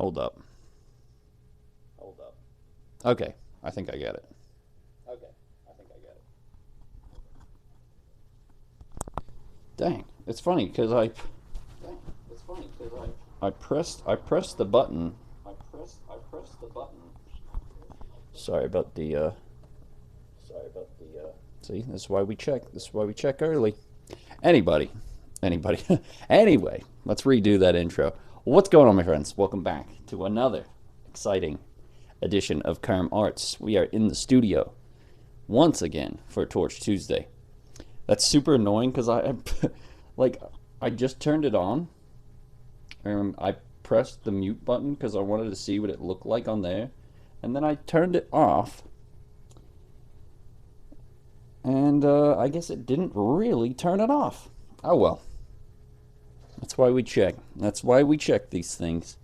Hold up. Okay, I think I get it. Dang, it's funny because I pressed the button. Sorry about the See, this is why we check. This is why we check early. Anybody, anybody. Anyway, let's redo that intro. What's going on, my friends? Welcome back to another exciting edition of Kerm Arts. We are in the studio once again for Torch Tuesday. That's super annoying because I just turned it on. I pressed the mute button because I wanted to see what it looked like on there, and then I turned it off. And I guess it didn't really turn it off. Oh well. That's why we check. That's why we check these things.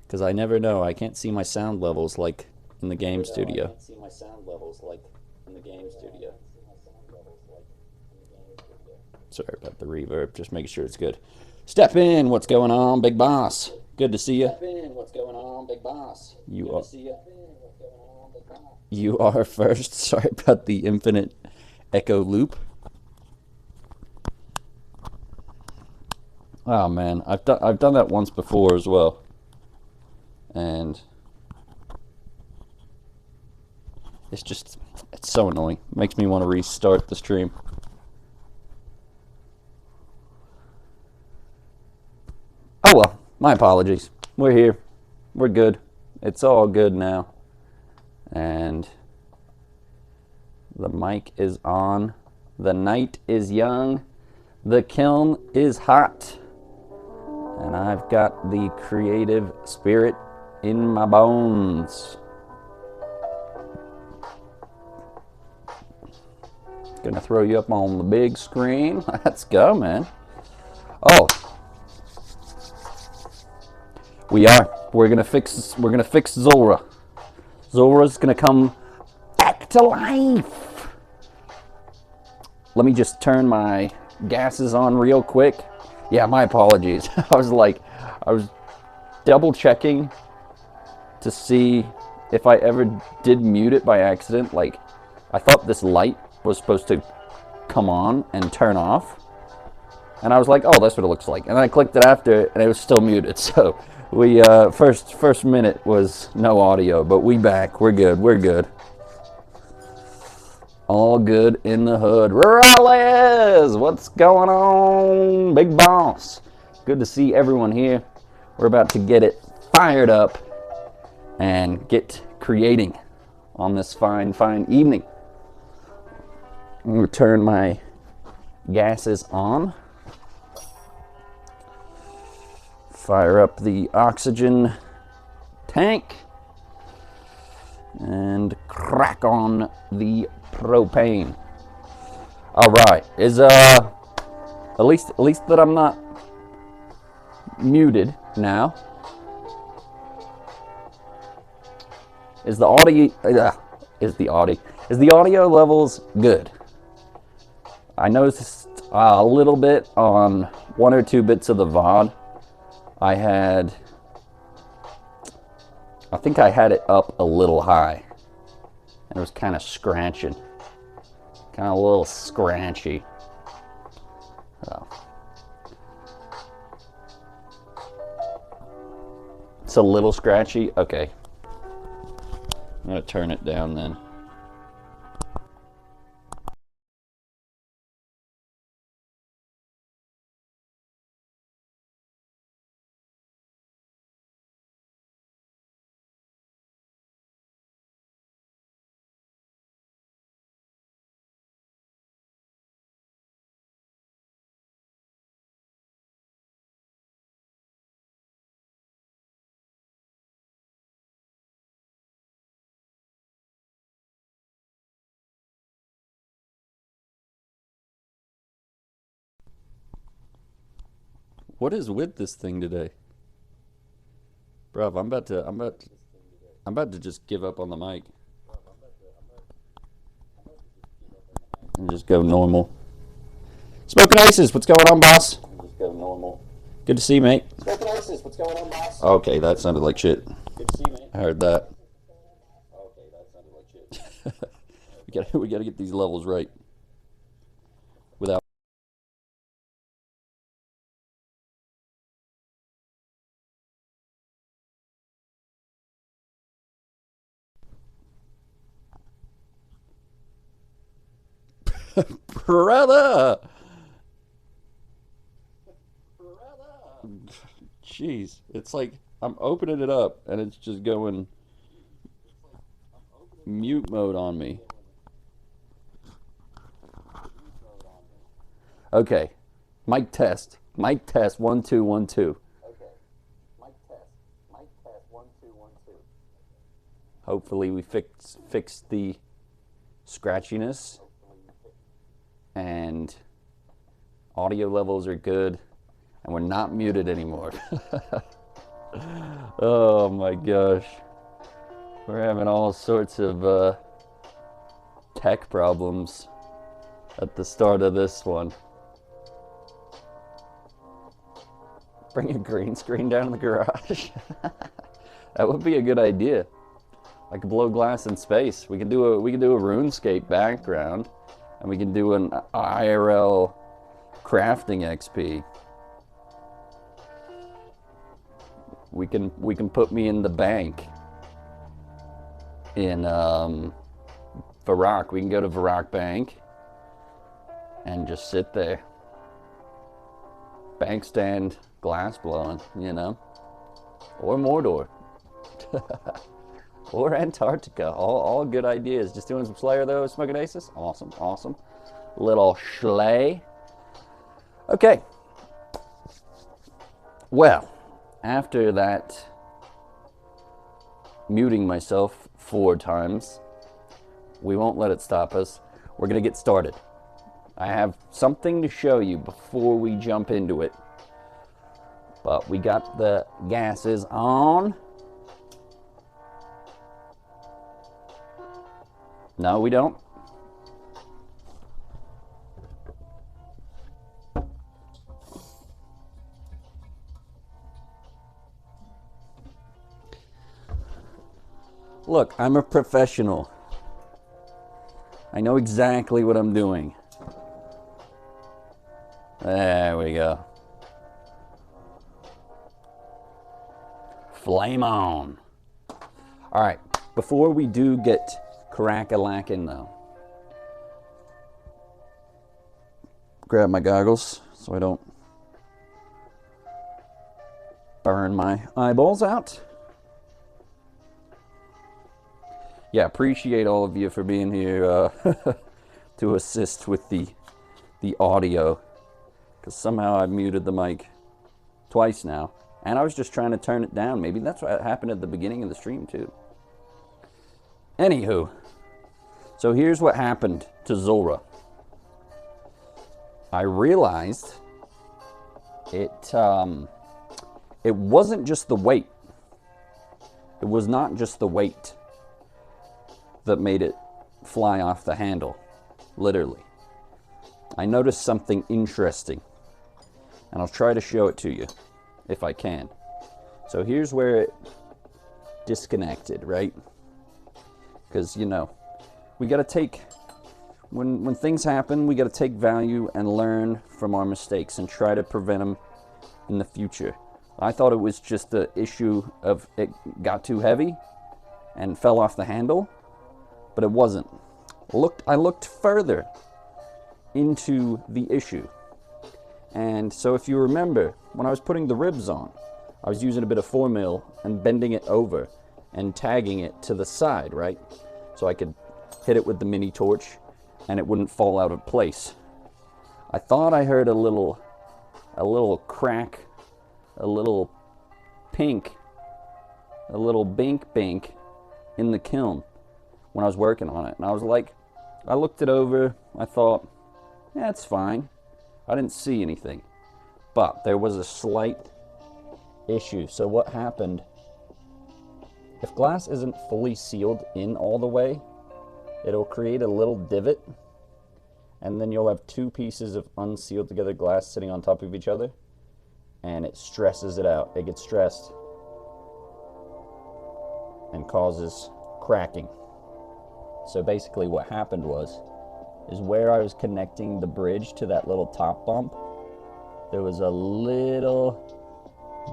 Because I never know. I can't see my sound levels like in the game studio. Sorry about the reverb. Just making sure it's good. Step in. What's going on, big boss? Good to see you. Step in. What's going on, big boss? You are first. Sorry about the infinite echo loop. Oh man, I've done that once before as well, and it's so annoying. It makes me want to restart the stream. Oh well, my apologies. We're here. We're good. It's all good now. And the mic is on. The night is young. The kiln is hot. And I've got the creative spirit in my bones. Gonna throw you up on the big screen. Let's go, man. Oh. We're gonna fix Zora. Zora's gonna come back to life. Let me just turn my gases on real quick. Yeah, my apologies. I was double checking to see if I ever did mute it by accident. Like, I thought this light was supposed to come on and turn off. And I was like, oh, that's what it looks like. And then I clicked it after, and it was still muted. So we, first minute was no audio, but we back. We're good. We're good. All good in the hood. Rurales! What's going on, big boss? Good to see everyone here. We're about to get it fired up and get creating on this fine, fine evening. I'm going to turn my gases on. Fire up the oxygen tank. And crack on the propane. All right, is at least that I'm not muted now. Is the audio levels good? I noticed a little bit on one or two bits of the VOD. I think I had it up a little high, and it was kind of scratching, kind of a little scratchy. Oh. It's a little scratchy. Okay, I'm gonna turn it down then. What is with this thing today? Bruv, I'm about to just give up on the mic and just go normal. Smoking Ices, what's going on, boss? Good to see you, mate. What's going on, boss? Okay, that sounded like shit. Good to see you, man. I heard that. Okay, that sounded like shit. we gotta get these levels right. Without brother. Jeez, it's like I'm opening it up and it's just going mute mode on me. Okay, mic test. Mic test. 1 2 1 2. Okay, mic test. Mic test. 1 2 1 2. Hopefully we fix the scratchiness and audio levels are good and we're not muted anymore. Oh my gosh, we're having all sorts of tech problems at the start of this one. Bring a green screen down in the garage. That would be a good idea. I could blow glass in space. We could do a RuneScape background, and we can do an IRL crafting XP. We can put me in the bank in Varrock. We can go to Varrock Bank and just sit there. Bank stand, glass blowing, you know. Or Mordor. Or Antarctica. All good ideas. Just doing some Slayer though, Smoking Aces. Awesome, awesome. Little schley. Okay. Well, after that, muting myself 4 times, we won't let it stop us. We're going to get started. I have something to show you before we jump into it. But we got the gases on. No, we don't. Look, I'm a professional. I know exactly what I'm doing. There we go. Flame on. All right, before we do get crack-a-lackin' though, grab my goggles so I don't burn my eyeballs out. Yeah, appreciate all of you for being here to assist with the audio, because somehow I've muted the mic twice now, and I was just trying to turn it down. Maybe that's what happened at the beginning of the stream too. Anywho, so here's what happened to Zulrah. I realized it wasn't just the weight. It was not just the weight that made it fly off the handle, literally. I noticed something interesting, and I'll try to show it to you if I can. So here's where it disconnected, right? Because, you know, we got to take, when things happen, we got to take value and learn from our mistakes and try to prevent them in the future. I thought it was just the issue of it got too heavy and fell off the handle, but it wasn't. I looked further into the issue. And so if you remember, when I was putting the ribs on, I was using a bit of 4mm and bending it over and tagging it to the side, right? So I could hit it with the mini torch and it wouldn't fall out of place. I thought I heard a little crack, a little pink, a little bink in the kiln when I was working on it. And I was like, I looked it over, I thought, yeah, it's fine. I didn't see anything, but there was a slight issue. So what happened, if glass isn't fully sealed in all the way, it'll create a little divot, and then you'll have 2 pieces of unsealed together glass sitting on top of each other, and it stresses it out. It gets stressed and causes cracking. So basically what happened is where I was connecting the bridge to that little top bump, there was a little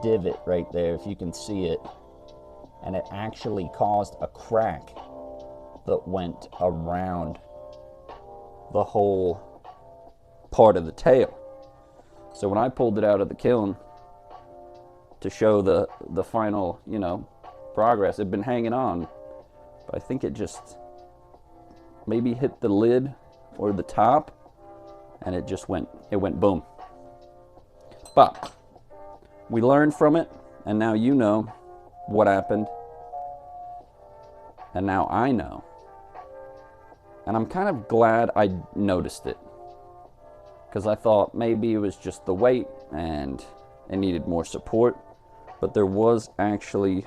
divot right there, if you can see it, and it actually caused a crack that went around the whole part of the tail. So when I pulled it out of the kiln to show the final, progress, it'd been hanging on, but I think it just maybe hit the lid or the top, and it went boom. But we learned from it, and now you know what happened, and now I know. And I'm kind of glad I noticed it, because I thought maybe it was just the weight and it needed more support, but there was actually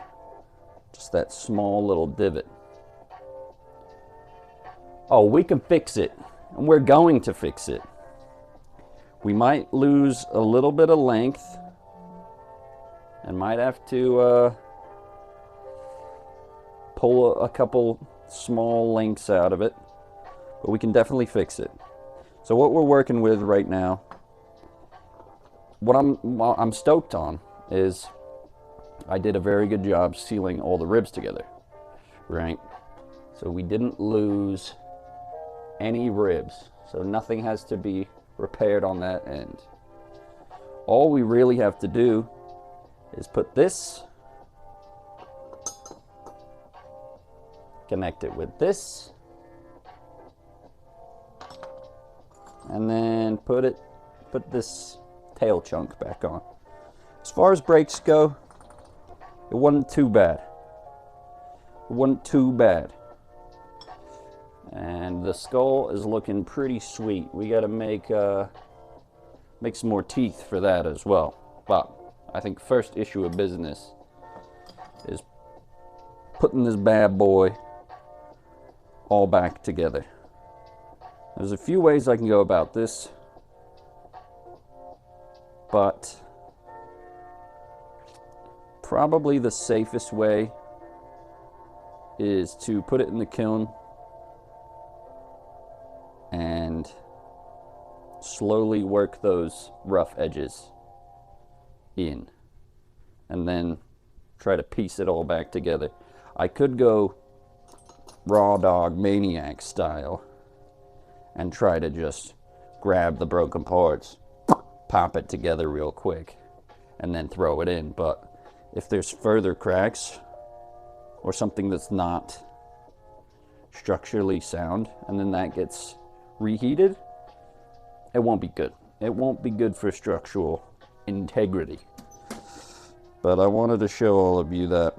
just that small little divot. Oh, we can fix it, and we're going to fix it. We might lose a little bit of length and might have to pull a couple small links out of it, but we can definitely fix it. So what we're working with right now, what I'm stoked on is I did a very good job sealing all the ribs together, right? So we didn't lose any ribs, so nothing has to be repaired on that end. All we really have to do is put this, connect it with this, and then put this tail chunk back on. As far as brakes go, it wasn't too bad. And the skull is looking pretty sweet. We got to make some more teeth for that as well. But I think first issue of business is putting this bad boy all back together. There's a few ways I can go about this, but probably the safest way is to put it in the kiln and slowly work those rough edges in, and then try to piece it all back together. I could go Raw Dog Maniac style and try to just grab the broken parts, pop it together real quick, and then throw it in. But if there's further cracks or something that's not structurally sound, and then that gets reheated, it won't be good. It won't be good for structural integrity. But I wanted to show all of you that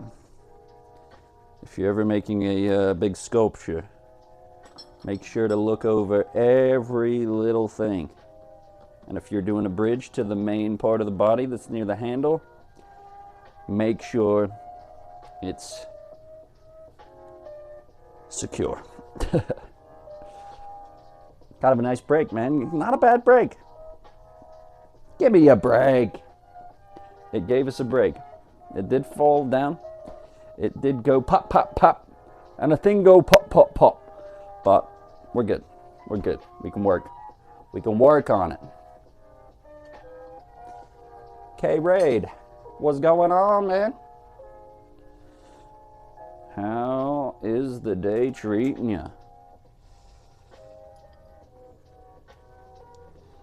if you're ever making a big sculpture, make sure to look over every little thing. And if you're doing a bridge to the main part of the body that's near the handle, make sure it's secure. Kind of a nice break, man. Not a bad break. Give me a break. It gave us a break. It did fall down. It did go pop, pop, pop. And the thing go pop, pop, pop. But we're good. We're good. We can work. We can work on it. K-Raid, what's going on, man? How is the day treating you?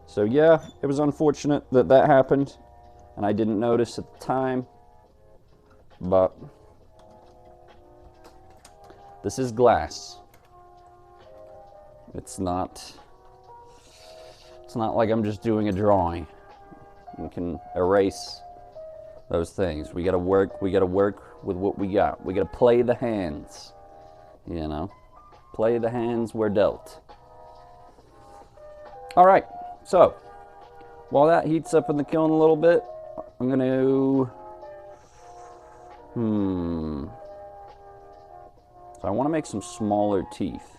So yeah, it was unfortunate that that happened, and I didn't notice at the time, but this is glass. It's not like I'm just doing a drawing. We can erase those things. We gotta work with what we got. We gotta play the hands, you know? Play the hands we're dealt. All right, so while that heats up in the kiln a little bit, I'm gonna, so I wanna make some smaller teeth.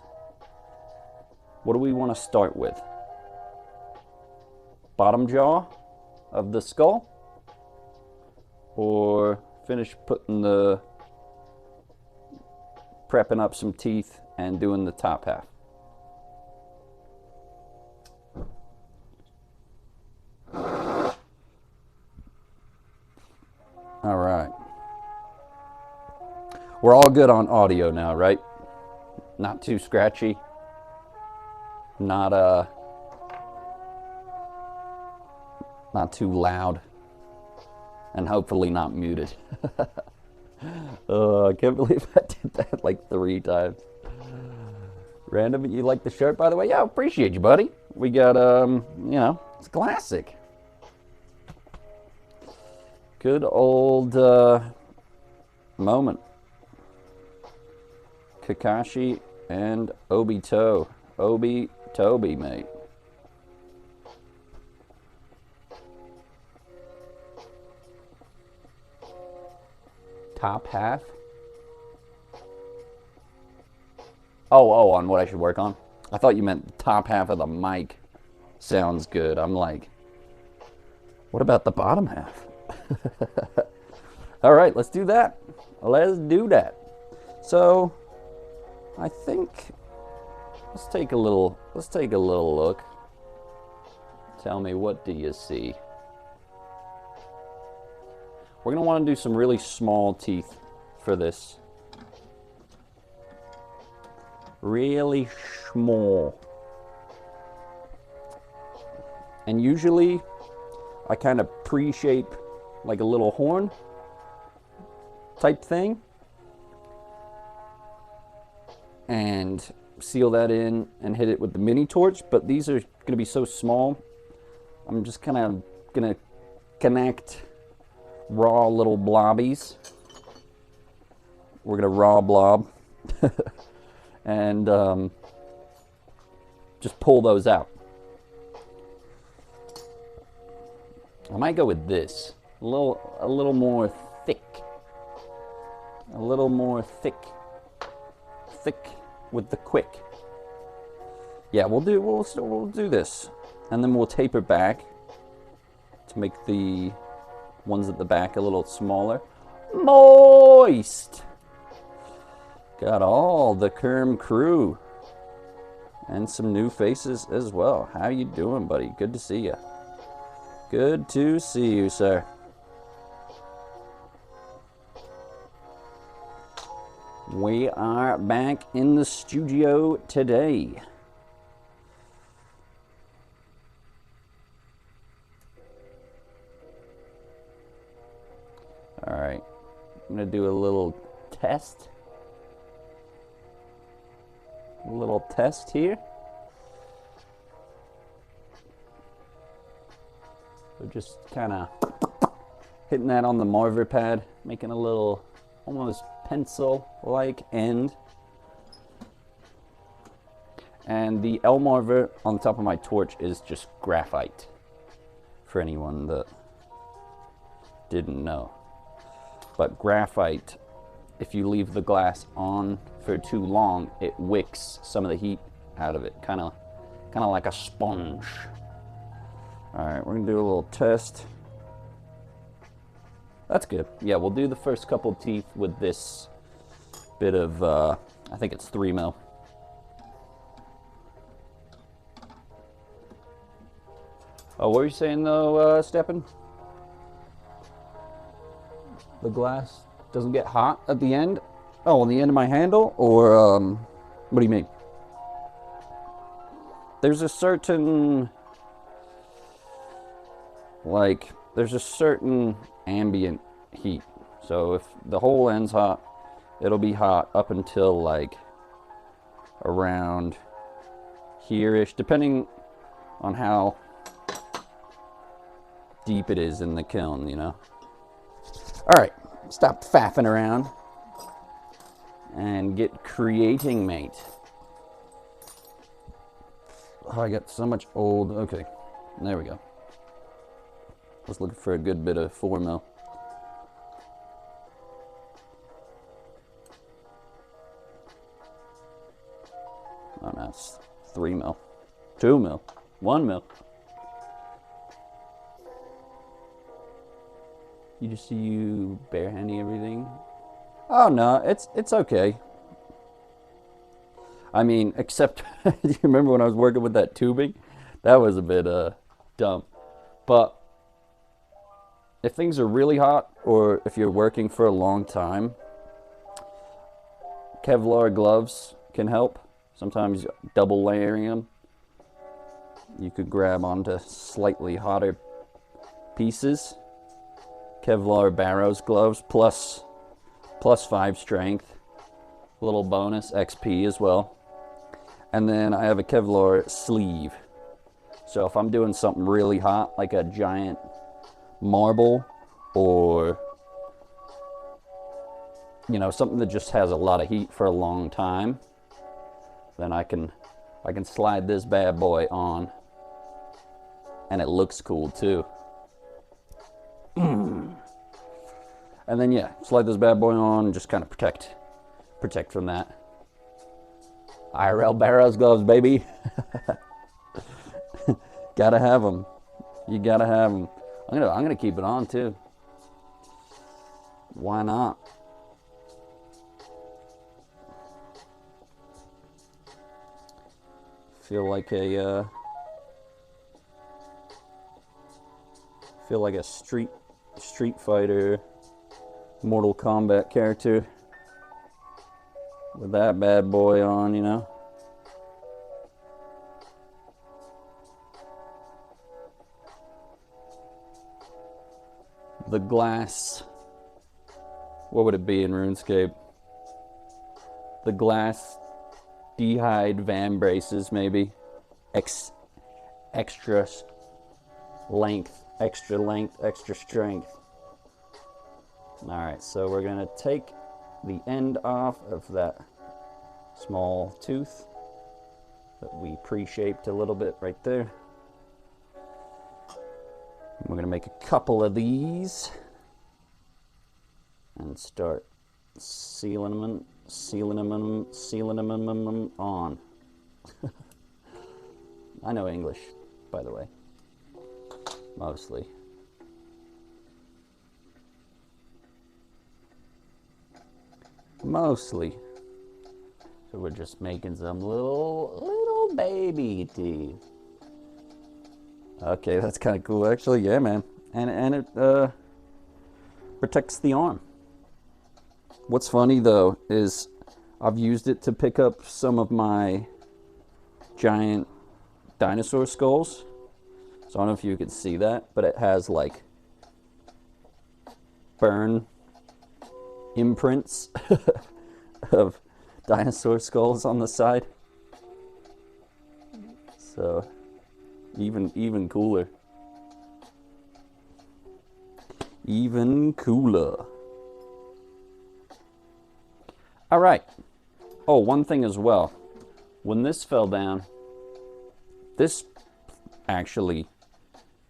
What do we wanna start with? Bottom jaw of the skull? or finish prepping up some teeth and doing the top half. All right. We're all good on audio now, right? Not too scratchy. Not too loud. And hopefully not muted. I can't believe I did that like 3 times. Random, you like the shirt, by the way? Yeah, appreciate you, buddy. We got, you know, it's classic. Good old moment. Kakashi and Obito. Obi-Tobi, mate. Top half? Oh, on what I should work on? I thought you meant the top half of the mic. Sounds good. I'm like, what about the bottom half? All right, let's do that. Let's do that. So, I think let's take a little look. Tell me, what do you see? We're going to want to do some really small teeth for this. Really small. And usually, I kind of pre-shape like a little horn type thing. And seal that in and hit it with the mini torch. But these are going to be so small, I'm just kind of going to connect raw little blobbies. We're going to raw blob. And just pull those out. I might go with this. A little more thick. A little more thick. Thick with the quick. Yeah, we'll do this. And then we'll taper back to make the ones at the back a little smaller. Moist! Got all the Kerm crew. And some new faces as well. How you doing, buddy? Good to see you. Good to see you, sir. We are back in the studio today. All right. I'm going to do a little test. A little test here. So just kind of hitting that on the Marver pad, making a little almost pencil-like end. And the Elmarver on the top of my torch is just graphite, for anyone that didn't know. But graphite, if you leave the glass on for too long, it wicks some of the heat out of it, kind of like a sponge. All right, we're gonna do a little test. That's good. Yeah, we'll do the first couple teeth with this bit of, I think it's 3 mil. Oh, what were you saying though, Steppen? The glass doesn't get hot at the end? Oh, on the end of my handle? Or, what do you mean? There's a certain, there's a certain ambient heat. So if the whole end's hot, it'll be hot up until like around here-ish, depending on how deep it is in the kiln, you know? All right, stop faffing around and get creating, mate. Oh, I got so much old, okay, there we go. I was looking for a good bit of 4 mil. Oh, no, it's 3 mil, 2 mil, 1 mil. You just see you barehanding everything. Oh no, it's okay. I mean, except do you remember when I was working with that tubing? That was a bit dumb. But if things are really hot, or if you're working for a long time, Kevlar gloves can help. Sometimes double layering them, you could grab onto slightly hotter pieces. Kevlar Barrows gloves plus 5 strength, little bonus XP as well. And then I have a Kevlar sleeve. So if I'm doing something really hot, like a giant marble, or you know, something that just has a lot of heat for a long time, then I can slide this bad boy on, and it looks cool too. And then yeah, slide this bad boy on and just kind of protect from that. IRL Barrows gloves, baby. Gotta have them. You gotta have them. I'm gonna keep it on too. Why not? Feel like a Street Fighter, Mortal Kombat character with that bad boy on, you know. The glass, what would it be in RuneScape? The glass D'hide Van braces, maybe. Extra length, extra strength. Alright, so we're gonna take the end off of that small tooth that we pre-shaped a little bit right there. We're gonna make a couple of these and start sealing them on. I know English, by the way, mostly. So we're just making some little baby teeth. Okay, that's kind of cool, actually. Yeah, man, and it protects the arm. What's funny though is I've used it to pick up some of my giant dinosaur skulls. So I don't know if you can see that, but it has like burn imprints of dinosaur skulls on the side. So even cooler. Even cooler. All right. Oh, one thing as well. When this fell down, this actually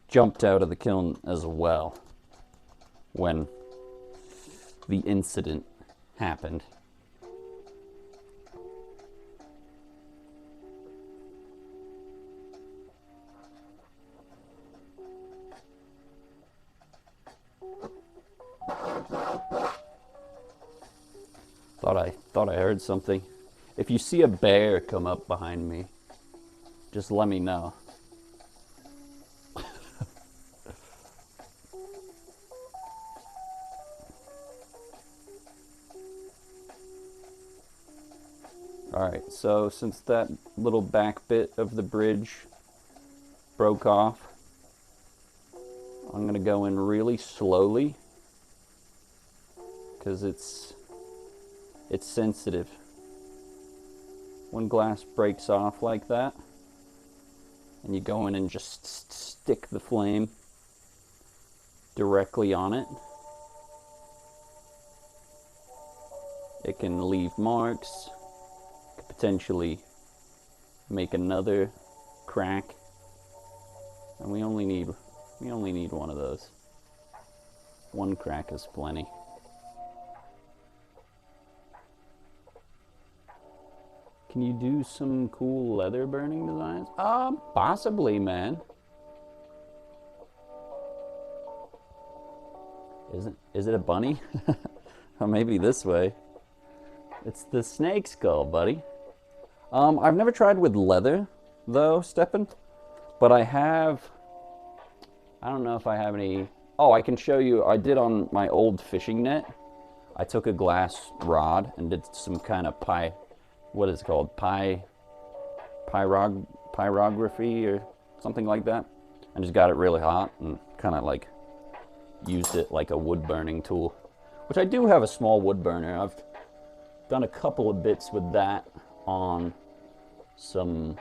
jumped out of the kiln as well when the incident happened. Thought I heard something. If you see a bear come up behind me, just let me know. Alright, so since that little back bit of the bridge broke off, I'm going to go in really slowly because it's sensitive. When glass breaks off like that, and you go in and just stick the flame directly on it, it can leave marks, could potentially make another crack, and we only need one of those. One crack is plenty. Can you do some cool leather burning designs? Possibly, man. Is it a bunny? Or maybe this way. It's the snake skull, buddy. I've never tried with leather, though, Steppen. But I don't know if I have any. Oh, I can show you. I did on my old fishing net. I took a glass rod and did some kind of what is it called? Pyrography or something like that. And just got it really hot and kind of like used it like a wood burning tool. Which I do have a small wood burner. I've done a couple of bits with that on some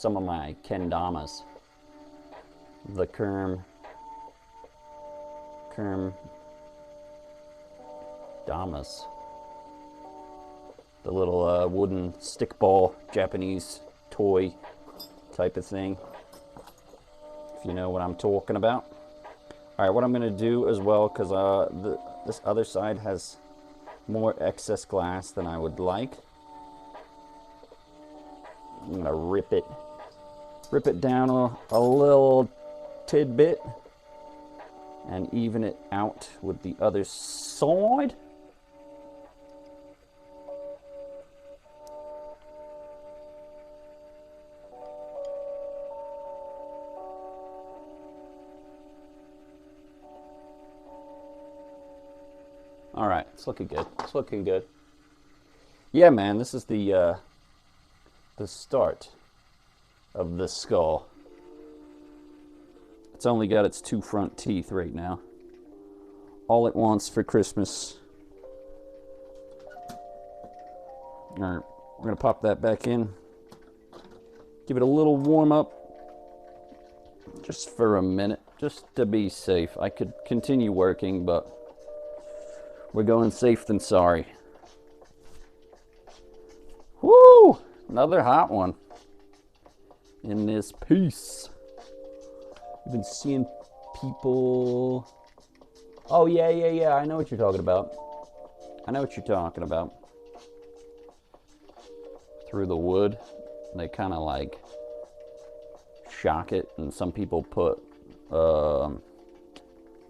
of my kendamas. The Kerm damas. The little wooden stickball Japanese toy type of thing. If you know what I'm talking about. Alright, what I'm going to do as well, because this other side has more excess glass than I would like. I'm going to rip it down a little tidbit and even it out with the other side. All right, it's looking good. It's looking good. Yeah, man, this is the start of the skull. It's only got its 2 front teeth right now. All it wants for Christmas. All right, we're gonna pop that back in. Give it a little warm up, just for a minute, just to be safe. I could continue working, but we're going safe than sorry. Woo! Another hot one in this piece. We've been seeing people. Oh, yeah. I know what you're talking about. Through the wood, they kind of like shock it, and some people put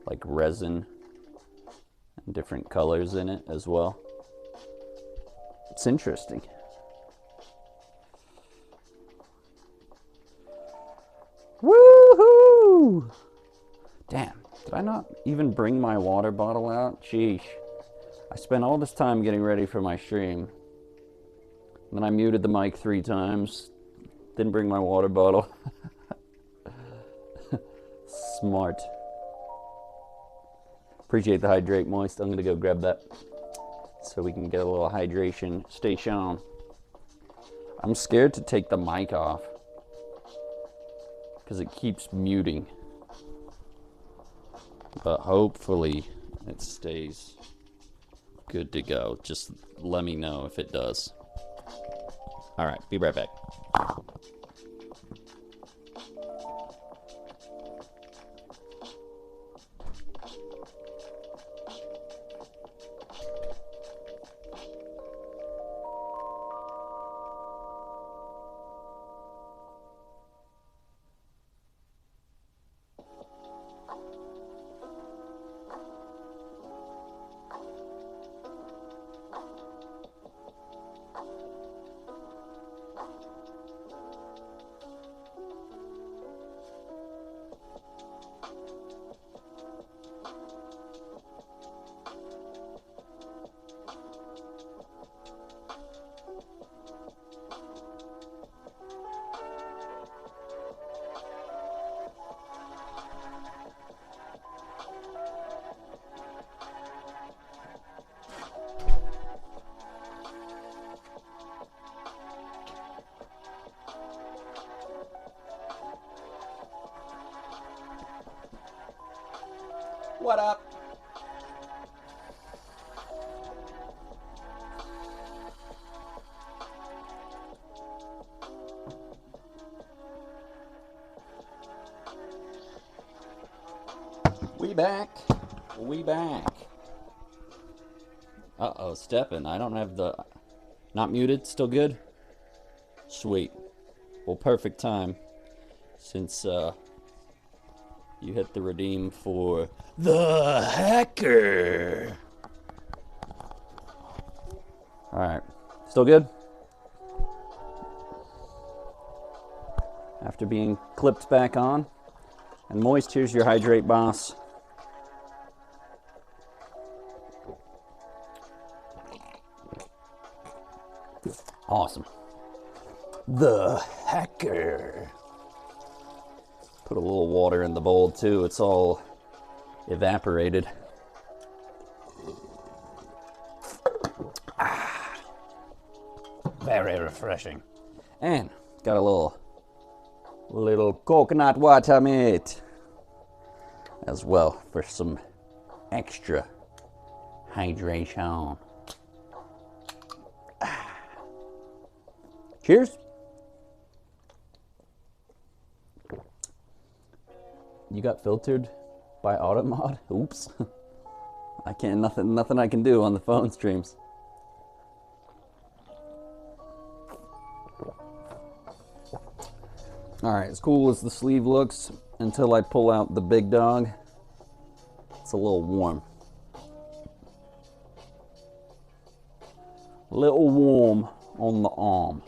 like resin and different colors in it as well. It's interesting. Woohoo! Damn, did I not even bring my water bottle out? Sheesh. I spent all this time getting ready for my stream. Then I muted the mic 3 times. Didn't bring my water bottle. Smart. Appreciate the hydrate, Moist. I'm gonna go grab that so we can get a little hydration station. I'm scared to take the mic off because it keeps muting. But hopefully it stays good to go. Just let me know if it does. All right, be right back. What up? We back. We back. Uh-oh, Steppen. I don't have the... Not muted? Still good? Sweet. Well, perfect time. Since, You hit the redeem for the hacker. Alright. Still good? After being clipped back on. And moist, here's your hydrate boss. Awesome. The hacker. Put a little water in the bowl too. It's all evaporated. Very refreshing. And got a little coconut water, mate, as well for some extra hydration. Cheers. You got filtered by Automod? Oops. I can't, nothing I can do on the phone streams. Alright, as cool as the sleeve looks, until I pull out the big dog, it's a little warm. A little warm on the arm.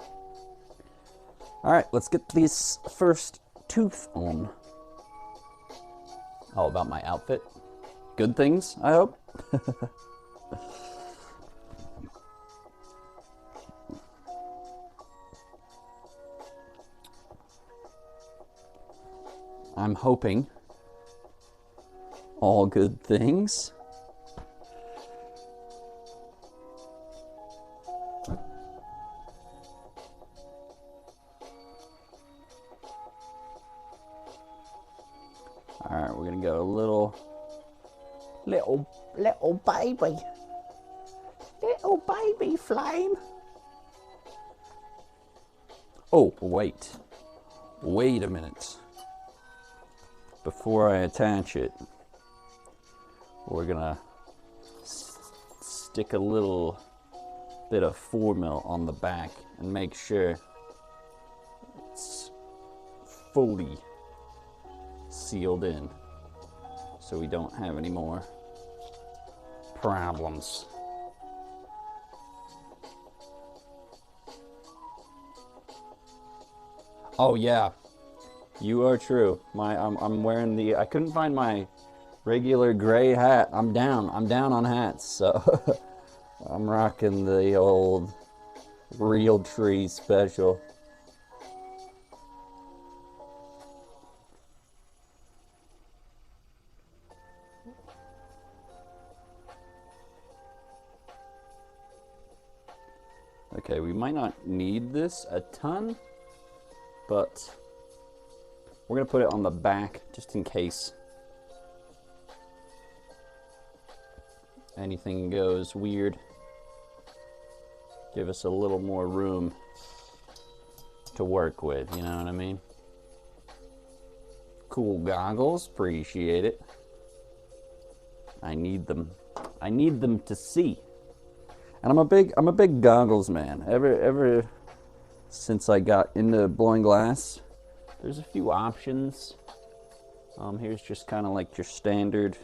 Alright, let's get this first tooth on. All about my outfit. Good things, I hope. I'm hoping all good things. All right, we're gonna go a little baby flame. Oh, wait a minute. Before I attach it, we're gonna stick a little bit of 4mm on the back and make sure it's fully sealed in so we don't have any more problems. Oh yeah, you are true. I'm wearing the, I couldn't find my regular gray hat. I'm down on hats, so I'm rocking the old Realtree special. Okay, we might not need this a ton, but we're gonna put it on the back just in case anything goes weird. Give us a little more room to work with, you know what I mean? Cool goggles, appreciate it. I need them to see. And I'm a big goggles man. Ever since I got into blowing glass, there's a few options. Here's just kind of like your standard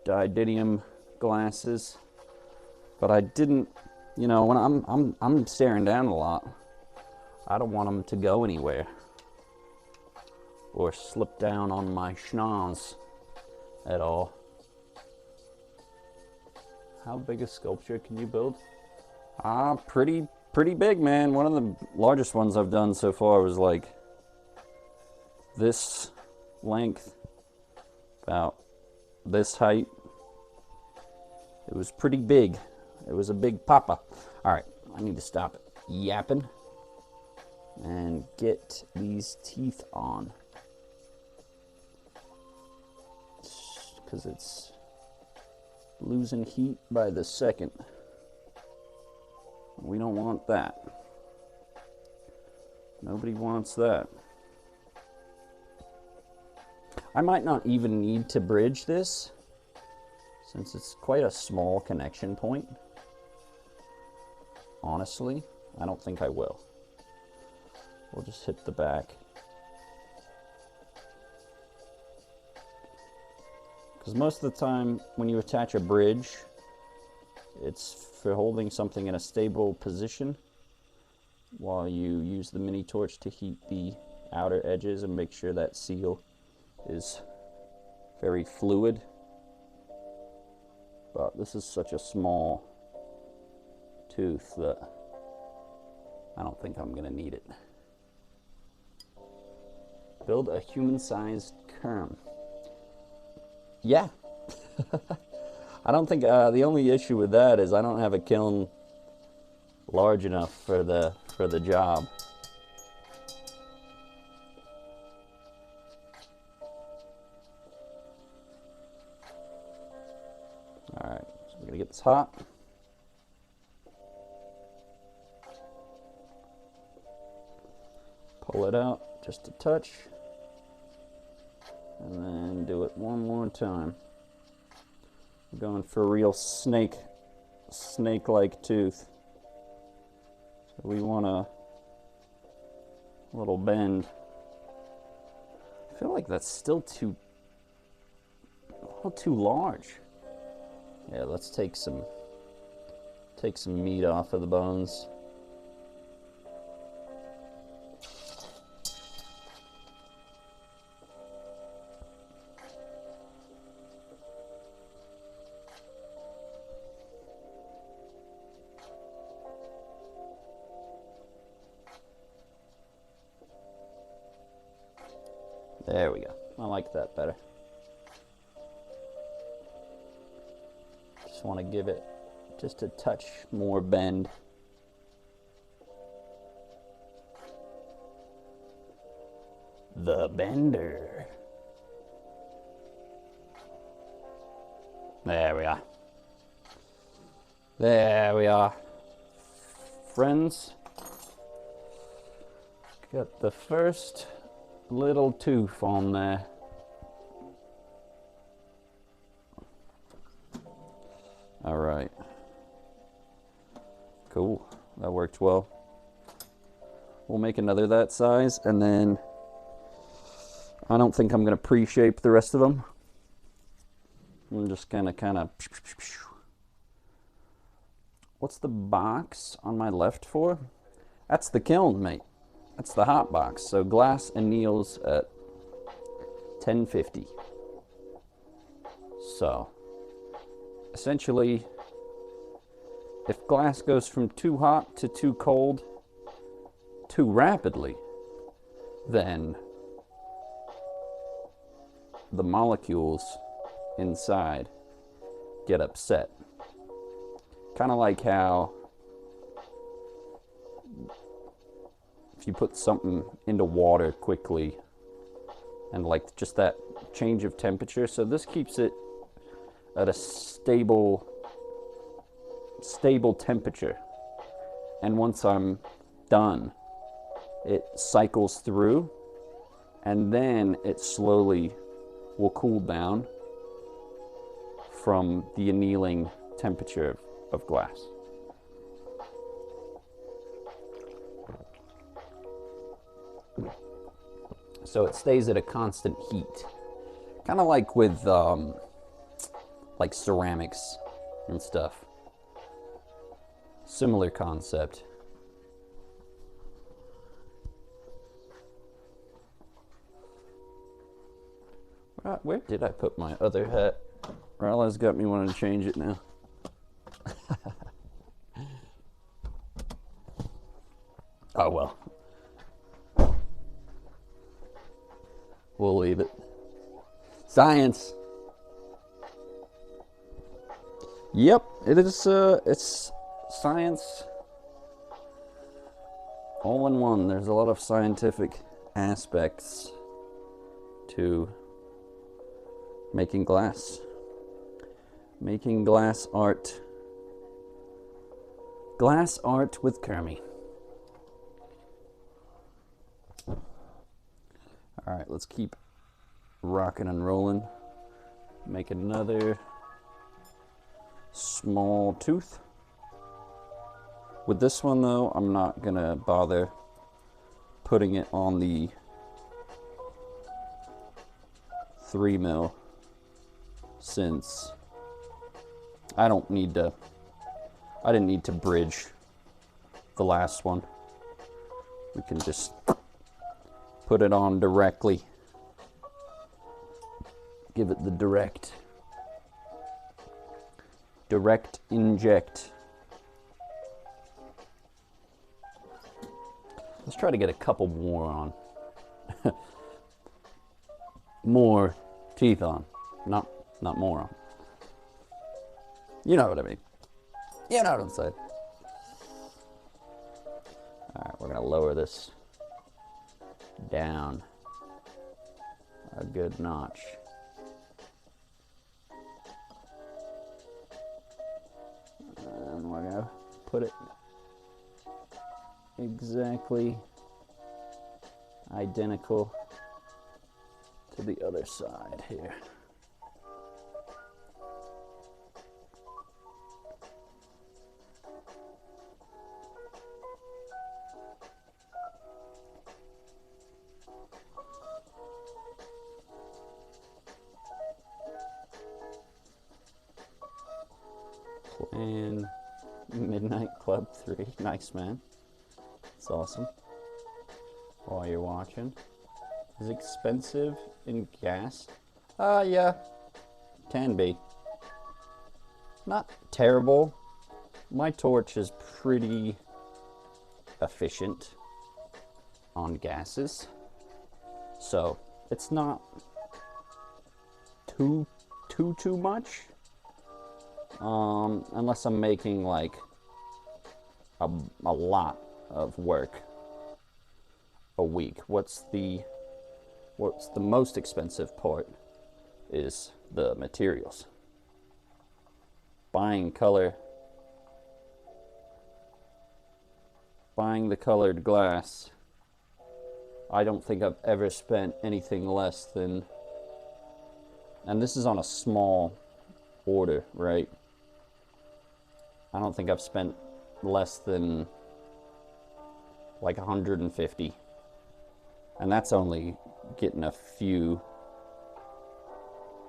didymium glasses, but I didn't, you know, when I'm staring down a lot, I don't want them to go anywhere or slip down on my schnoz at all. How big a sculpture can you build? Pretty big, man. One of the largest ones I've done so far was like this length, about this height. It was pretty big. It was a big papa. All right, I need to stop yapping and get these teeth on, because it's losing heat by the second. We don't want that. Nobody wants that. I might not even need to bridge this, since it's quite a small connection point. Honestly, I don't think I will. We'll just hit the back Because most of the time when you attach a bridge, it's for holding something in a stable position while you use the mini torch to heat the outer edges and make sure that seal is very fluid. But this is such a small tooth that I don't think I'm gonna need it. Build a human-sized Kerm. Yeah. I don't think, the only issue with that is I don't have a kiln large enough for the job. Alright, so we're gonna get this hot. Pull it out just a touch. And then do it one more time. We're going for a real snake-like tooth. So we want a little bend. I feel like that's still a little too large. Yeah, let's take some meat off of the bones. There we go. I like that better. Just want to give it just a touch more bend. The bender. There we are. There we are. Friends, got the first little tooth on there. All right. Cool. That worked well. We'll make another that size, and then I don't think I'm going to pre-shape the rest of them. I'm just kind of. What's the box on my left for? That's the kiln, mate. That's the hot box. So glass anneals at 1050. So essentially, if glass goes from too hot to too cold too rapidly, then the molecules inside get upset. Kind of like how if you put something into water quickly and like just that change of temperature. So this keeps it at a stable temperature. And once I'm done, it cycles through and then it slowly will cool down from the annealing temperature of glass. So it stays at a constant heat. Kind of like with like ceramics and stuff. Similar concept. Where did I put my other hat? Ralla's got me wanting to change it now. Oh well. We'll leave it. Science. Yep, it is. It's science all in one. There's a lot of scientific aspects to making glass. Making glass art. Glass art with Kermy. All right, let's keep rocking and rolling. Make another small tooth. With this one though, I'm not gonna bother putting it on the 3 mil. since I didn't need to bridge the last one. We can just put it on directly. Give it the direct inject. Let's try to get a couple more on. More teeth on, not more on. You know what I mean. You know what I'm saying. All right, we're gonna lower this down a good notch. And we're gonna put it exactly identical to the other side here. Playing Midnight Club 3. Nice, man. It's awesome. While you're watching. Is it expensive in gas? Yeah. Can be. Not terrible. My torch is pretty efficient on gases. So, it's not too much. Unless I'm making like a lot of work a week. What's the most expensive part is the materials. Buying the colored glass. I don't think I've ever spent anything less than, and this is on a small order, right? I don't think I've spent less than like 150, and that's only getting a few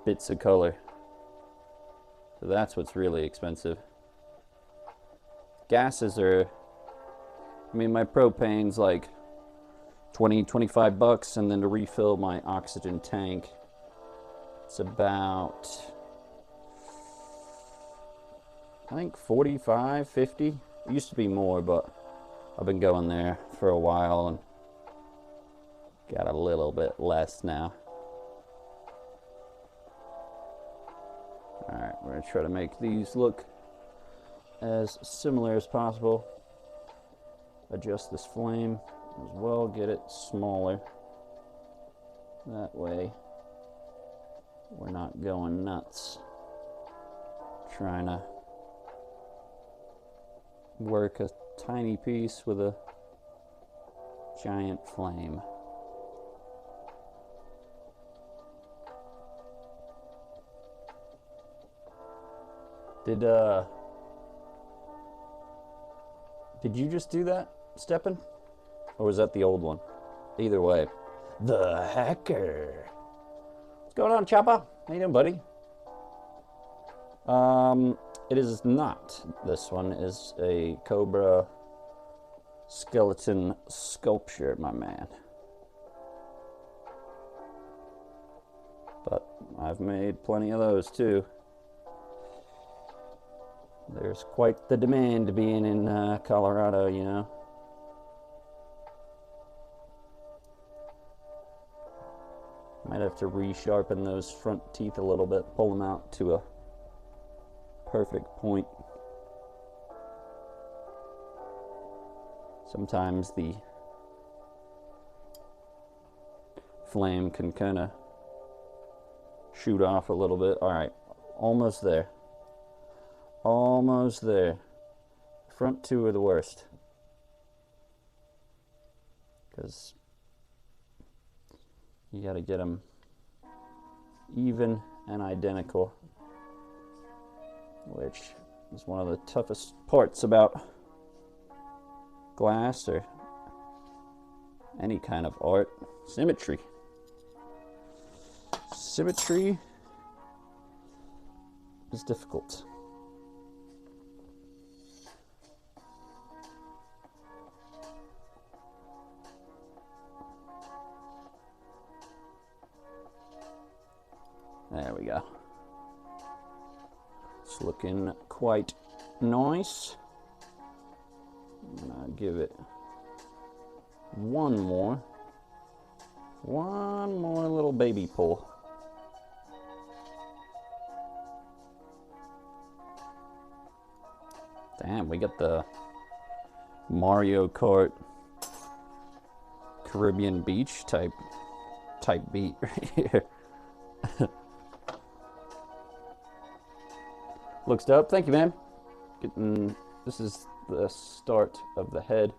bits of color. So that's what's really expensive. Gases are, I mean, my propane's like 20-25 bucks, and then to refill my oxygen tank, it's about, I think 45, 50. It used to be more, but I've been going there for a while and got a little bit less now. Alright, we're going to try to make these look as similar as possible. Adjust this flame as well, get it smaller. That way we're not going nuts trying to work a tiny piece with a giant flame. Did you just do that, Steppen? Or was that the old one? Either way. The Hacker. What's going on, Choppa? How you doing, buddy? It is not. This one is a Cobra skeleton sculpture, my man. But I've made plenty of those too. There's quite the demand being in Colorado, you know. Might have to resharpen those front teeth a little bit, pull them out to a perfect point. Sometimes the flame can kind of shoot off a little bit. All right, almost there. Almost there. Front two are the worst, because you got to get them even and identical, which is one of the toughest parts about glass or any kind of art. Symmetry. Symmetry is difficult. There we go. It's looking quite nice. I'm gonna give it one more little baby pull. Damn, we got the Mario Kart Caribbean Beach type beat right here. Looks dope. Thank you, man. This is the start of the head.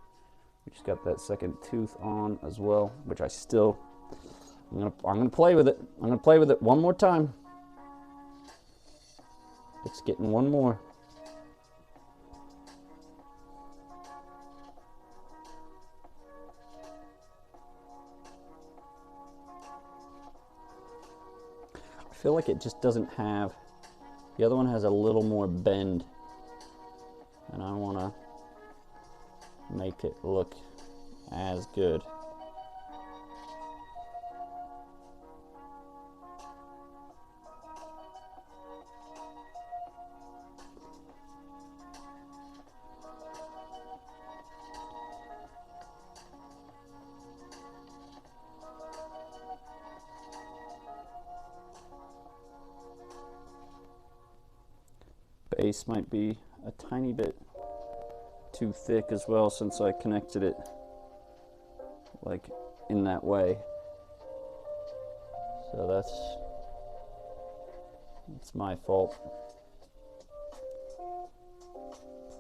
We just got that second tooth on as well, which I'm gonna play with it. I'm gonna play with it one more time. It's getting one more. I feel like it just doesn't have, the other one has a little more bend, and I want to make it look as good. Base might be a tiny bit too thick as well, since I connected it like in that way. So that's my fault. I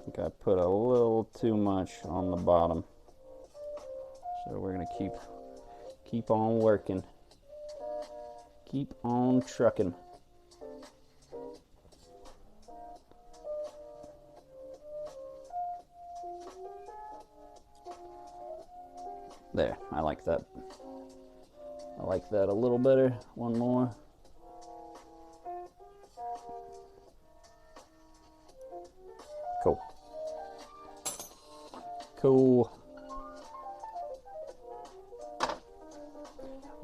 think I put a little too much on the bottom. So we're gonna keep on working. Keep on trucking. There, I like that. I like that a little better. One more. Cool. Cool.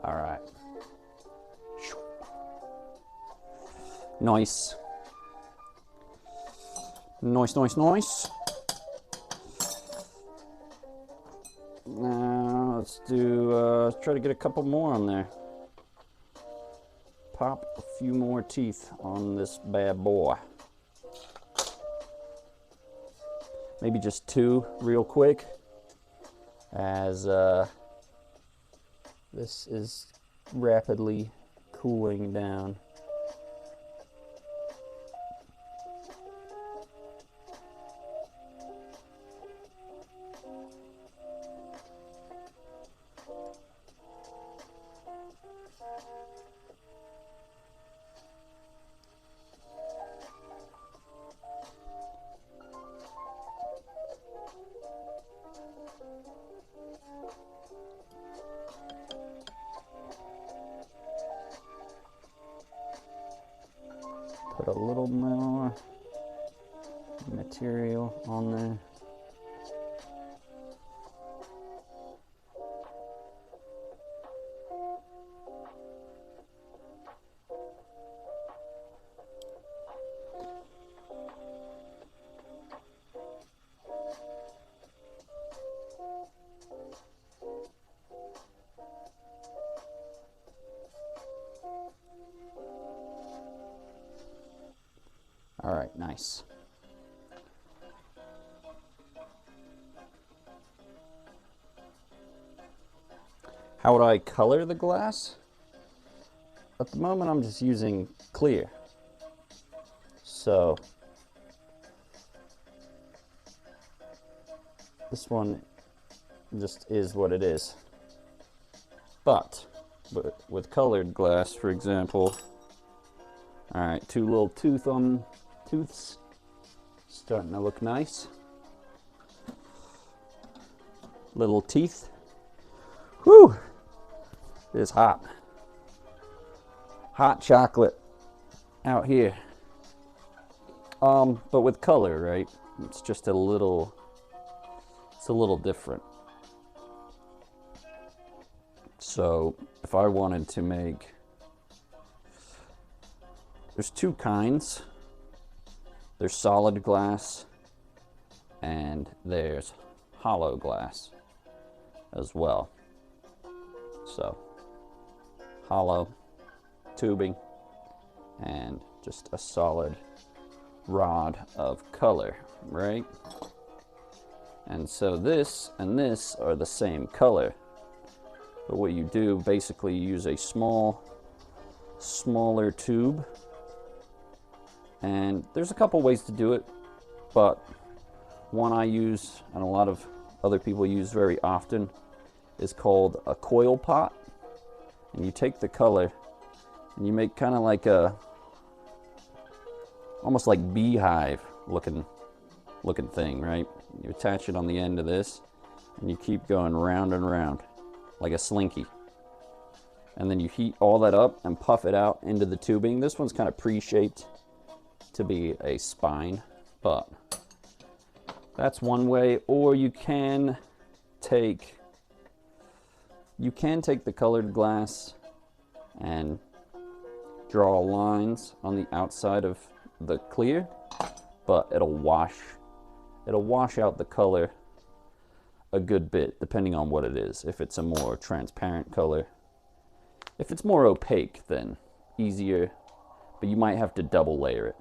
All right. Nice. Nice, nice, nice. Now let's try to get a couple more on there. Pop a few more teeth on this bad boy. Maybe just two real quick, as this is rapidly cooling down. Put a little more material on there. All right, nice. How would I color the glass? At the moment, I'm just using clear. So this one just is what it is. But with colored glass, for example, all right, two little tooths, starting to look nice. Little teeth. Whew! It is hot. Hot chocolate out here. But with color, right? It's just a little different. So if I wanted to make, there's two kinds. There's solid glass and there's hollow glass as well. So hollow tubing and just a solid rod of color, right? And so this and this are the same color. But what you do, basically you use a smaller tube. And there's a couple ways to do it, but one I use and a lot of other people use very often is called a coil pot. And you take the color and you make kind of like a, almost like beehive looking thing, right? You attach it on the end of this and you keep going round and round like a slinky. And then you heat all that up and puff it out into the tubing. This one's kind of pre-shaped to be a spine, but that's one way. Or you can take the colored glass and draw lines on the outside of the clear, but it'll wash out the color a good bit depending on what it is. If it's a more transparent color, if it's more opaque, then easier, but you might have to double layer it.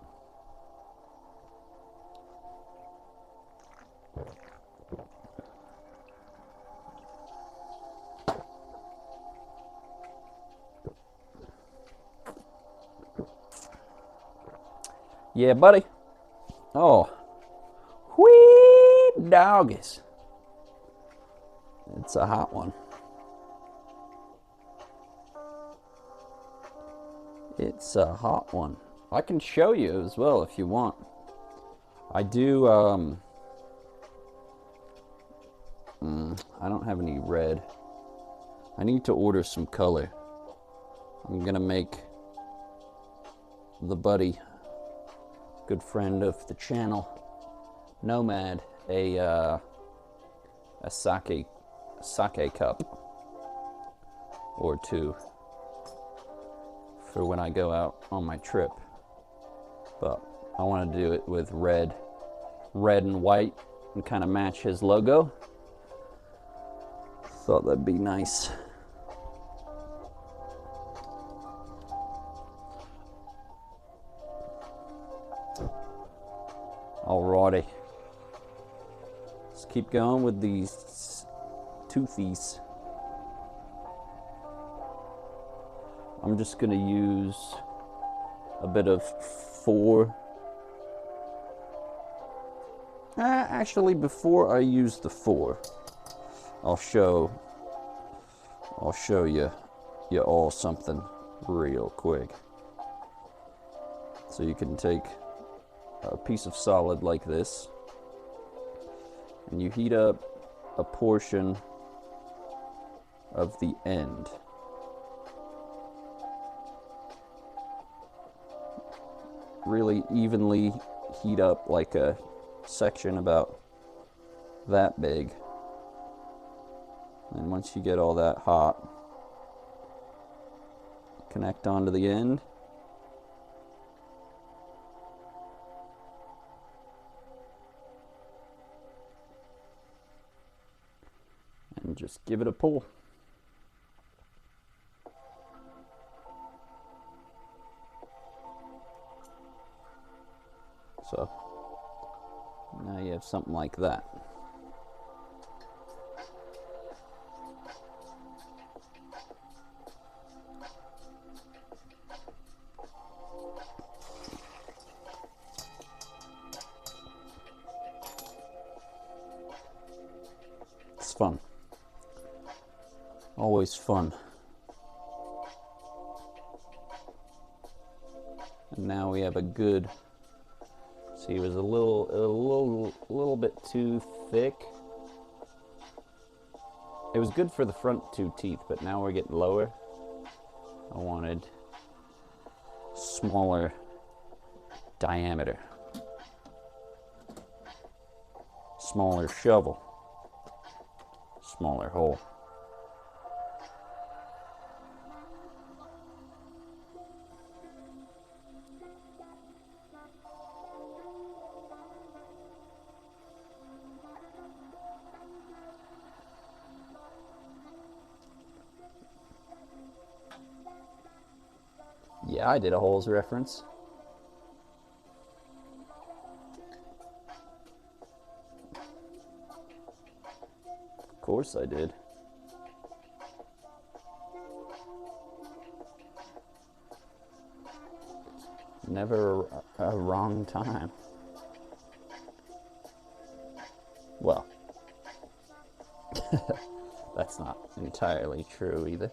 Yeah, buddy. Oh, whee doggies. It's a hot one. It's a hot one. I can show you as well if you want. I do, I don't have any red. I need to order some color. I'm gonna make the buddy, good friend of the channel, Nomad, a sake cup or two for when I go out on my trip. But I want to do it with red and white and kind of match his logo. Thought that'd be nice. Alrighty. Let's keep going with these toothies. I'm just gonna use a bit of 4. Actually, before I use the 4, I'll show you all something real quick. So you can take a piece of solid like this and you heat up a portion of the end. Really evenly heat up like a section about that big. And once you get all that hot, connect onto the end. And just give it a pull. So now you have something like that. It's fun. Always fun. And now we have a good, see, it was a little bit too thick. It was good for the front 2 teeth, but now we're getting lower. I wanted smaller diameter. smaller shovel, smaller hole. Yeah, I did a holes reference. Of course I did. Never a wrong time. Well, that's not entirely true either.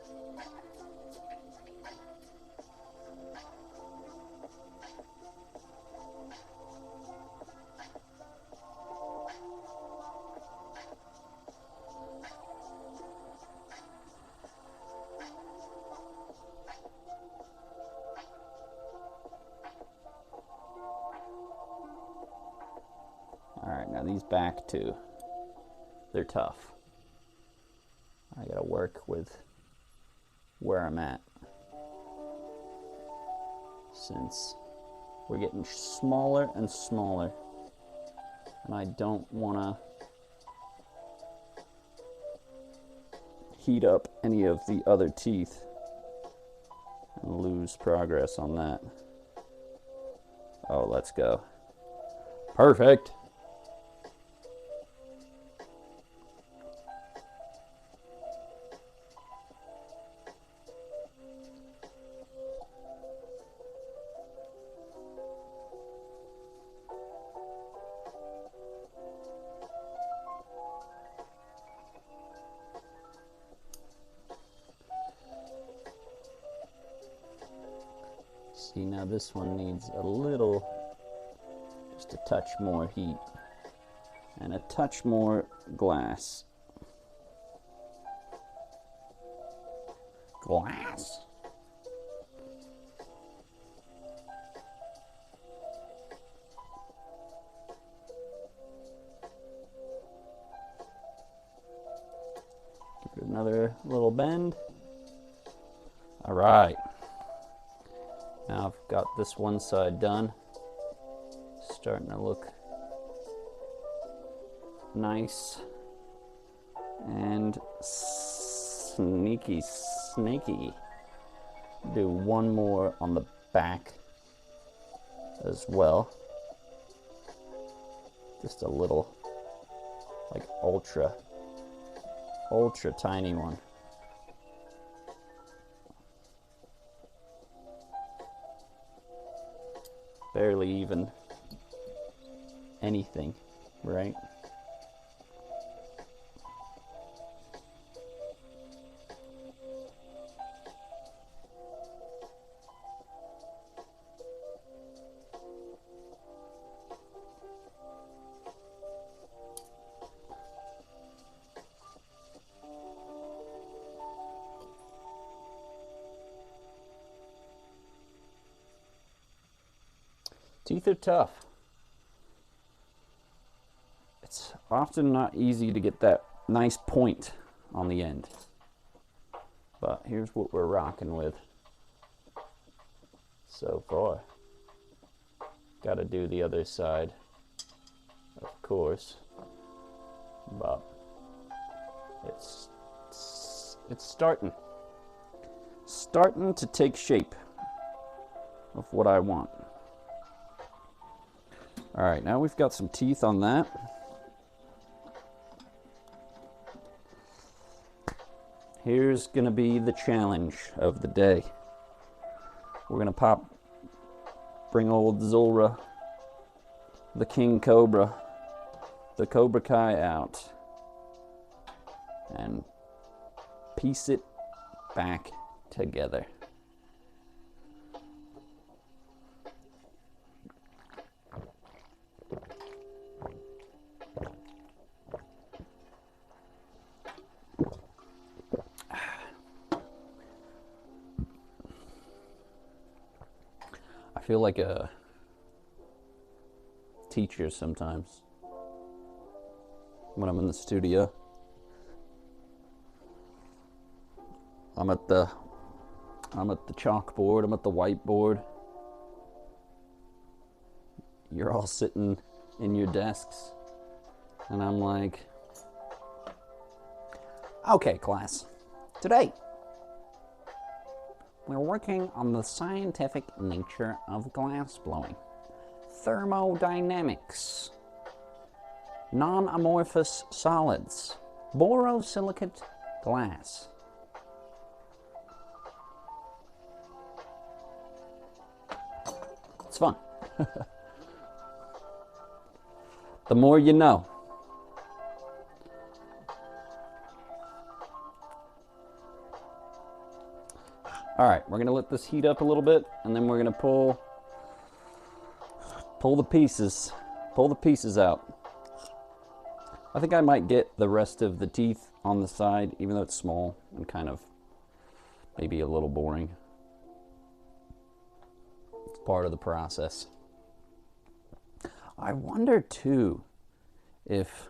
Alright, now these back two, they're tough. I gotta work with where I'm at, since we're getting smaller and smaller, and I don't want to heat up any of the other teeth and lose progress on that. Oh, let's go. Perfect. See, now this one needs a little, just a touch more heat and a touch more glass. Glass. Give it another little bend. All right. Now I've got this one side done. Starting to look nice and sneaky. Do one more on the back as well. Just a little, like ultra tiny one. Barely even anything, right? Teeth are tough. It's often not easy to get that nice point on the end. But here's what we're rocking with so far. Got to do the other side, of course. But it's starting to take shape of what I want. All right, now we've got some teeth on that. Here's gonna be the challenge of the day. We're gonna bring old Zulrah, the King Cobra, the Cobra Kai out and piece it back together. I feel like a teacher sometimes. when I'm in the studio. I'm at the chalkboard, I'm at the whiteboard. You're all sitting in your desks, and I'm like, okay, class, today we're working on the scientific nature of glass blowing, thermodynamics, non-amorphous solids, borosilicate glass. It's fun. The more you know. All right, we're gonna let this heat up a little bit, and then we're gonna pull the pieces out. I think I might get the rest of the teeth on the side, even though it's small and kind of maybe a little boring. It's part of the process. I wonder too if,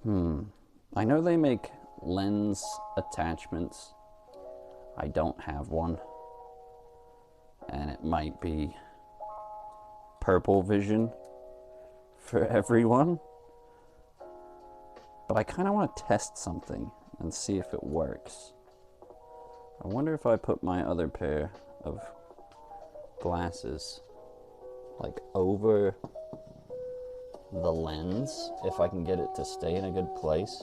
I know they make lens attachments. I don't have one, and it might be purple vision for everyone, but I kind of want to test something and see if it works. I wonder if I put my other pair of glasses like over the lens, if I can get it to stay in a good place.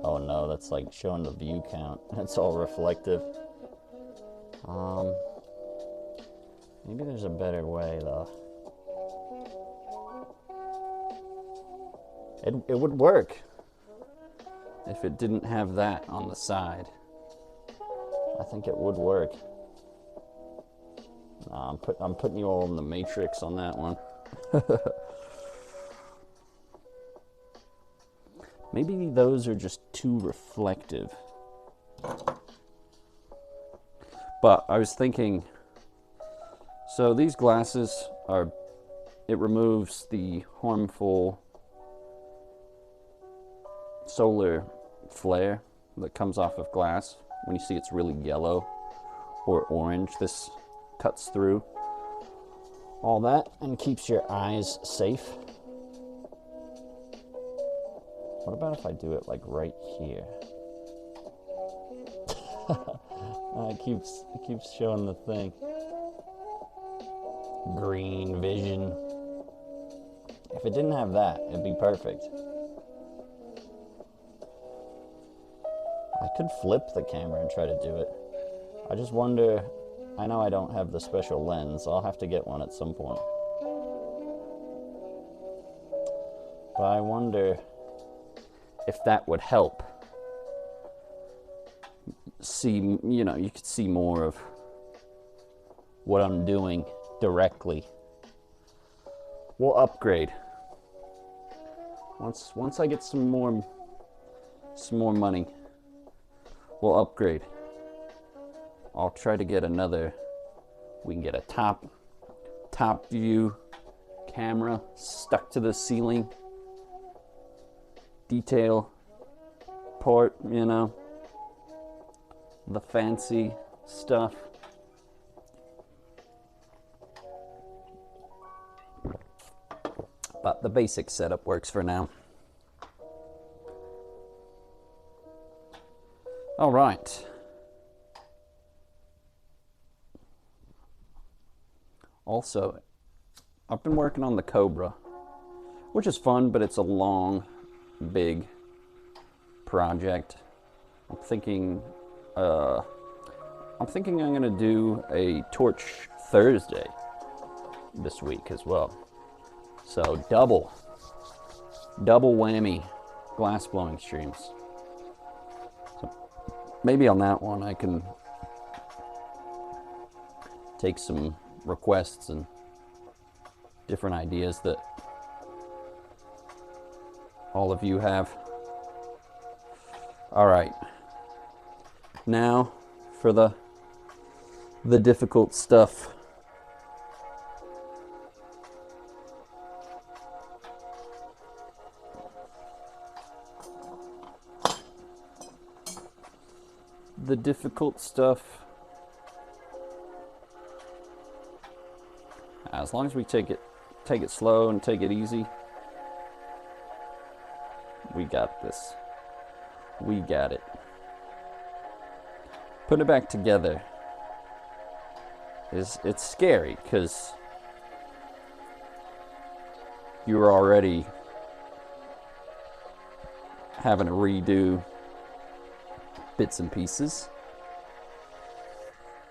Oh no, that's like showing the view count. It's all reflective. Maybe there's a better way though. It would work if it didn't have that on the side. I think it would work. I'm putting you all in the matrix on that one. Maybe those are just too reflective. But I was thinking, so these glasses it removes the harmful solar flare that comes off of glass. When you see it's really yellow or orange, this cuts through all that and keeps your eyes safe. What about if I do it like right here? It keeps showing the thing. Green vision. If it didn't have that, it'd be perfect. I could flip the camera and try to do it. I just wonder, I know I don't have the special lens. I'll have to get one at some point. But I wonder if that would help. See, you could see more of what I'm doing directly. We'll upgrade. Once I get some more money, we'll upgrade. I'll try to get we can get a top view camera stuck to the ceiling. Detail part, the fancy stuff. But the basic setup works for now. All right. Also, I've been working on the Cobra, which is fun, but it's a long, big project. I'm thinking I'm gonna do a Torch Thursday this week as well. So double whammy glass blowing streams. So maybe on that one I can take some requests and different ideas that all of you have. All right, now for the difficult stuff. the difficult stuff. As long as we take it slow and take it easy, we got this. We got it. Put it back together. It's scary because you're already having to redo bits and pieces.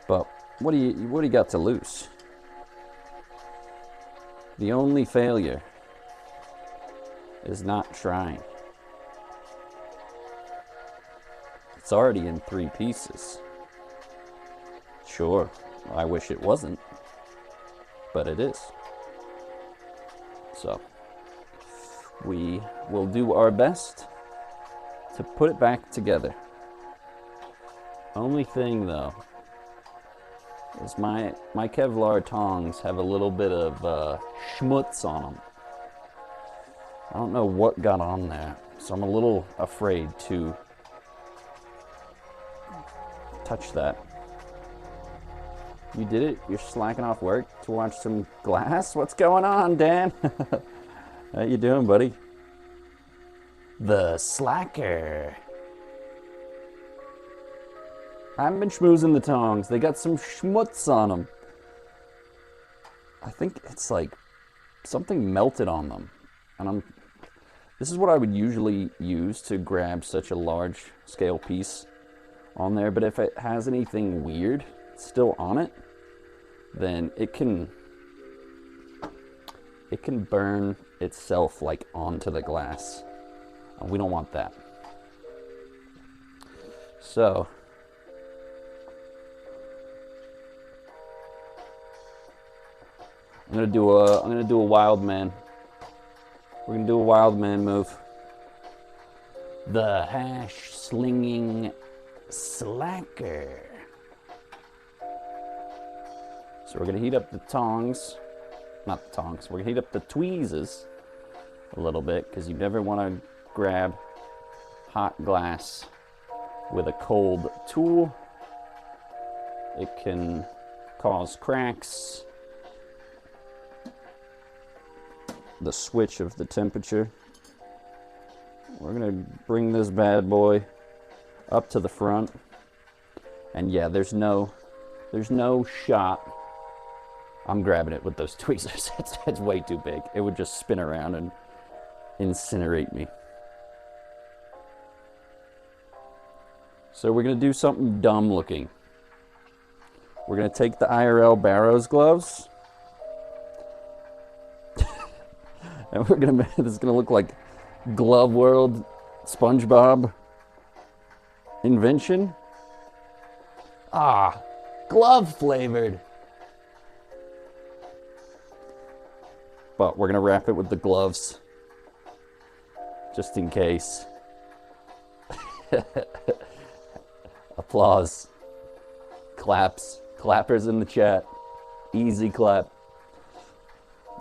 But what do you got to lose? The only failure is not trying. It's already in 3 pieces. Sure, I wish it wasn't, but it is. So, we will do our best to put it back together. Only thing though is my Kevlar tongs have a little bit of schmutz on them. I don't know what got on there, so I'm a little afraid to touch that. You did it? You're slacking off work to watch some glass? What's going on, Dan? How you doing, buddy? The slacker. I haven't been schmoozing the tongs. They got some schmutz on them. I think it's like something melted on them. And this is what I would usually use to grab such a large scale piece on there. But if it has anything weird still on it, then it can burn itself like onto the glass. And we don't want that. So I'm gonna do a wild man. We're gonna do a wild man move. The hash slinging slacker. So we're gonna heat up the tongs, not the tongs. We're gonna heat up the tweezers a little bit because you never want to grab hot glass with a cold tool. It can cause cracks. The switch of the temperature. We're gonna bring this bad boy up to the front, and yeah, there's no shot I'm grabbing it with those tweezers. It's way too big. It would just spin around and incinerate me. So we're gonna do something dumb looking. We're gonna take the IRL Barrows gloves, and this is gonna look like Glove World SpongeBob invention. Glove flavored. But we're gonna wrap it with the gloves, just in case. Applause. Claps. Clappers in the chat. Easy clap.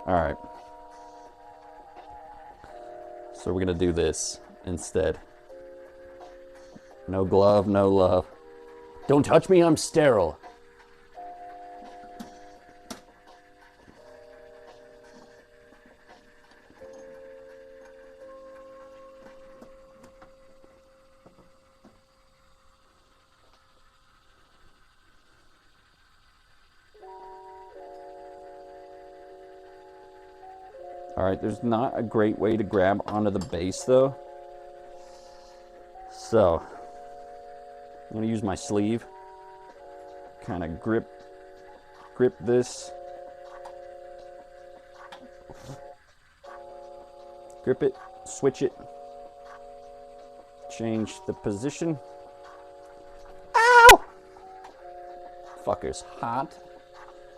All right. So we're gonna do this instead. No glove, no love. Don't touch me, I'm sterile. All right, there's not a great way to grab onto the base though. So I'm gonna use my sleeve, kind of grip this, grip it, switch it, change the position. Ow! Fucker's hot.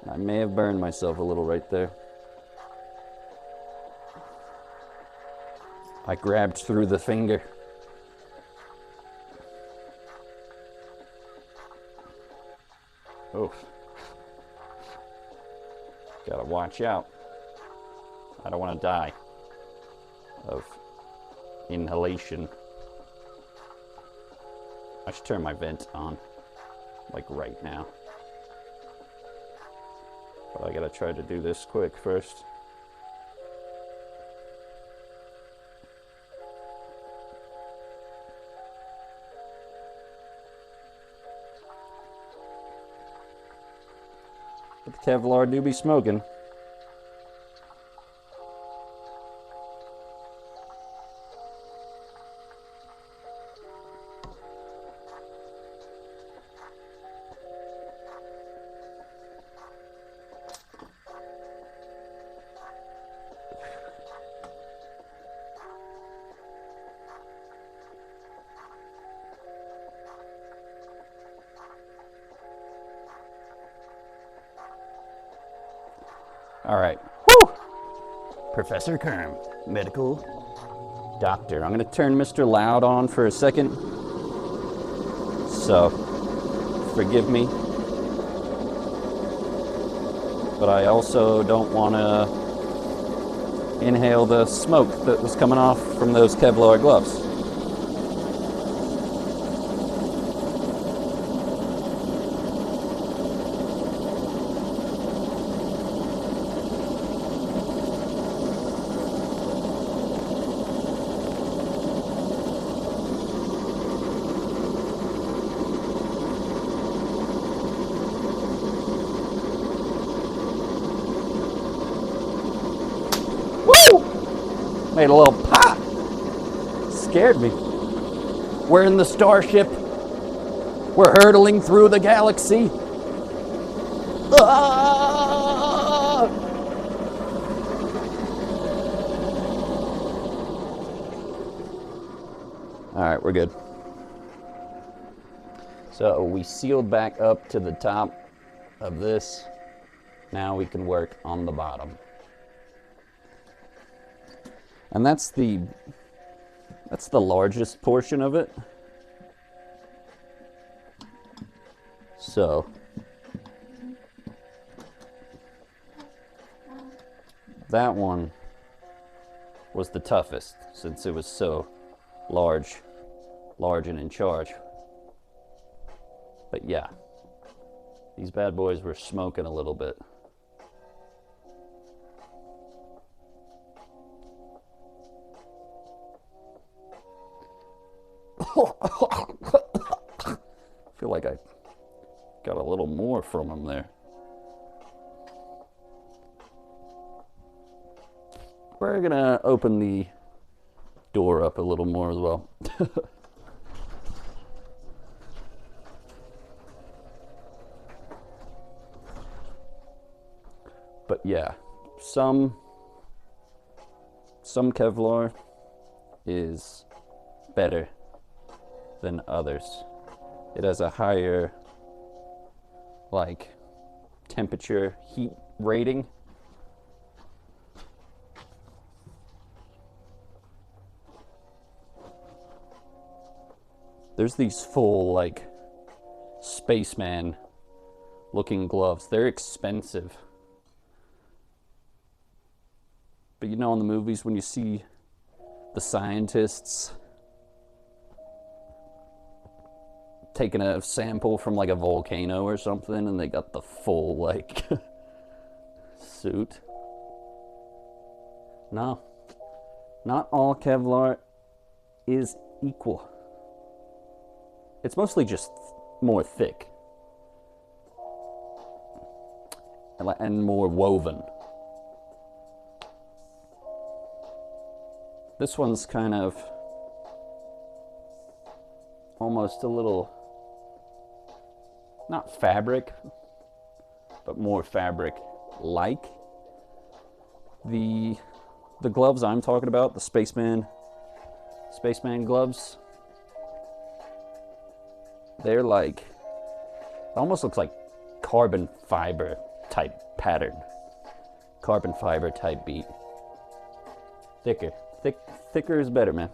I may have burned myself a little right there. I grabbed through the finger. Oof. Gotta watch out. I don't want to die of inhalation. I should turn my vent on. like right now. But I gotta try to do this quick first. But the Kevlar do be smoking. All right. Woo! Professor Kerm, medical doctor. I'm going to turn Mr. Loud on for a second. So, forgive me. But I also don't want to inhale the smoke that was coming off from those Kevlar gloves. Made a little pop. Scared me. We're in the starship. We're hurtling through the galaxy. Ah! All right, we're good. So we sealed back up to the top of this. Now we can work on the bottom. And that's the largest portion of it. So that one was the toughest since it was so large and in charge. But yeah, these bad boys were smoking a little bit. I feel like I got a little more from him there. We're gonna open the door up a little more as well. But yeah, some Kevlar is better than others. It has a higher like temperature heat rating. There's these full like spaceman looking gloves. They're expensive. But you know in the movies when you see the scientists taking a sample from like a volcano or something and they got the full like suit. No, not all Kevlar is equal. It's mostly just more thick and more woven. This one's kind of almost a little, not fabric, but more fabric-like. The gloves I'm talking about, the spaceman gloves, they're like, it almost looks like carbon fiber type pattern. Carbon fiber type beat. Thicker is better, man.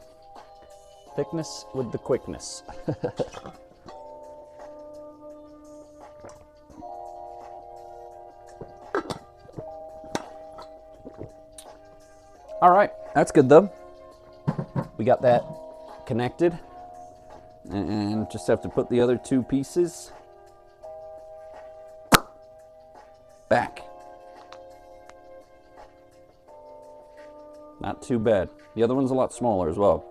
Thickness with the quickness. All right, that's good though. We got that connected and just have to put the other two pieces back. Not too bad. The other one's a lot smaller as well.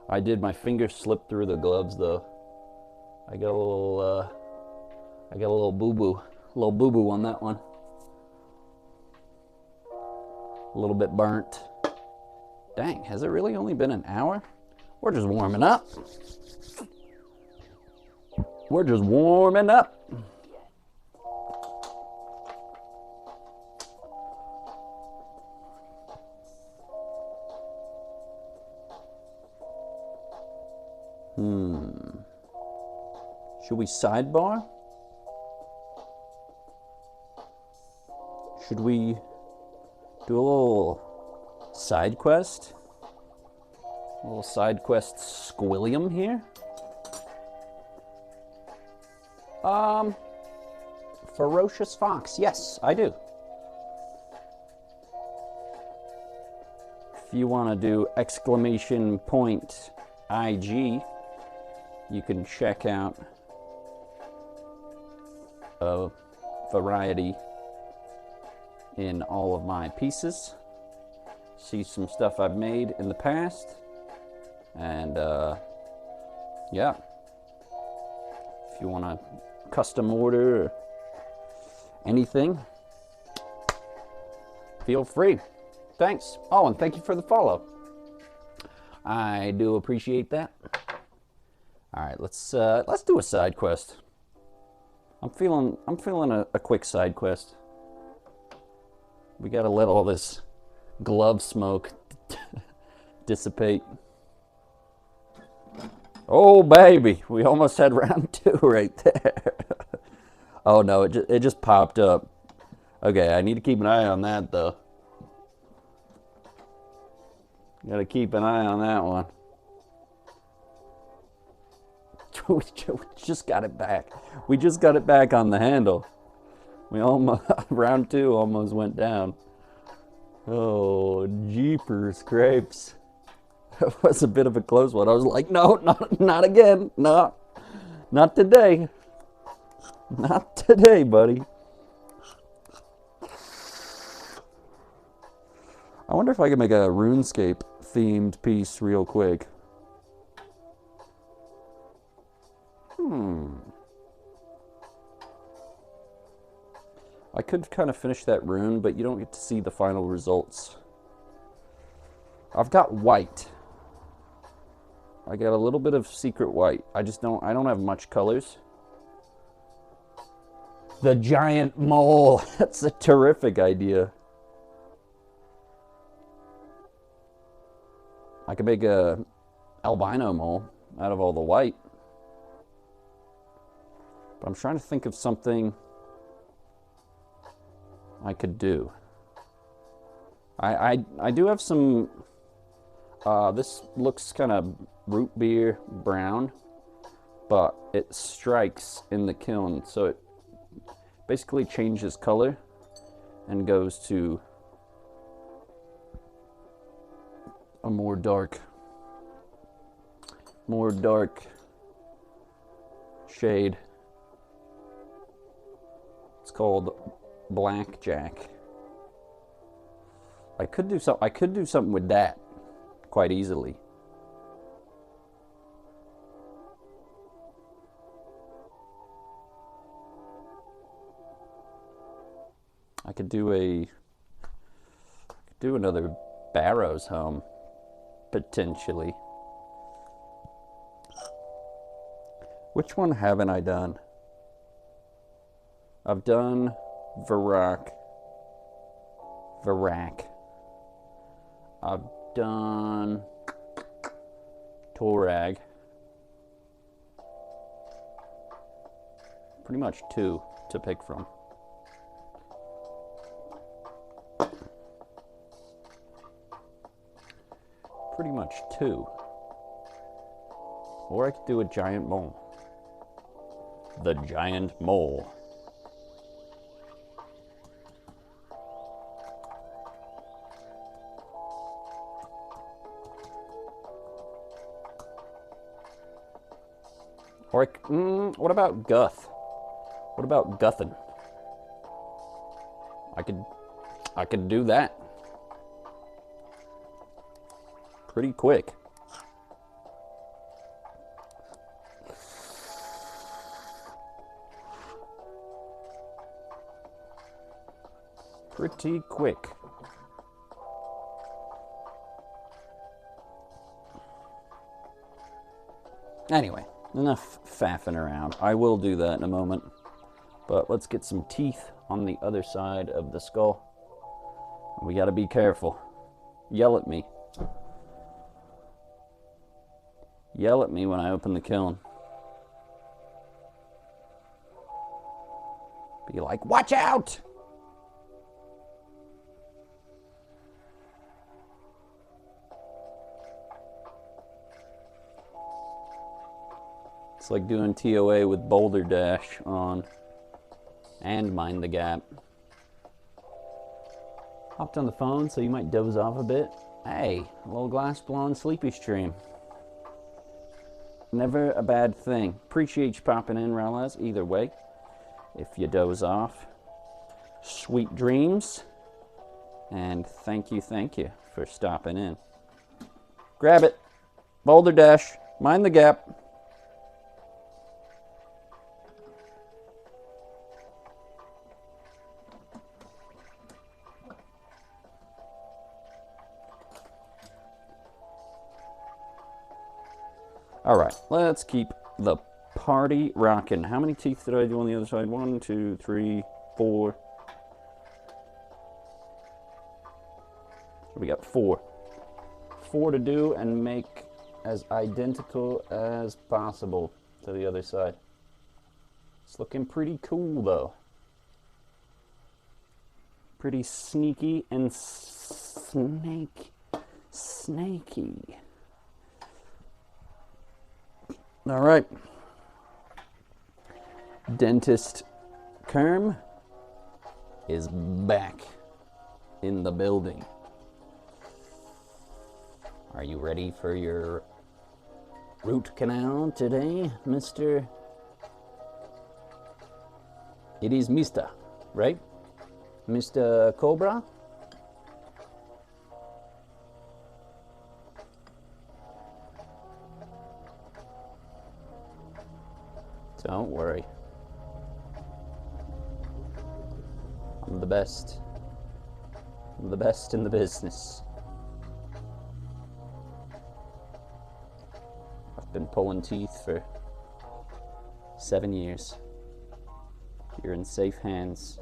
I did my finger slip through the gloves though. I got a little boo-boo on that one. A little bit burnt. Dang, has it really only been an hour? We're just warming up. We're just warming up. Should we sidebar? Should we do a little side quest? A little side quest squillium here? Ferocious Fox. Yes, I do. If you want to do exclamation point IG, you can check out a variety in all of my pieces. See some stuff I've made in the past. And yeah, if you want to custom order or anything, feel free. Thanks. Oh, and thank you for the follow. I do appreciate that. All right, let's do a side quest. I'm feeling a quick side quest. We gotta let all this glove smoke dissipate. Oh baby, we almost had round 2 right there. Oh no, it just popped up. Okay, I need to keep an eye on that though. Gotta keep an eye on that one. We just got it back. We just got it back on the handle. We almost, round 2 almost went down. Oh, jeepers crepes. That was a bit of a close one. I was like, no, not again. No, not today. Not today, buddy. I wonder if I can make a RuneScape themed piece real quick. I could kind of finish that rune, but you don't get to see the final results. I've got white. I got a little bit of secret white. I don't have much colors. The giant mole. That's a terrific idea. I could make a albino mole out of all the white. But I'm trying to think of something I could do. I do have some, this looks kind of root beer brown, but it strikes in the kiln, so it basically changes color and goes to a more dark shade. It's called Blackjack. I could do something with that quite easily. I could do another Barrow's Home potentially. Which one haven't I done? I've done Varrock. I've done Torag. Pretty much 2 to pick from. Pretty much 2. Or I could do a giant mole. The giant mole. Or what about Guth? What about Guthin? I could do that pretty quick. Pretty quick. Anyway, enough faffing around. I will do that in a moment. But let's get some teeth on the other side of the skull. We gotta be careful. Yell at me. Yell at me when I open the kiln. Be like, watch out! It's like doing TOA with Boulder Dash on and Mind the Gap. Hopped on the phone, so you might doze off a bit. Hey, a little glass blowing sleepy stream. Never a bad thing. Appreciate you popping in, Ralaz, either way. If you doze off, sweet dreams. And thank you for stopping in. Grab it. Boulder Dash. Mind the Gap. All right, let's keep the party rocking. How many teeth did I do on the other side? 1, 2, 3, 4. We got 4. 4 to do and make as identical as possible to the other side. It's looking pretty cool though. Pretty sneaky and snaky. All right, Dentist Kerm is back in the building. Are you ready for your root canal today, Mr.? It is Mr., right? Mr. Cobra? Don't worry. I'm the best. I'm the best in the business. I've been pulling teeth for 7 years. You're in safe hands.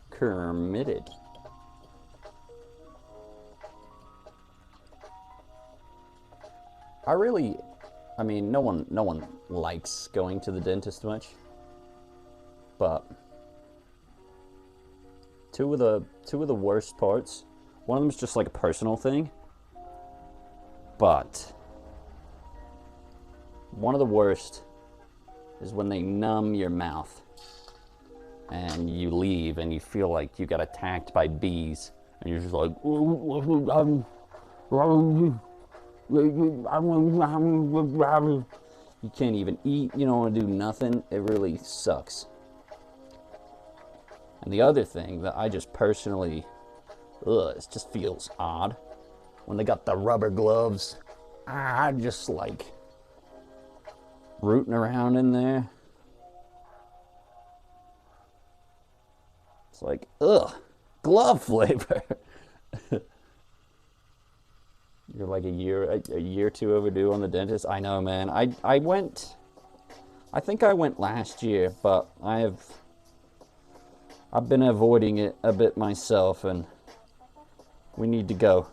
Kermitted. I mean, no one likes going to the dentist much, but two of the worst parts. One of them is just like a personal thing, but one of the worst is when they numb your mouth and you leave and you feel like you got attacked by bees and you're just like, you can't even eat, you don't want to do nothing. It really sucks. And the other thing that I just personally, it just feels odd when they got the rubber gloves. I just like rooting around in there. It's like, glove flavor. You're like a year or two overdue on the dentist. I know, man. I think I went last year, but I've been avoiding it a bit myself, and we need to go.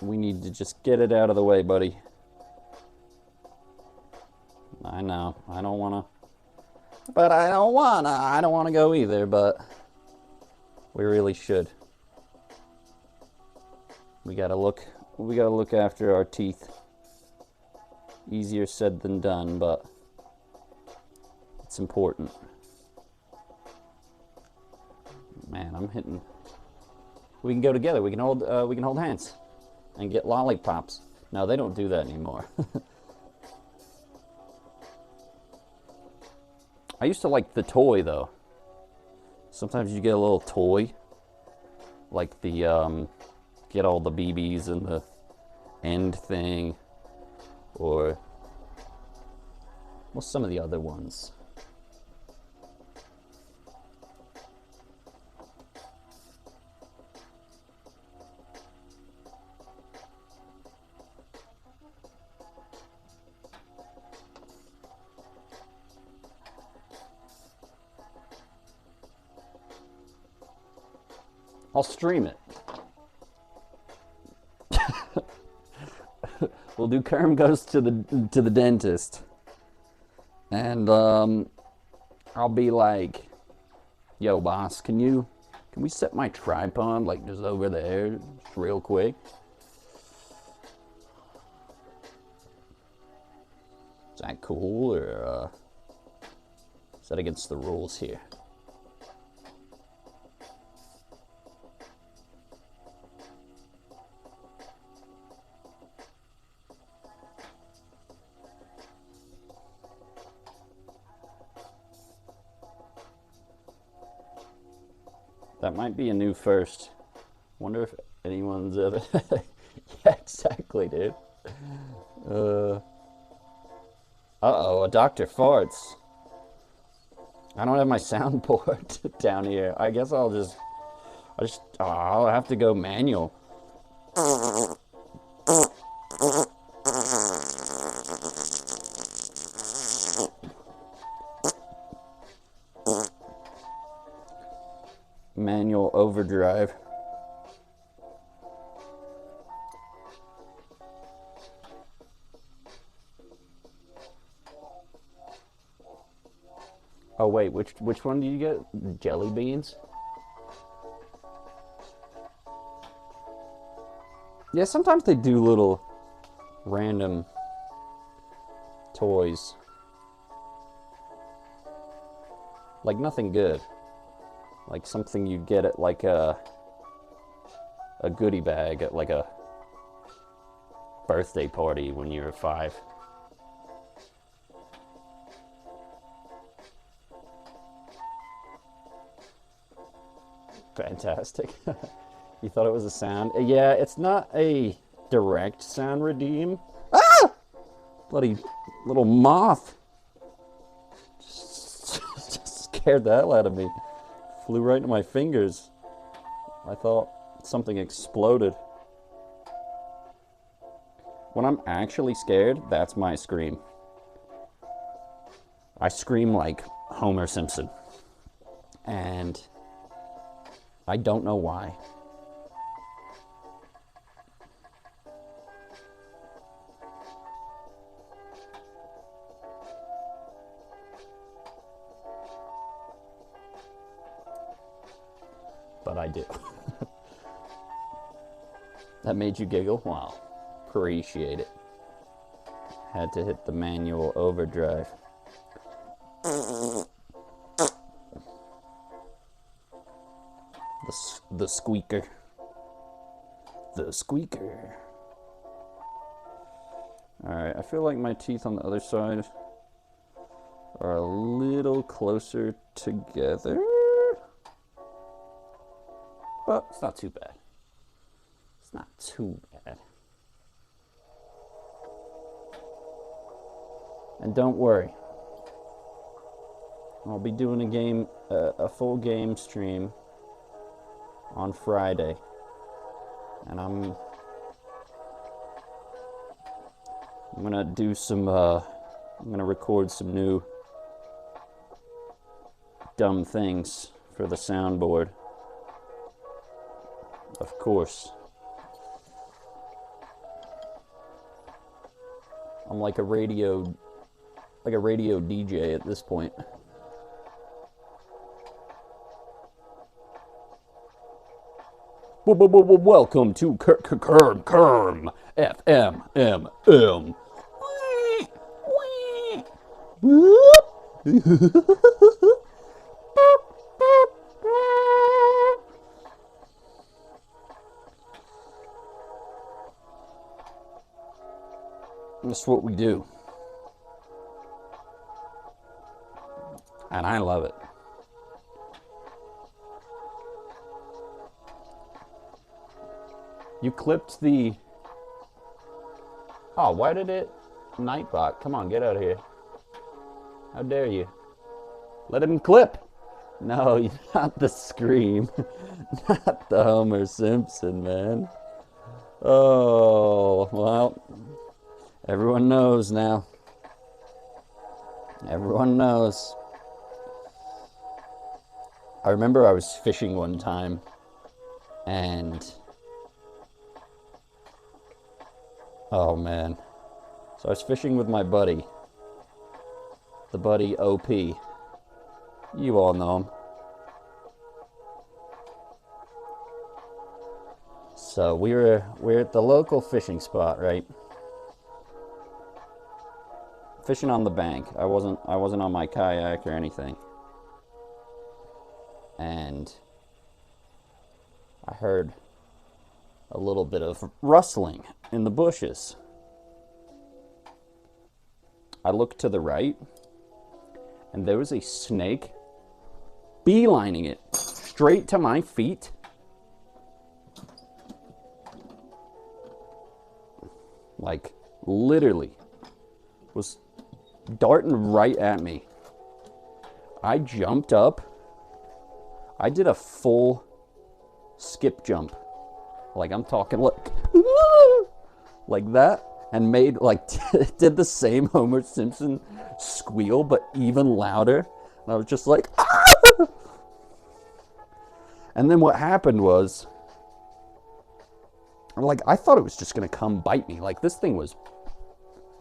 We need to just get it out of the way, buddy. I know. I don't want to go either, but we really should. We gotta look after our teeth. Easier said than done, but it's important. Man, I'm hitting. We can go together. We can hold hands and get lollipops. No, they don't do that anymore. I used to like the toy, though. Sometimes you get a little toy, like the, get all the BBs in the end thing, or, well, some of the other ones. I'll stream it. We'll do Kerm goes to the dentist, and I'll be like, "Yo, boss, can we set my tripod like just over there, just real quick?" Is that cool, or is that against the rules here? That might be a new first. Wonder if anyone's ever. Yeah, exactly, dude. Uh-oh, a doctor farts. I don't have my soundboard down here. I guess I'll have to go manual. Manual overdrive. Oh wait, which one do you get? Jelly beans? Yeah, sometimes they do little random toys. Like nothing good. Like something you'd get at like a goodie bag at like a birthday party when you were 5. Fantastic. You thought it was a sound? Yeah, it's not a direct sound redeem. Ah! Bloody little moth. Just scared the hell out of me. Flew right into my fingers. I thought something exploded. When I'm actually scared, that's my scream. I scream like Homer Simpson. And I don't know why. But I do. That made you giggle? Wow. Appreciate it. Had to hit the manual overdrive. The squeaker. The squeaker. Alright, I feel like my teeth on the other side are a little closer together. But it's not too bad. It's not too bad. And don't worry. I'll be doing a full game stream on Friday. And I'm gonna do some, I'm gonna record some new dumb things for the soundboard. Of course. I'm like a radio DJ at this point. Welcome to Kerm FMMM. That's what we do. And I love it. You clipped the... Oh, why did it... Nightbot, come on, get out of here. How dare you? Let him clip. No, not the Scream. Not the Homer Simpson, man. Oh, well. Everyone knows now. Everyone knows. I remember I was fishing one time, and... Oh, man. So I was fishing with my buddy. The buddy OP. You all know him. So we're at the local fishing spot, right? Fishing on the bank. I wasn't on my kayak or anything. And I heard a little bit of rustling in the bushes. I looked to the right, and there was a snake beelining it straight to my feet. Like, literally was darting right at me. I jumped up. I did a full skip jump. Like, I'm talking like that, and made, like, did the same Homer Simpson squeal, but even louder. And I was just like, ah! And then what happened was, like, I thought it was just gonna come bite me. Like, this thing was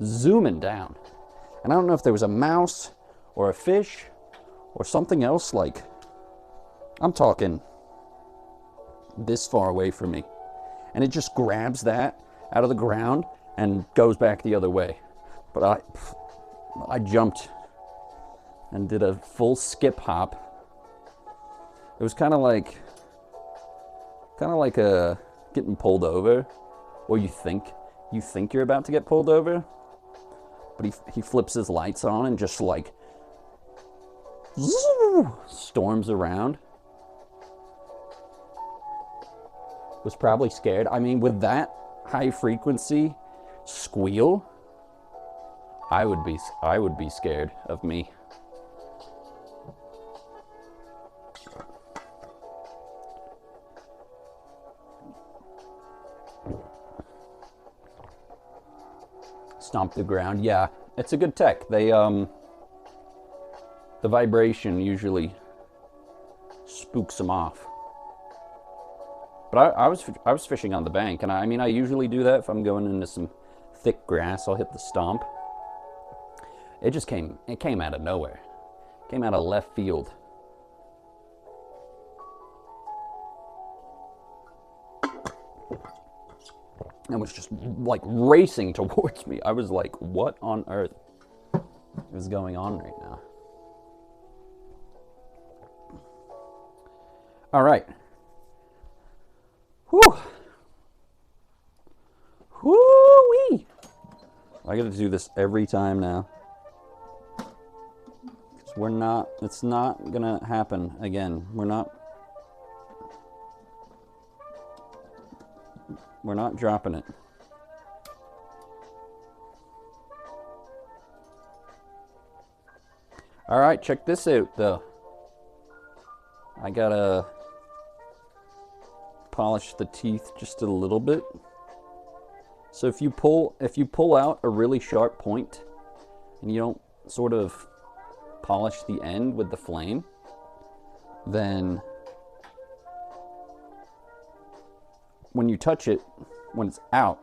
zooming down. And I don't know if there was a mouse or a fish or something else. Like, I'm talking this far away from me. And it just grabs that out of the ground and goes back the other way. But I jumped and did a full skip hop. It was kind of like a getting pulled over, or you think you're about to get pulled over, but he flips his lights on and just like storms around. Was probably scared. I mean, with that high frequency squeal, I would be scared of me. Stomp the ground. Yeah, it's a good tech. They the vibration usually spooks them off. But I was fishing on the bank, and I mean, I usually do that if I'm going into some thick grass. I'll hit the stomp. It came out of nowhere. It came out of left field. And was just like racing towards me. I was like, what on earth is going on right now? All right. Whew. Whoo-wee. I gotta do this every time now. Because it's not gonna happen again. We're not dropping it. All right, check this out though. I gotta polish the teeth just a little bit. So if you pull out a really sharp point and you don't sort of polish the end with the flame, then when you touch it, when it's out,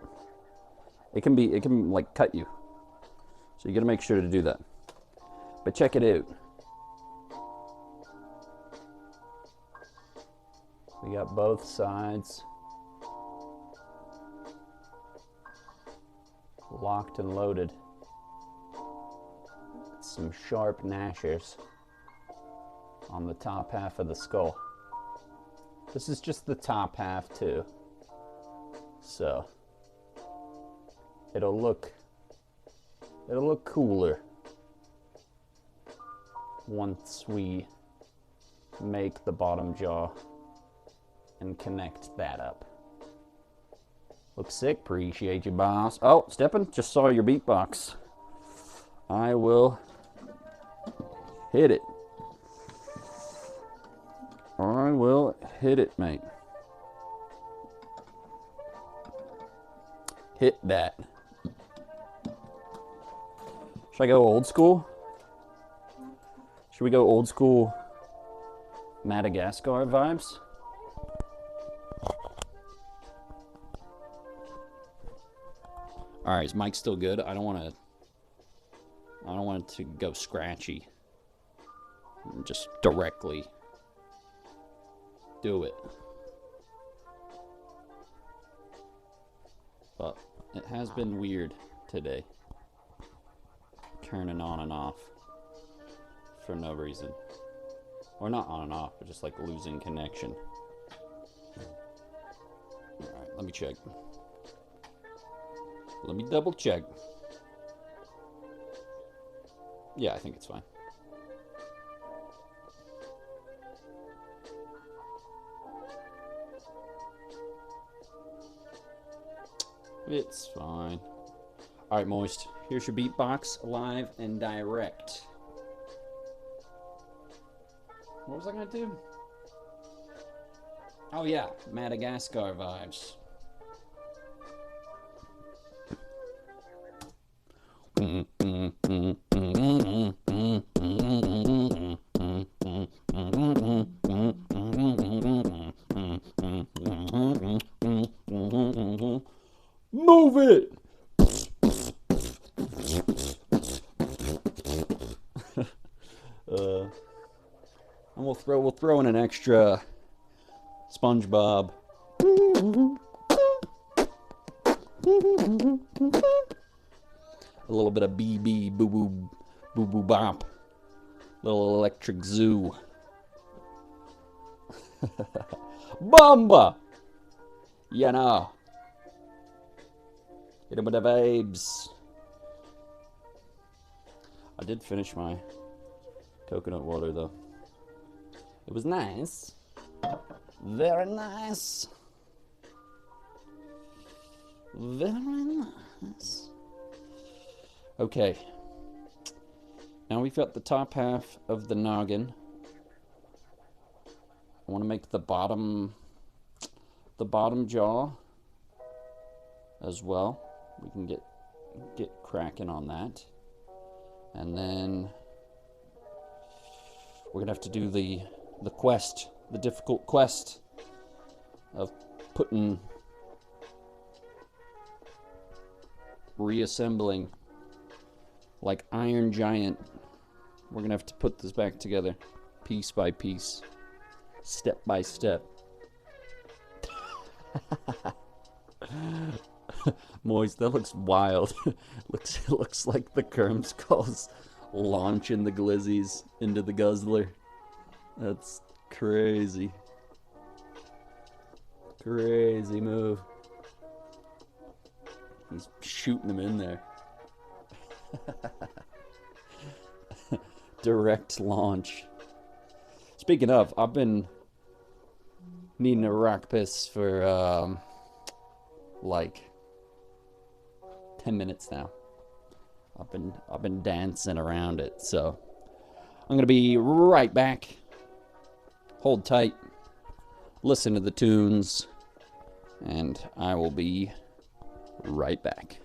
it can like cut you. So you gotta make sure to do that. But check it out. We got both sides locked and loaded. Some sharp gnashers on the top half of the skull. This is just the top half too. So it'll look It'll look cooler once we make the bottom jaw and connect that up. Looks sick. Appreciate you, boss. Oh, Steppin', just saw your beatbox. I will hit it. I will hit it, mate. Hit that. Should I go old school? Should we go old school Madagascar vibes? All right, is Mike still good? I don't want it to go scratchy. Just directly do it. But it has been weird today. Turning on and off for no reason. Or not on and off, but just like losing connection. Alright, let me check. Let me double check. Yeah, I think it's fine. It's fine. Alright, Moist. Here's your beatbox, live and direct. What was I gonna do? Oh yeah, Madagascar vibes. Move it! And we'll throw in an extra SpongeBob. A little bit of BB boo boo boo boo bop. Little electric zoo. Bomba! You know. Hit him with the vibes. I did finish my coconut water though. It was nice. Very nice. Very nice. Okay. Now we've got the top half of the noggin. I want to make the bottom jaw as well. We can get cracking on that. And then we're gonna have to do the quest, the difficult quest of reassembling like Iron Giant. We're gonna have to put this back together piece by piece, step by step. Moist, that looks wild. looks like the Kermskulls launching the glizzies into the guzzler. That's crazy. Crazy move. He's shooting them in there. Direct launch. Speaking of, I've been needing a rock piss for like 10 minutes now. I've been dancing around it, so I'm gonna be right back. Hold tight, listen to the tunes, and I will be right back.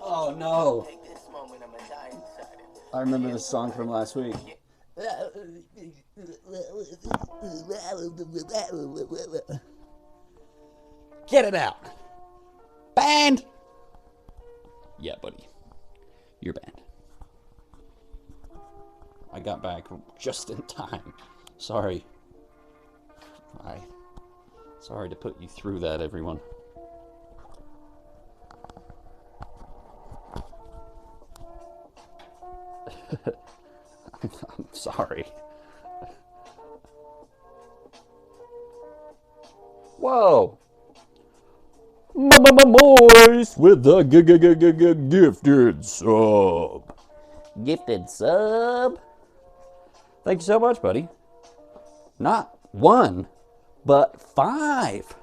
Oh no! I remember this song from last week. Get it out! Banned! Yeah, buddy. You're banned. I got back just in time. Sorry. Sorry to put you through that, everyone. I'm sorry. Whoa! Moist with the gifted sub. Gifted sub. Thank you so much, buddy. Not one, but 5.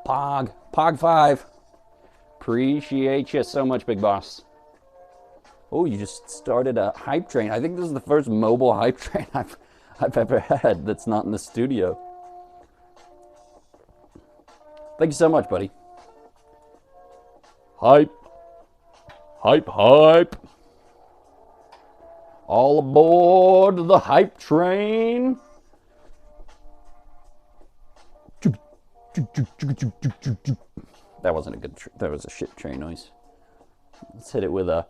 Pog 5. Appreciate you so much, big boss. Oh, you just started a hype train. I think this is the first mobile hype train I've ever had that's not in the studio. Thank you so much, buddy. Hype. Hype, hype. All aboard the hype train. That wasn't a good, that was a shit train noise. Let's hit it with a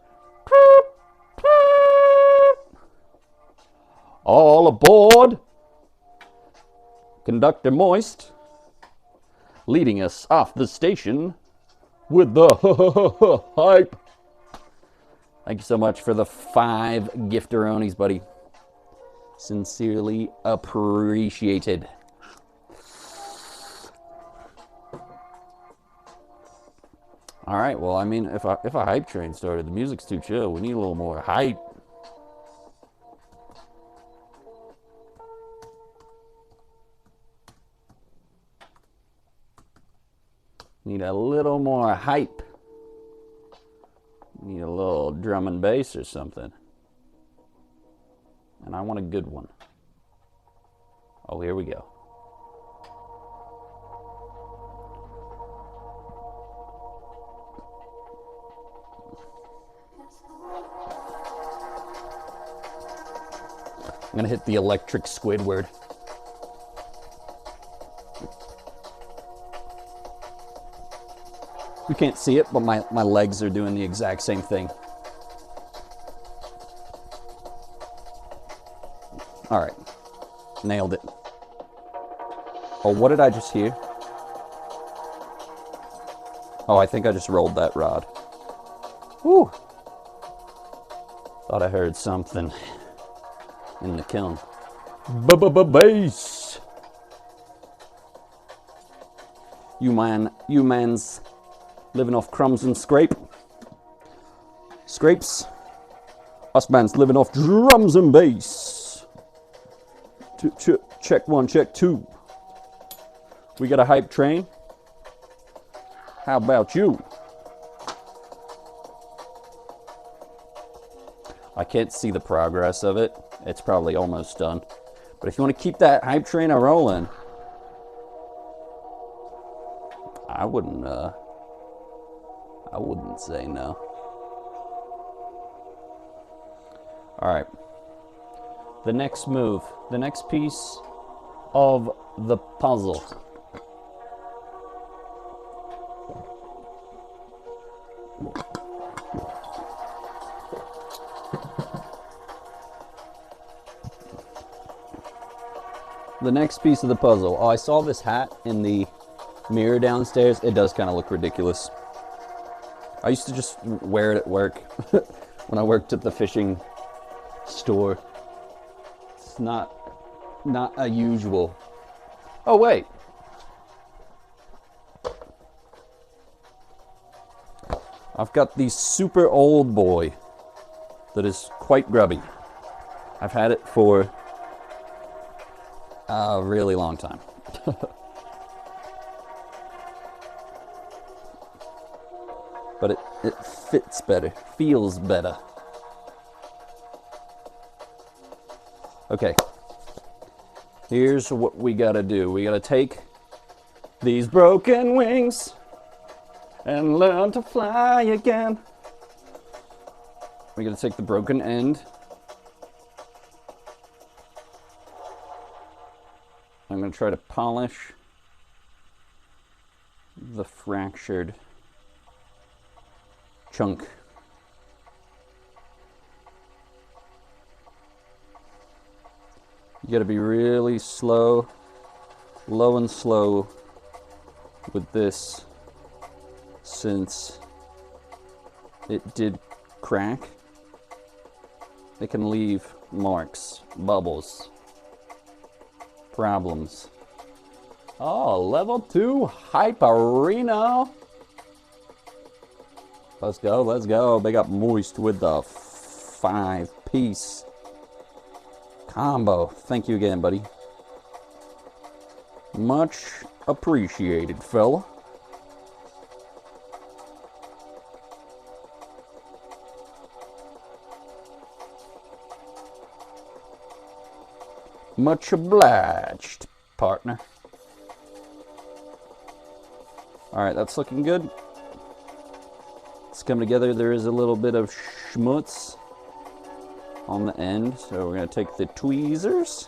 all aboard. Conductor Moist leading us off the station with the hype. Thank you so much for the 5 gifteronis, buddy. Sincerely appreciated. All right, well, I mean, if a hype train started, the music's too chill. We need a little more hype. Need a little more hype. Need a little drum and bass or something. And I want a good one. Oh, here we go. I'm gonna hit the electric Squidward. You can't see it, but my legs are doing the exact same thing. All right, nailed it. Oh, what did I just hear? Oh, I think I just rolled that rod. Whew. Thought I heard something in the kiln. Bass. You man's living off crumbs and scrapes. Us man's living off drums and bass. Check 1, check 2. We got a hype train. How about you? I can't see the progress of it. It's probably almost done. But if you want to keep that hype train a rolling, I wouldn't say no. All right. The next move, the next piece of the puzzle. The next piece of the puzzle. Oh, I saw this hat in the mirror downstairs. It does kind of look ridiculous. I used to just wear it at work when I worked at the fishing store. It's not a usual. Oh, wait. I've got the super old boy that is quite grubby. I've had it for a really long time. But it fits better, feels better. Okay, here's what we gotta do. We gotta take these broken wings and learn to fly again. We're going to take the broken end. I'm going to try to polish the fractured chunk. You got to be really slow, low and slow with this, since it did crack. It can leave marks, bubbles, problems. Oh, level 2 Hyperino. Let's go, let's go. Big up Moist with the 5-piece combo. Thank you again, buddy. Much appreciated, fella. Much obliged, partner. Alright, that's looking good. It's coming together. There is a little bit of schmutz on the end, so we're going to take the tweezers.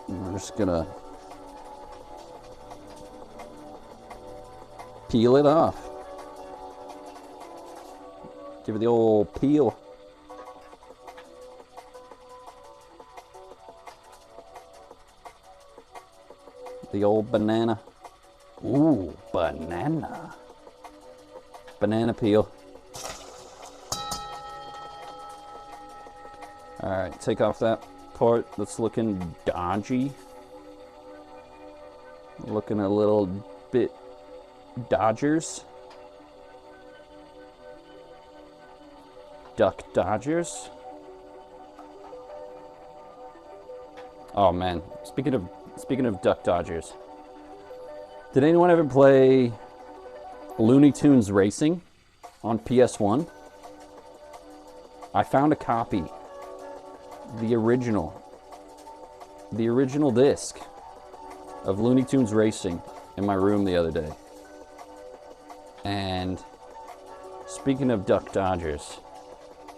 And we're just going to peel it off. Give it the old peel. The old banana. Ooh, banana. Banana peel. Alright, take off that part that's looking dodgy. Looking a little bit Dodgers. Duck Dodgers. Oh man, speaking of Duck Dodgers. Did anyone ever play Looney Tunes Racing on PS1? I found a copy. The original disc of Looney Tunes Racing in my room the other day. And speaking of Duck Dodgers,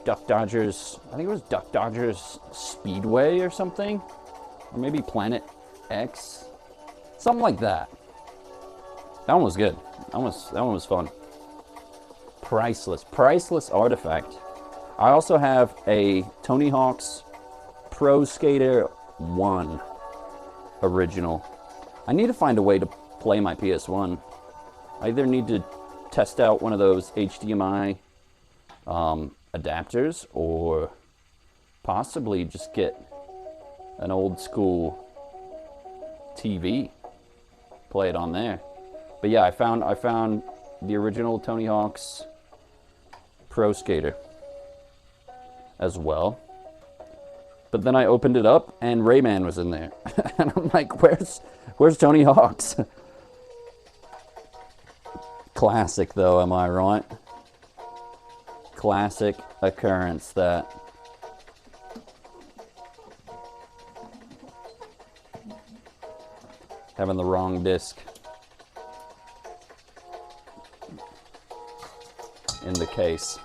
I think it was Duck Dodgers Speedway or something, or maybe Planet X, something like that. That one was good. That one was fun. Priceless artifact. I also have a Tony Hawk's Pro Skater 1 original. I need to find a way to play my PS1. I either need to test out one of those HDMI adapters, or possibly just get an old school TV, play it on there. But yeah, I found the original Tony Hawk's Pro Skater as well. But then I opened it up and Rayman was in there. And I'm like, where's Tony Hawk's? Classic though, am I right? Classic occurrence that. Having the wrong disc in the case.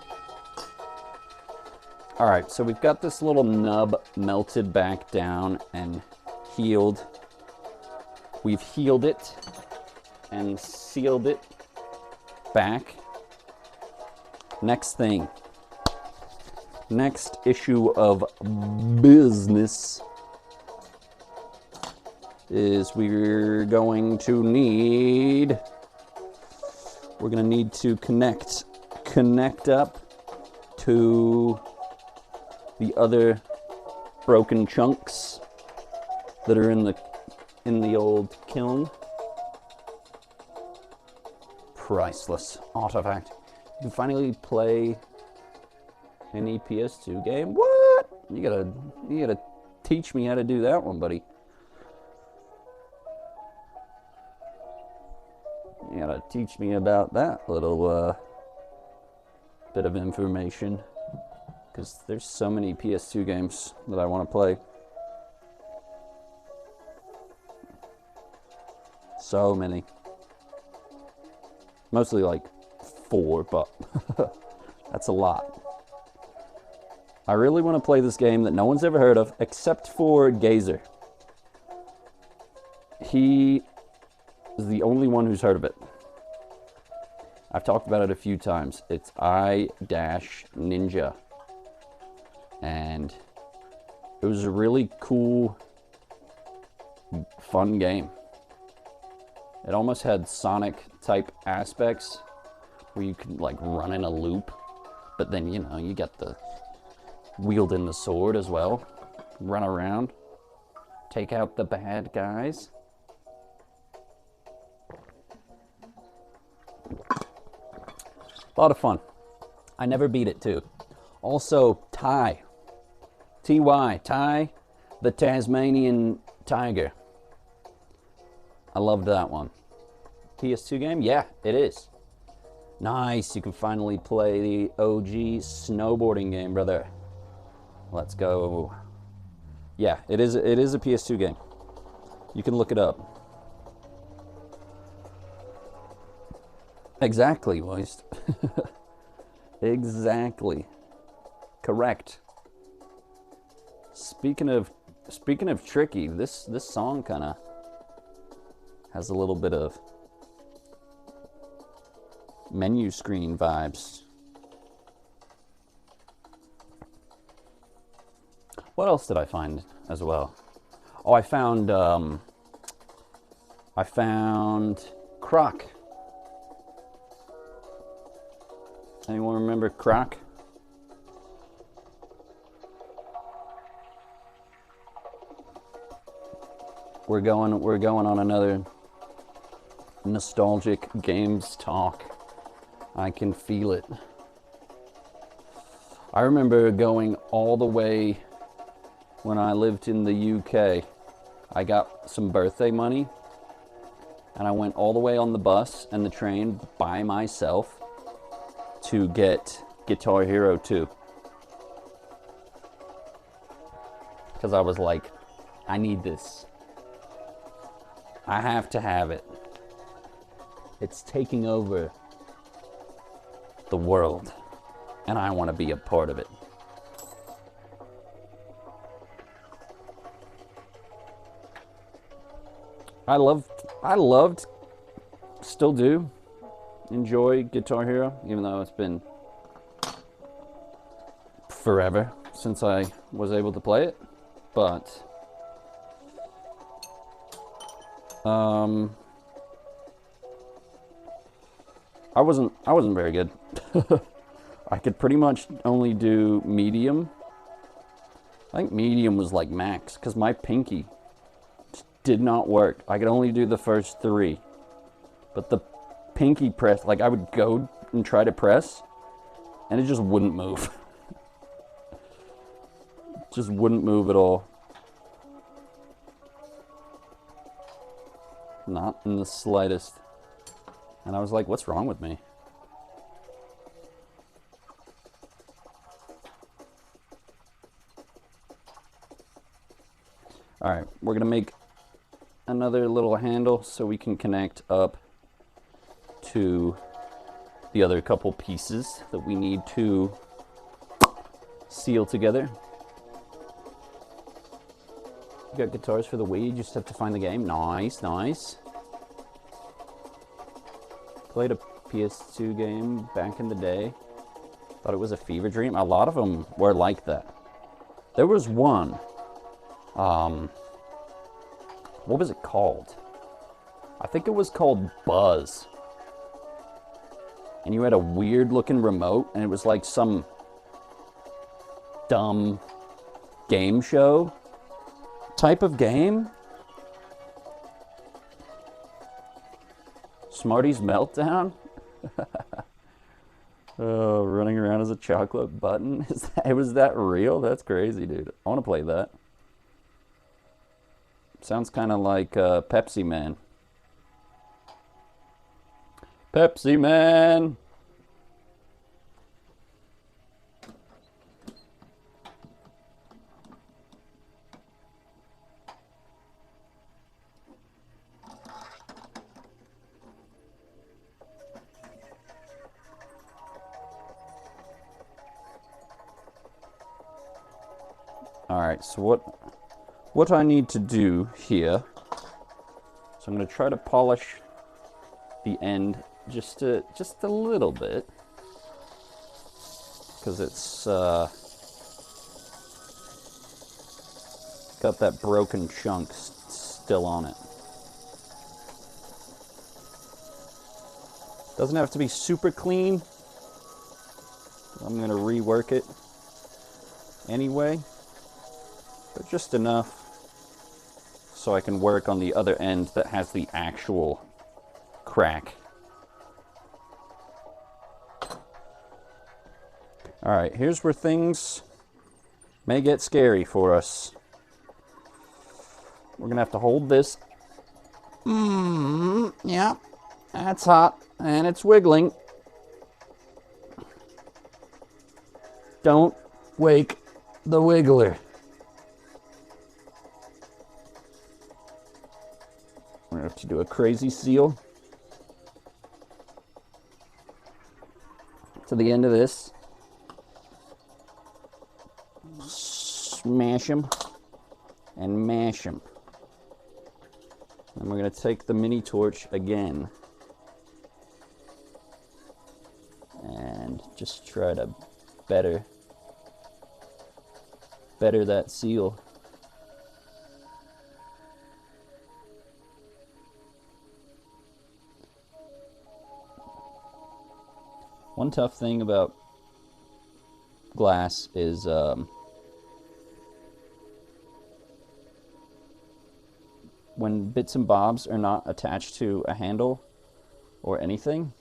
Alright, so we've got this little nub melted back down and healed. We've healed it and sealed it back. Next thing. Next issue of business is we're going to need to connect up to the other broken chunks that are in the old kiln. Priceless artifact. You can finally play any PS2 game. What? You gotta teach me how to do that one, buddy. You gotta teach me about that little bit of information, because there's so many PS2 games that I want to play. So many. Mostly like 4, but that's a lot. I really want to play this game that no one's ever heard of except for Gazer. He is the only one who's heard of it. I've talked about it a few times. It's I-Ninja. And it was a really cool, fun game. It almost had Sonic type aspects where you could like run in a loop, but then you got the wielding the sword as well, run around, take out the bad guys. A lot of fun. I never beat it too. Also, Ty, T-Y, Ty, the Tasmanian Tiger. I loved that one. PS2 game? Yeah, it is. Nice, you can finally play the OG snowboarding game, brother. Let's go. Yeah, it is a PS2 game. You can look it up. Exactly, Weist. Exactly. Correct. Speaking of tricky, this song kind of has a little bit of menu screen vibes. What else did I find as well? Oh, I found Croc. Anyone remember Croc? We're going on another nostalgic games talk. I can feel it. I remember going all the way when I lived in the UK. I got some birthday money and I went all the way on the bus and the train by myself to get Guitar Hero 2. Because I was like, I need this. I have to have it. It's taking over the world, and I want to be a part of it. I loved, still do, enjoy Guitar Hero, even though it's been forever since I was able to play it. But I wasn't very good. I could pretty much only do medium. I think medium was like max because my pinky did not work. I could only do the first 3, but the pinky press, like I would go and try to press and it just wouldn't move. Just wouldn't move at all. Not in the slightest. And I was like, what's wrong with me? All right, we're gonna make another little handle so we can connect up to the other couple pieces that we need to seal together. You got guitars for the Wii, you just have to find the game. Nice, nice. Played a PS2 game back in the day. Thought it was a fever dream. A lot of them were like that. There was one. What was it called? I think it was called Buzz. And you had a weird looking remote, and it was like some dumb game show type of game. Smarty's Meltdown. Oh, running around as a chocolate button. Was that real? That's crazy, dude. I want to play that. Sounds kind of like Pepsi Man. Pepsi Man. Alright, so what I need to do here, so I'm going to try to polish the end just a little bit, because it's got that broken chunk still on it. Doesn't have to be super clean. I'm going to rework it anyway, but just enough so I can work on the other end that has the actual crack. Alright, here's where things may get scary for us. We're gonna have to hold this. Yeah, that's hot, and it's wiggling. Don't wake the wiggler. We're gonna have to do a crazy seal to the end of this. Smash them and mash them. And we're going to take the mini torch again and just try to better that seal. One tough thing about glass is when bits and bobs are not attached to a handle or anything,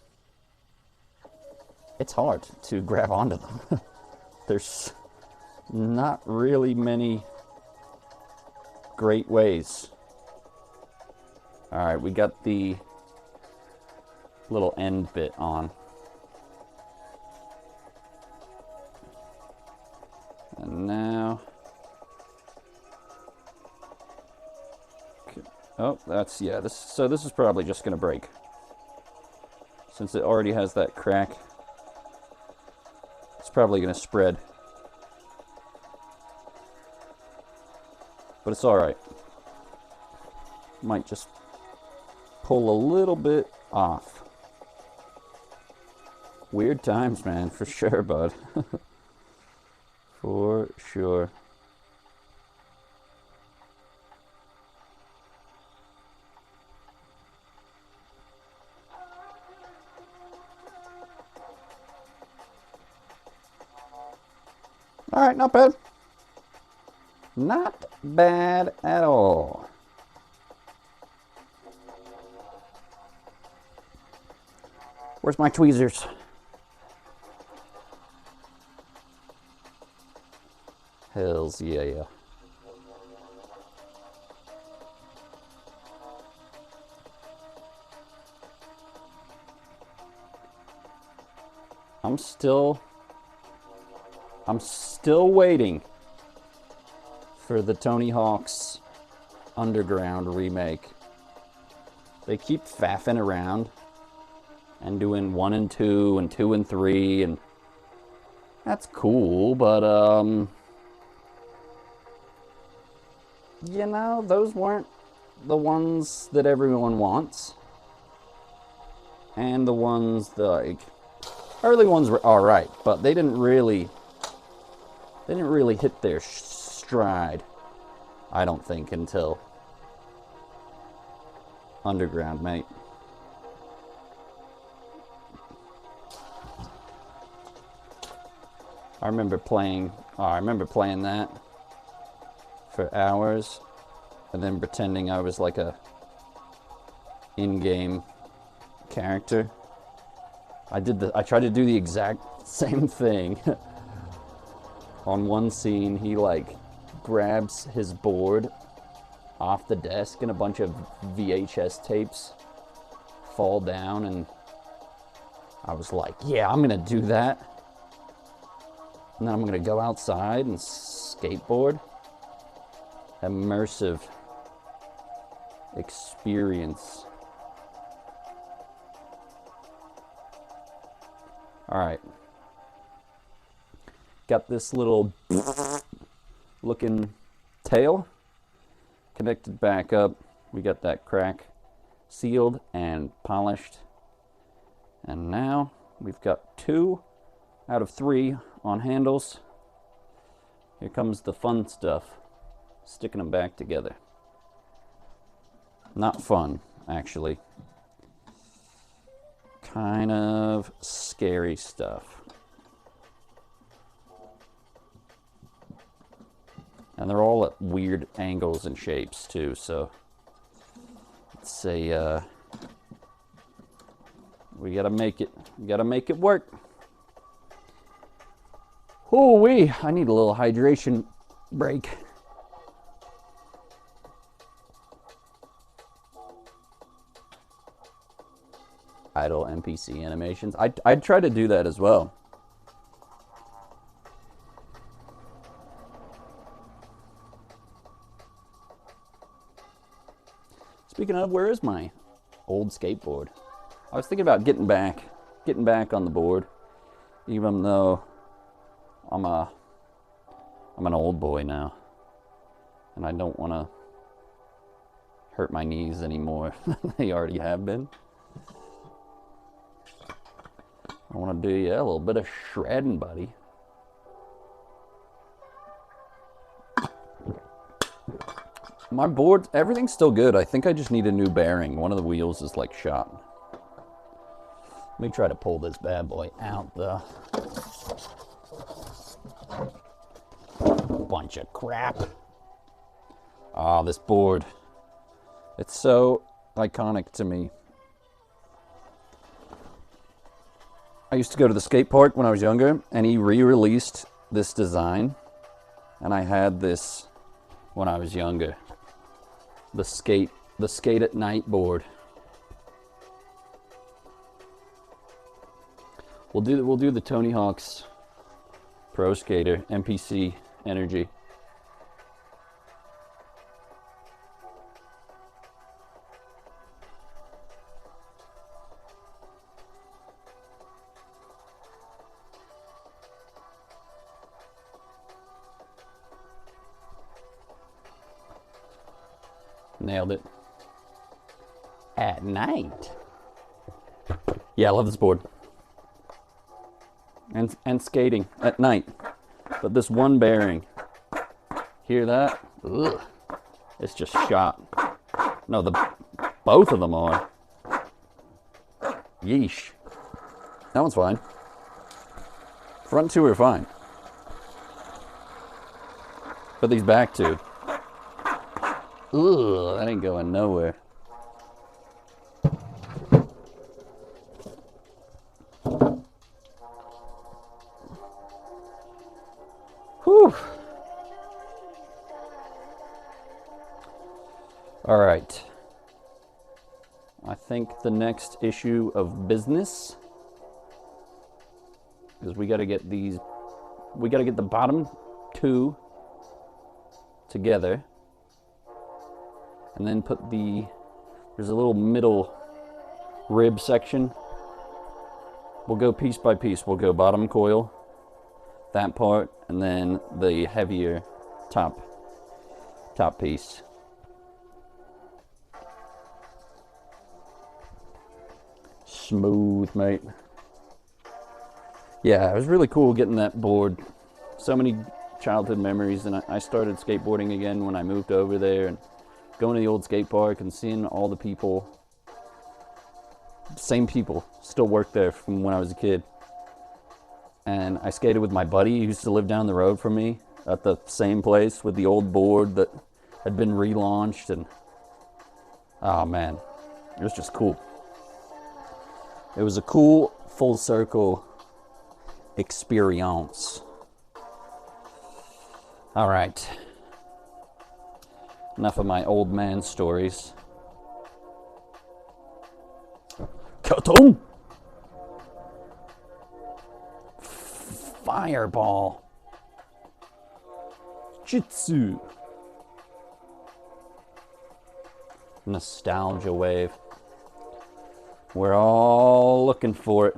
it's hard to grab onto them. There's not really many great ways. Alright, we got the little end bit on. And now... Oh, that's, yeah, this is probably just going to break. Since it already has that crack, it's probably going to spread. But it's alright. Might just pull a little bit off. Weird times, man, for sure, bud. For sure. Alright, not bad. Not bad at all. Where's my tweezers? Hells yeah. I'm still waiting for the Tony Hawk's Underground remake. They keep faffing around and doing 1 and 2 and 2 and 3, and that's cool, but you know, those weren't the ones that everyone wants. And the ones that, like, early ones were alright, but they didn't really hit their stride, I don't think, until Underground, mate. I remember playing that for hours and then pretending I was like a in-game character. I tried to do the exact same thing. On one scene, he like grabs his board off the desk and a bunch of VHS tapes fall down, and I was like, yeah, I'm gonna do that. And then I'm gonna go outside and skateboard. Immersive experience. Alright. Got this little looking tail connected back up. We got that crack sealed and polished. And now we've got 2 out of 3 on handles. Here comes the fun stuff, sticking them back together. Not fun, actually. Kind of scary stuff. And they're all at weird angles and shapes too, so it's a we gotta make it work. Ooh-wee, I need a little hydration break. Idle NPC animations. I'd try to do that as well. Speaking of, where is my old skateboard? I was thinking about getting back on the board, even though I'm an old boy now, and I don't want to hurt my knees anymore than they already have been. I want to do, yeah, a little bit of shredding, buddy. My board, everything's still good. I think I just need a new bearing. One of the wheels is like shot. Let me try to pull this bad boy out, though. Bunch of crap. Ah, this board. It's so iconic to me. I used to go to the skate park when I was younger, and he re-released this design, and I had this when I was younger. The skate at night board. We'll do the Tony Hawk's Pro Skater NPC Energy. Nailed it. At night. Yeah, I love this board. And skating at night. But this one bearing, hear that? Ugh. It's just shot. No, both of them are. Yeesh. That one's fine. Front 2 are fine. But these back 2. Ugh, that ain't going nowhere. Whew. All right. I think the next issue of business is we got to get the bottom 2 together. And then there's a little middle rib section. We'll go piece by piece. We'll go bottom coil, that part, and then the heavier top piece. Smooth, mate. Yeah, it was really cool getting that board. So many childhood memories, and I started skateboarding again when I moved over there, and going to the old skate park and seeing all the people, same people, still work there from when I was a kid. And I skated with my buddy who used to live down the road from me at the same place with the old board that had been relaunched. And oh man, it was just cool. It was a cool full circle experience. All right. Enough of my old man stories. Katum! Fireball. Jitsu. Nostalgia wave. We're all looking for it.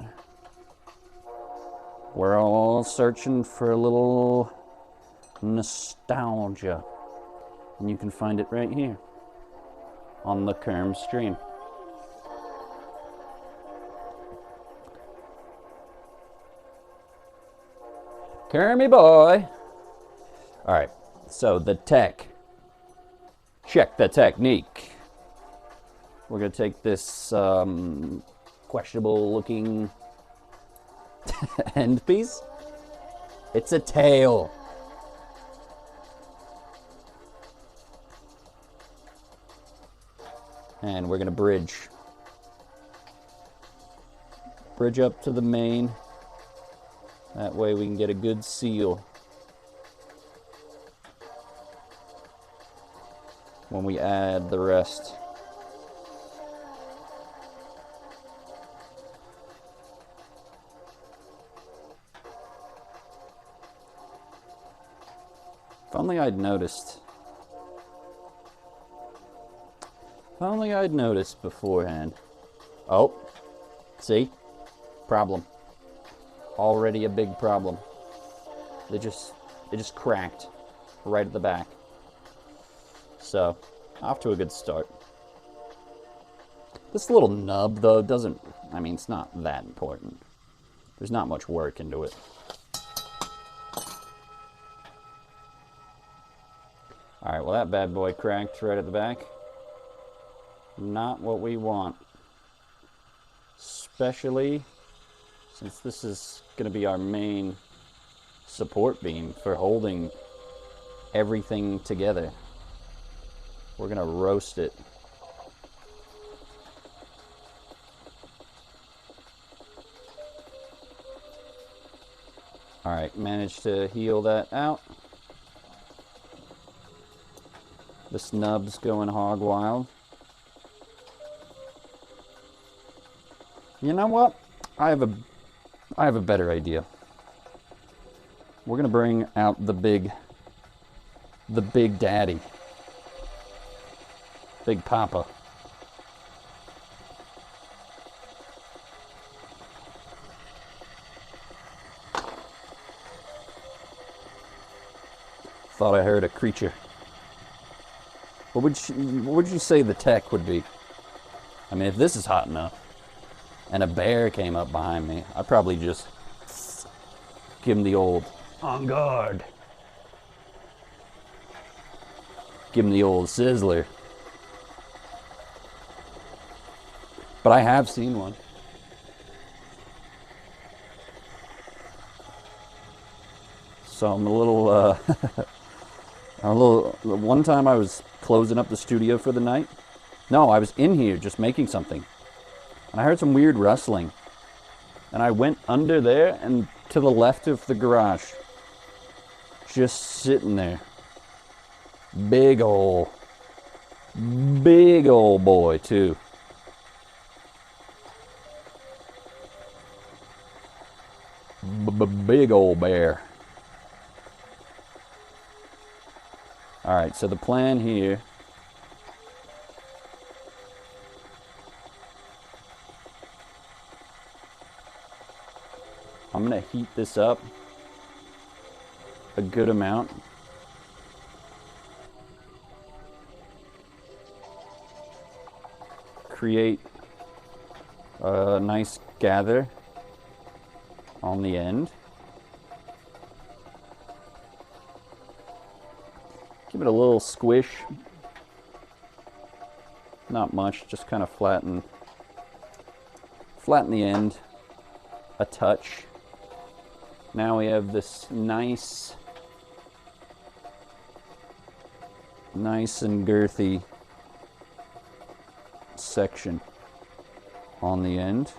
We're all searching for a little nostalgia. And you can find it right here on the Kerm stream. Kermy boy. All right, so the tech. Check the technique. We're gonna take this questionable looking end piece. It's a tail. And we're gonna bridge up to the main. That way we can get a good seal when we add the rest. If only I'd noticed. If only I'd noticed beforehand. Oh, see? Problem. Already a big problem. It just cracked right at the back. So, off to a good start. This little nub, though, doesn't, I mean, it's not that important. There's not much work into it. Alright, well that bad boy cracked right at the back. Not what we want. Especially since this is going to be our main support beam for holding everything together. We're going to roast it. Alright, managed to heal that out. The snub's going hog wild. You know what? I have a better idea. We're gonna bring out the big daddy. Big Papa. Thought I heard a creature. What would you say the tech would be? I mean, if this is hot enough, and a bear came up behind me, I'd probably just give him the old on guard. Give him the old sizzler. But I have seen one. So I'm a little, one time I was closing up the studio for the night. No, I was in here just making something. And I heard some weird rustling. And I went under there and to the left of the garage. Just sitting there. Big ol' boy too. Big ol' bear. Alright, so the plan here I'm going to heat this up a good amount. Create a nice gather on the end. Give it a little squish. Not much, just kind of flatten the end a touch. Now we have this nice and girthy section on the end.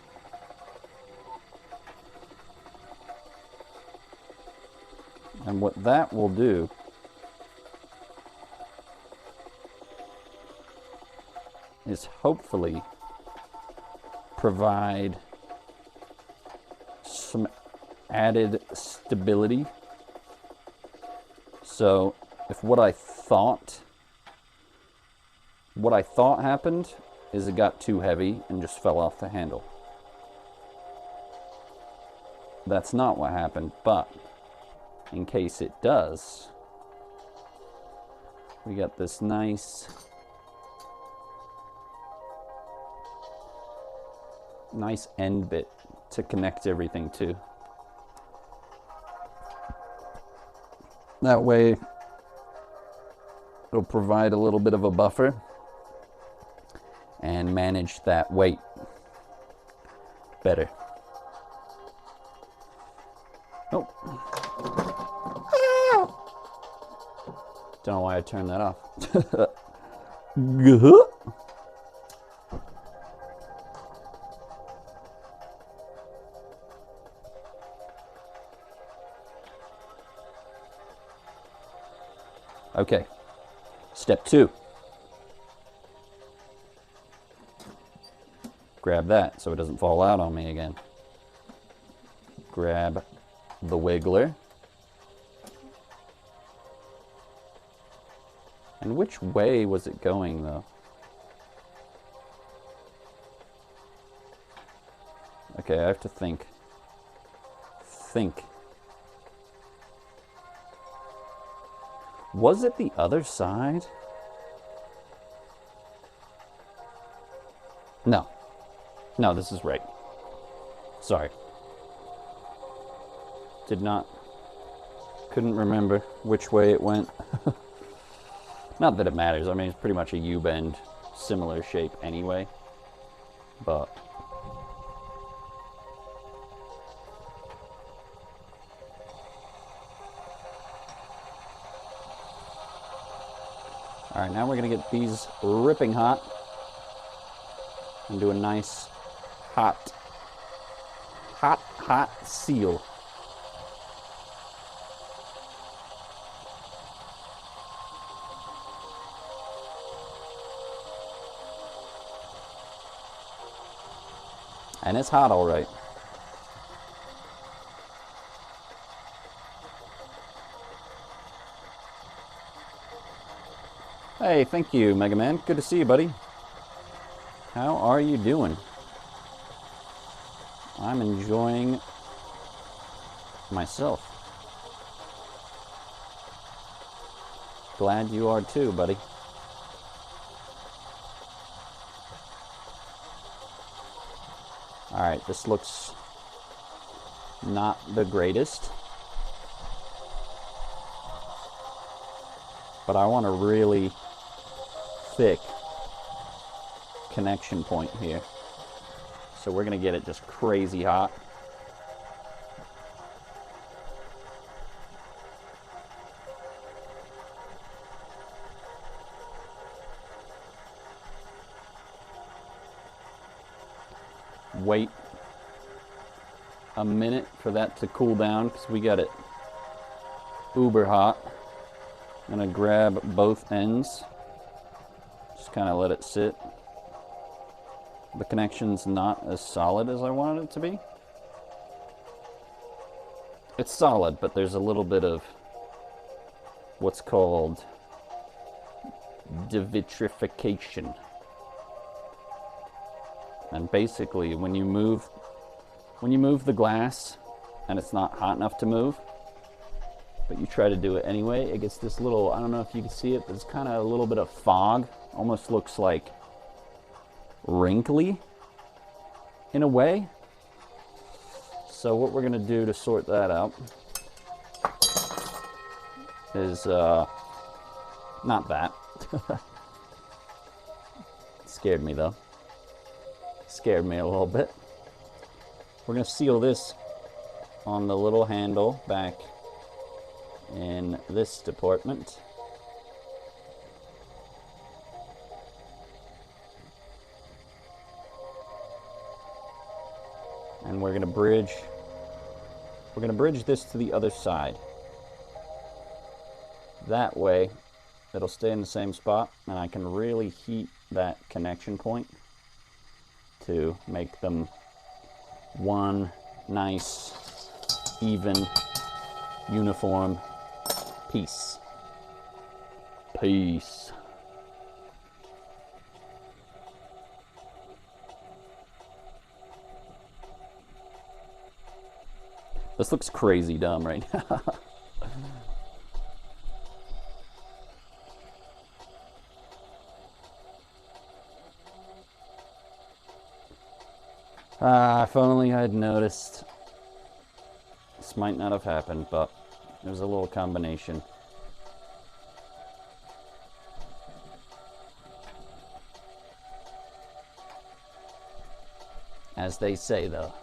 And what that will do is hopefully provide some added stability. So if what I thought happened is it got too heavy and just fell off the handle. That's not what happened, but in case it does, We got this nice end bit to connect everything to. That way it'll provide a little bit of a buffer and manage that weight better. Oh. Don't know why I turned that off. Okay, step 2. Grab that so it doesn't fall out on me again. Grab the wiggler. And which way was it going, though? Okay, I have to think. Was it the other side? No. No, this is right. Sorry. Couldn't remember which way it went. Not that it matters. I mean, it's pretty much a U-bend, similar shape anyway. But all right, now we're gonna get these ripping hot and do a nice hot seal. And it's hot, all right. Hey, thank you, Mega Man. Good to see you, buddy. How are you doing? I'm enjoying myself. Glad you are too, buddy. All right, this looks not the greatest, but I want a really thick connection point here. So we're gonna get it just crazy hot. Wait a minute for that to cool down because we got it uber hot. I'm gonna grab both ends, just kind of let it sit. The connection's not as solid as I wanted it to be. It's solid, but there's a little bit of what's called devitrification. And basically, when you move the glass and it's not hot enough to move, but you try to do it anyway, it gets this little, I don't know if you can see it, but it's kind of a little bit of fog. Almost looks like wrinkly in a way. So what we're gonna do to sort that out is not that. Scared me though. Scared me a little bit. We're gonna seal this on the little handle back in this department. And we're gonna bridge this to the other side. That way it'll stay in the same spot and I can really heat that connection point to make them one nice, even, uniform piece. Peace. This looks crazy dumb right now. If only I'd noticed. This might not have happened, but there's a little combination. As they say, though,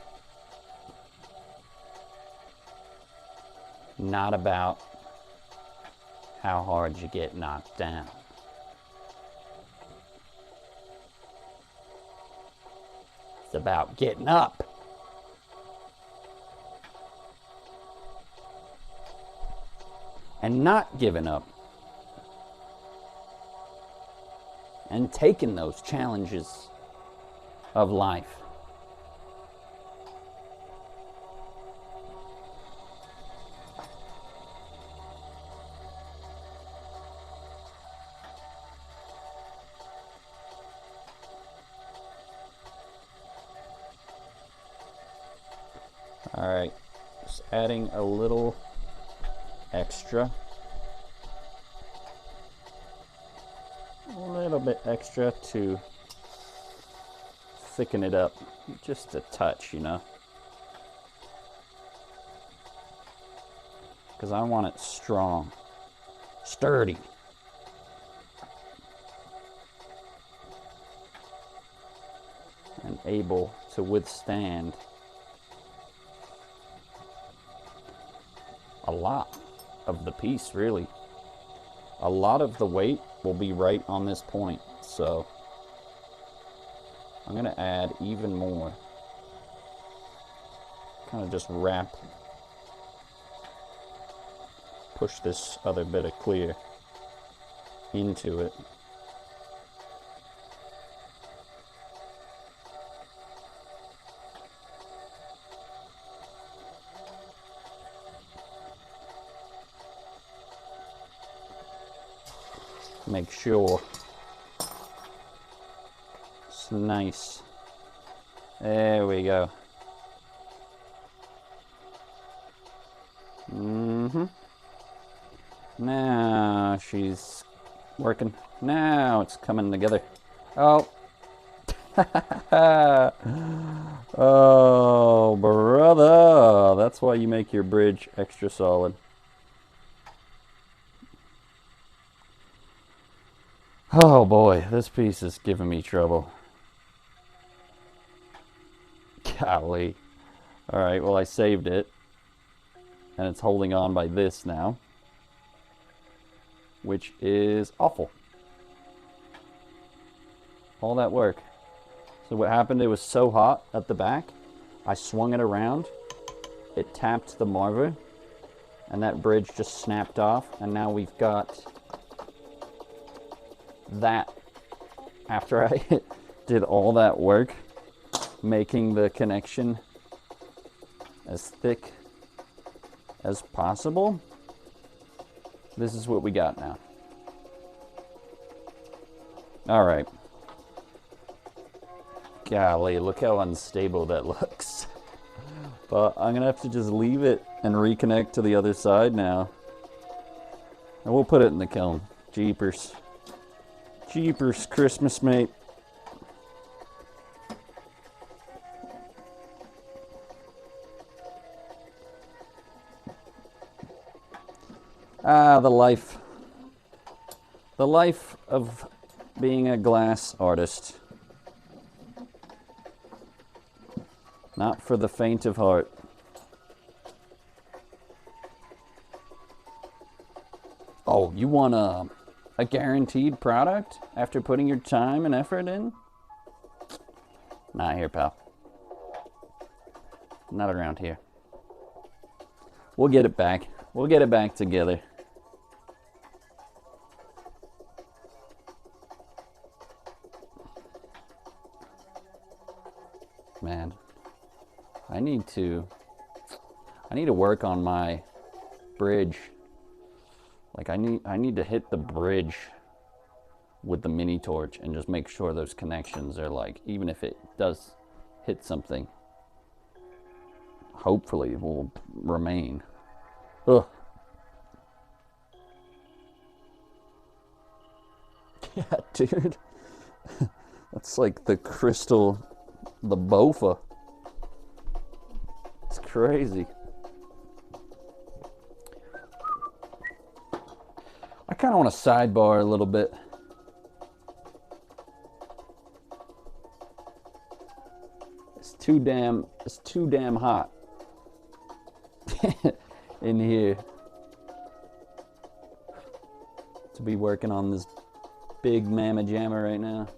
not about how hard you get knocked down. It's about getting up. And not giving up. And taking those challenges of life. All right, just adding a little extra. A little bit extra to thicken it up. Just a touch, you know. Because I want it strong, sturdy. And able to withstand a lot of the piece, really. A lot of the weight will be right on this point, so I'm going to add even more. Kind of just push this other bit of clear into it. Make sure it's nice. There we go. Now she's working. Now it's coming together. Oh. Oh, brother. That's why you make your bridge extra solid. Oh boy, this piece is giving me trouble. Golly. Alright, well I saved it. And it's holding on by this now. Which is awful. All that work. So what happened, it was so hot at the back, I swung it around, it tapped the marver, and that bridge just snapped off, and now we've got that, after I did all that work, making the connection as thick as possible, this is what we got now. All right. Golly, look how unstable that looks. But I'm gonna have to just leave it and reconnect to the other side now. And we'll put it in the kiln. Jeepers. Jeepers, Christmas, mate. Ah, the life. The life of being a glass artist. Not for the faint of heart. Oh, you want a guaranteed product after putting your time and effort in? Not here, pal. Not around here. We'll get it back. We'll get it back together. Man. I need to work on my bridge. Like I need to hit the bridge with the mini torch and just make sure those connections are like, even if it does hit something, hopefully it will remain. Ugh. Yeah, dude. That's like the crystal, the Bofa. crazy. I kind of want to sidebar a little bit. It's too damn hot in here to be working on this big mamma jamma right now.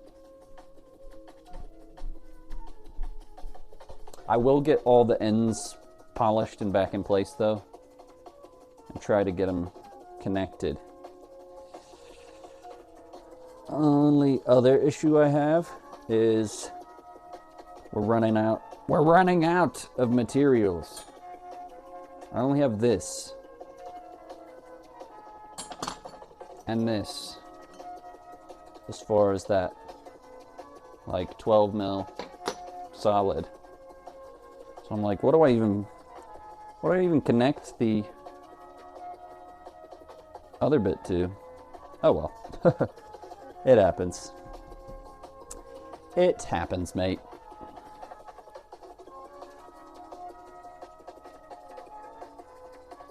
I will get all the ends polished and back in place though, and try to get them connected. Only other issue I have is we're running out of materials. I only have this and this as far as that, like 12 mil solid. So I'm like, what do I even connect the other bit to? Oh well. It happens. It happens, mate.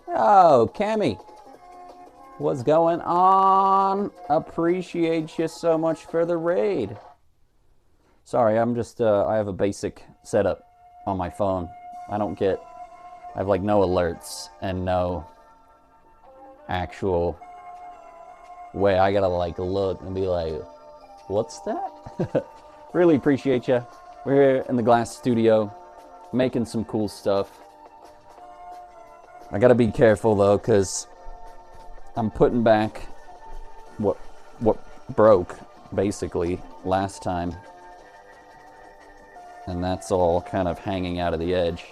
Oh, Cammy. What's going on? Appreciate you so much for the raid. Sorry, I'm just, I have a basic setup on my phone. I have like no alerts and no actual way I gotta like look and be like, what's that? Really appreciate you. We're here in the Glass Studio making some cool stuff. I gotta be careful though, because I'm putting back what broke basically last time, and that's all kind of hanging out of the edge.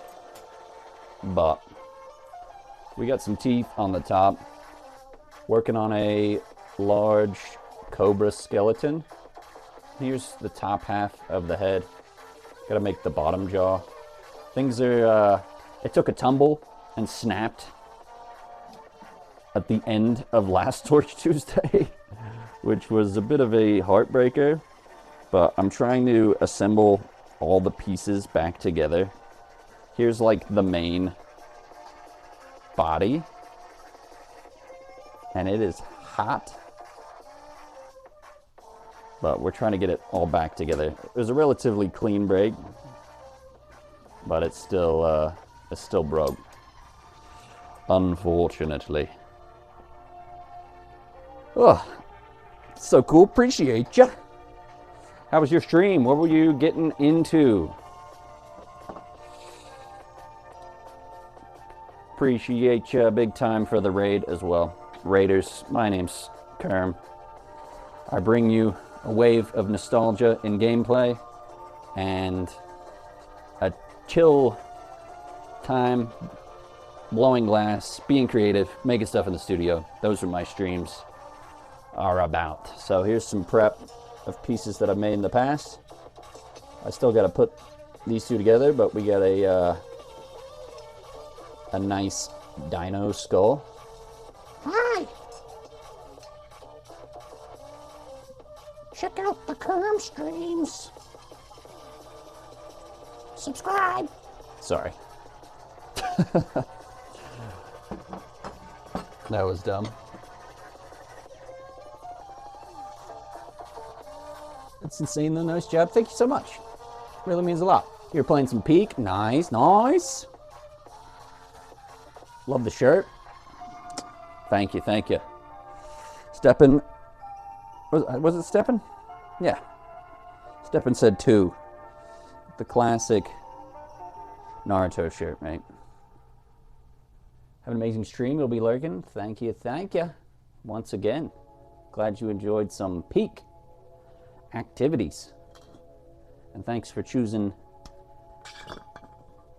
But we got some teeth on the top. Working on a large cobra skeleton. Here's the top half of the head. Gotta make the bottom jaw. Things are, it took a tumble and snapped at the end of last Torch Tuesday, which was a bit of a heartbreaker, but I'm trying to assemble all the pieces back together. Here's like the main body, and it is hot, but we're trying to get it all back together. It was a relatively clean break, but it's still broke, unfortunately. Oh, so cool. Appreciate you. How was your stream? What were you getting into? Appreciate you big time for the raid as well. Raiders, my name's Kerm. I bring you a wave of nostalgia in gameplay and a chill time blowing glass, being creative, making stuff in the studio. Those are my streams are about. So here's some prep of pieces that I've made in the past. I still got to put these two together, but we got a nice dino skull. Hi! Check out the Kerm streams. Subscribe. Sorry. That was dumb. That's insane though. Nice job. Thank you so much. Really means a lot. You're playing some Peak. Nice, nice. Love the shirt. Thank you, thank you. Steppen. Was it Steppen? Yeah. Steppen said 2. The classic Naruto shirt, mate. Have an amazing stream. You'll be lurking. Thank you, thank you. Once again. Glad you enjoyed some Peak activities. And thanks for choosing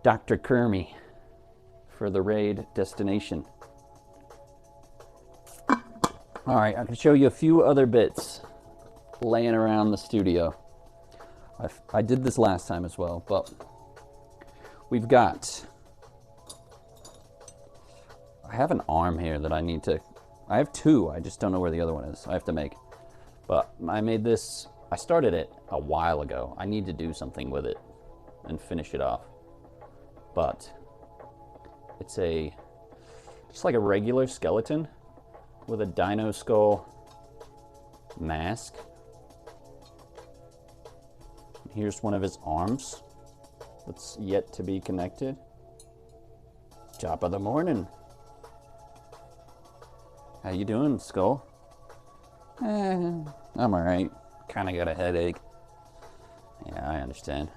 Dr. Kermy for the raid destination. Alright, I can show you a few other bits laying around the studio. I did this last time as well, but we've got... I have an arm here that I need to... I have 2, I just don't know where the other one is. I have to make. But I made this... I started it a while ago. I need to do something with it and finish it off. But It's just like a regular skeleton with a dino skull mask. Here's one of his arms that's yet to be connected. Top of the morning. How you doing, Skull? I'm alright. Kinda got a headache. Yeah, I understand.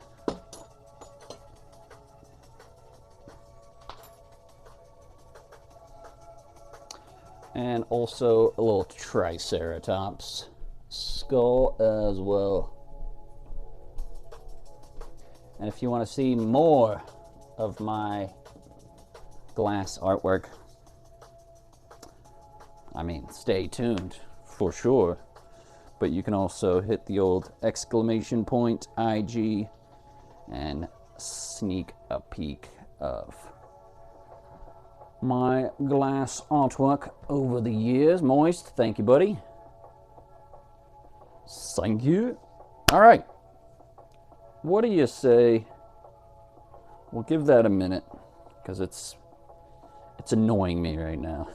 And also a little Triceratops skull as well. And if you want to see more of my glass artwork, I mean, stay tuned for sure. But you can also hit the old exclamation point IG and sneak a peek of my glass artwork over the years. Moist, thank you, buddy. Thank you. All right. What do you say? We'll give that a minute because it's annoying me right now.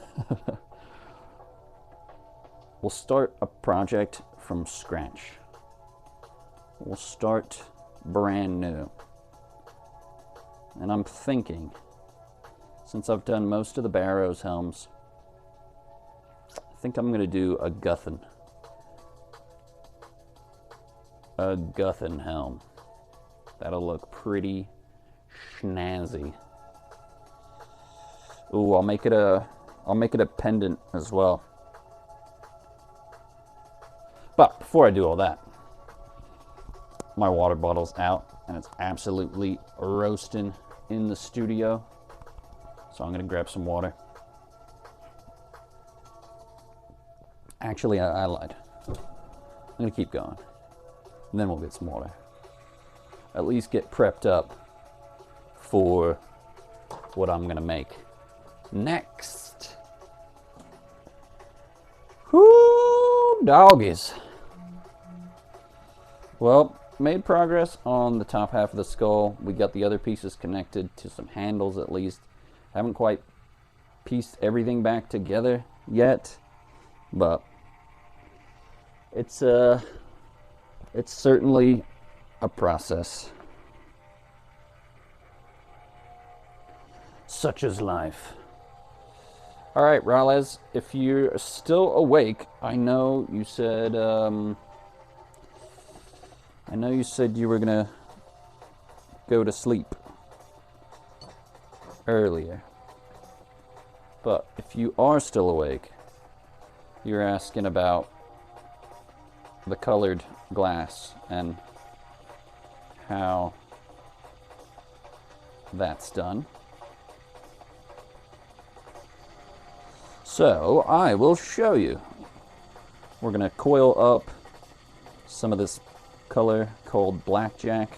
We'll start a project from scratch. We'll start brand new. And I'm thinking, since I've done most of the Barrows helms, I think I'm going to do a Guthan. A Guthan helm. That'll look pretty snazzy. Ooh, I'll make it a pendant as well. But before I do all that, my water bottle's out and it's absolutely roasting in the studio. So I'm gonna grab some water. Actually, I lied. I'm gonna keep going. And then we'll get some water. At least get prepped up for what I'm gonna make next. Whoo, doggies. Well, made progress on the top half of the skull. We got the other pieces connected to some handles at least. Haven't quite pieced everything back together yet, but it's certainly a process. Such is life. All right, Rales, if you're still awake, I know you said you were gonna go to sleep earlier. But if you are still awake, you're asking about the colored glass and how that's done. So I will show you. We're gonna coil up some of this color called blackjack.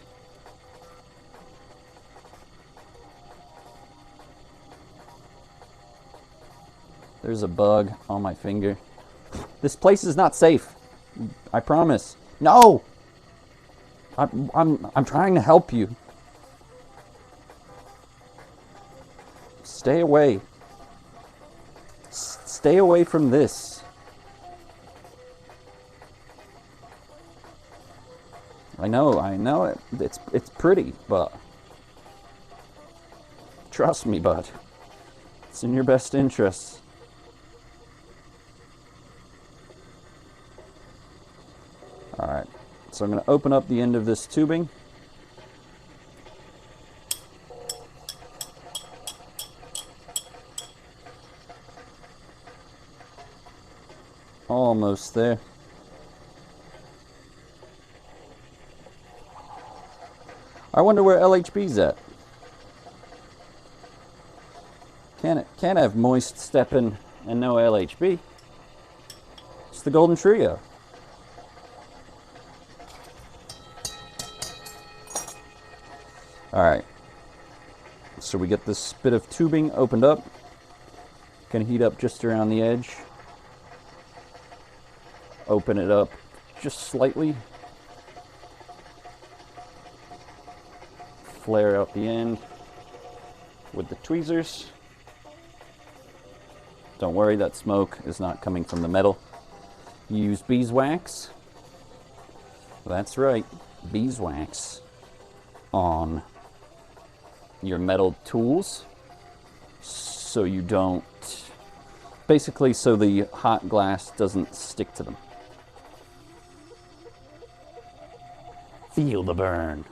There's a bug on my finger. This place is not safe. I promise. No! I'm trying to help you. Stay away. Stay away from this. I know it. It's pretty, but trust me, bud. It's in your best interests. All right. So I'm going to open up the end of this tubing. Almost there. I wonder where LHB's at. Can't have Moist stepping and no LHB. It's the Golden Trio. All right. So we get this bit of tubing opened up. Gonna heat up just around the edge. Open it up just slightly. Flare out the end with the tweezers. Don't worry, that smoke is not coming from the metal. Use beeswax. That's right, beeswax on your metal tools so you don't, basically so the hot glass doesn't stick to them. Feel the burn.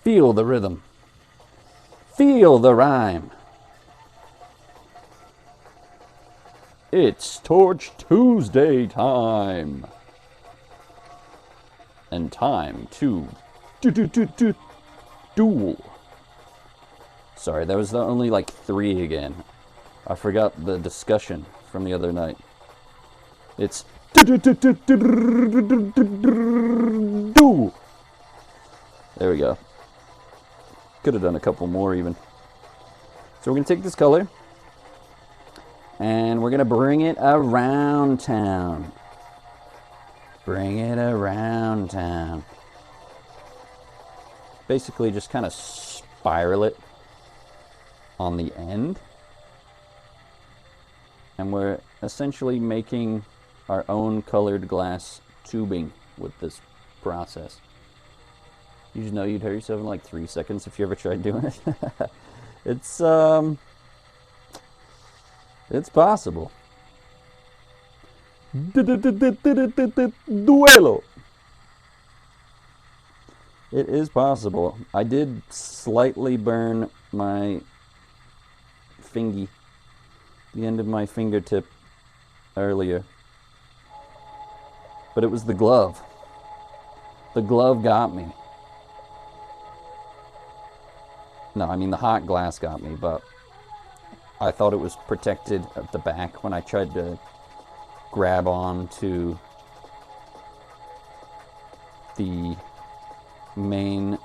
Feel the rhythm. Feel the rhyme. It's Torch Tuesday time. And time to duel. Sorry, that was only like 3 again. I forgot the discussion from the other night. It's duel. There we go. Could have done a couple more even. So we're going to take this color and we're going to bring it around town. Bring it around town. Basically just kind of spiral it on the end. And we're essentially making our own colored glass tubing with this process. You just know you'd hurt yourself in like 3 seconds if you ever tried doing it. It's possible. Duelo. It is possible. I did slightly burn my fingy, the end of my fingertip earlier. But it was the glove. The glove got me. No, I mean the hot glass got me, but I thought it was protected at the back when I tried to grab on to the main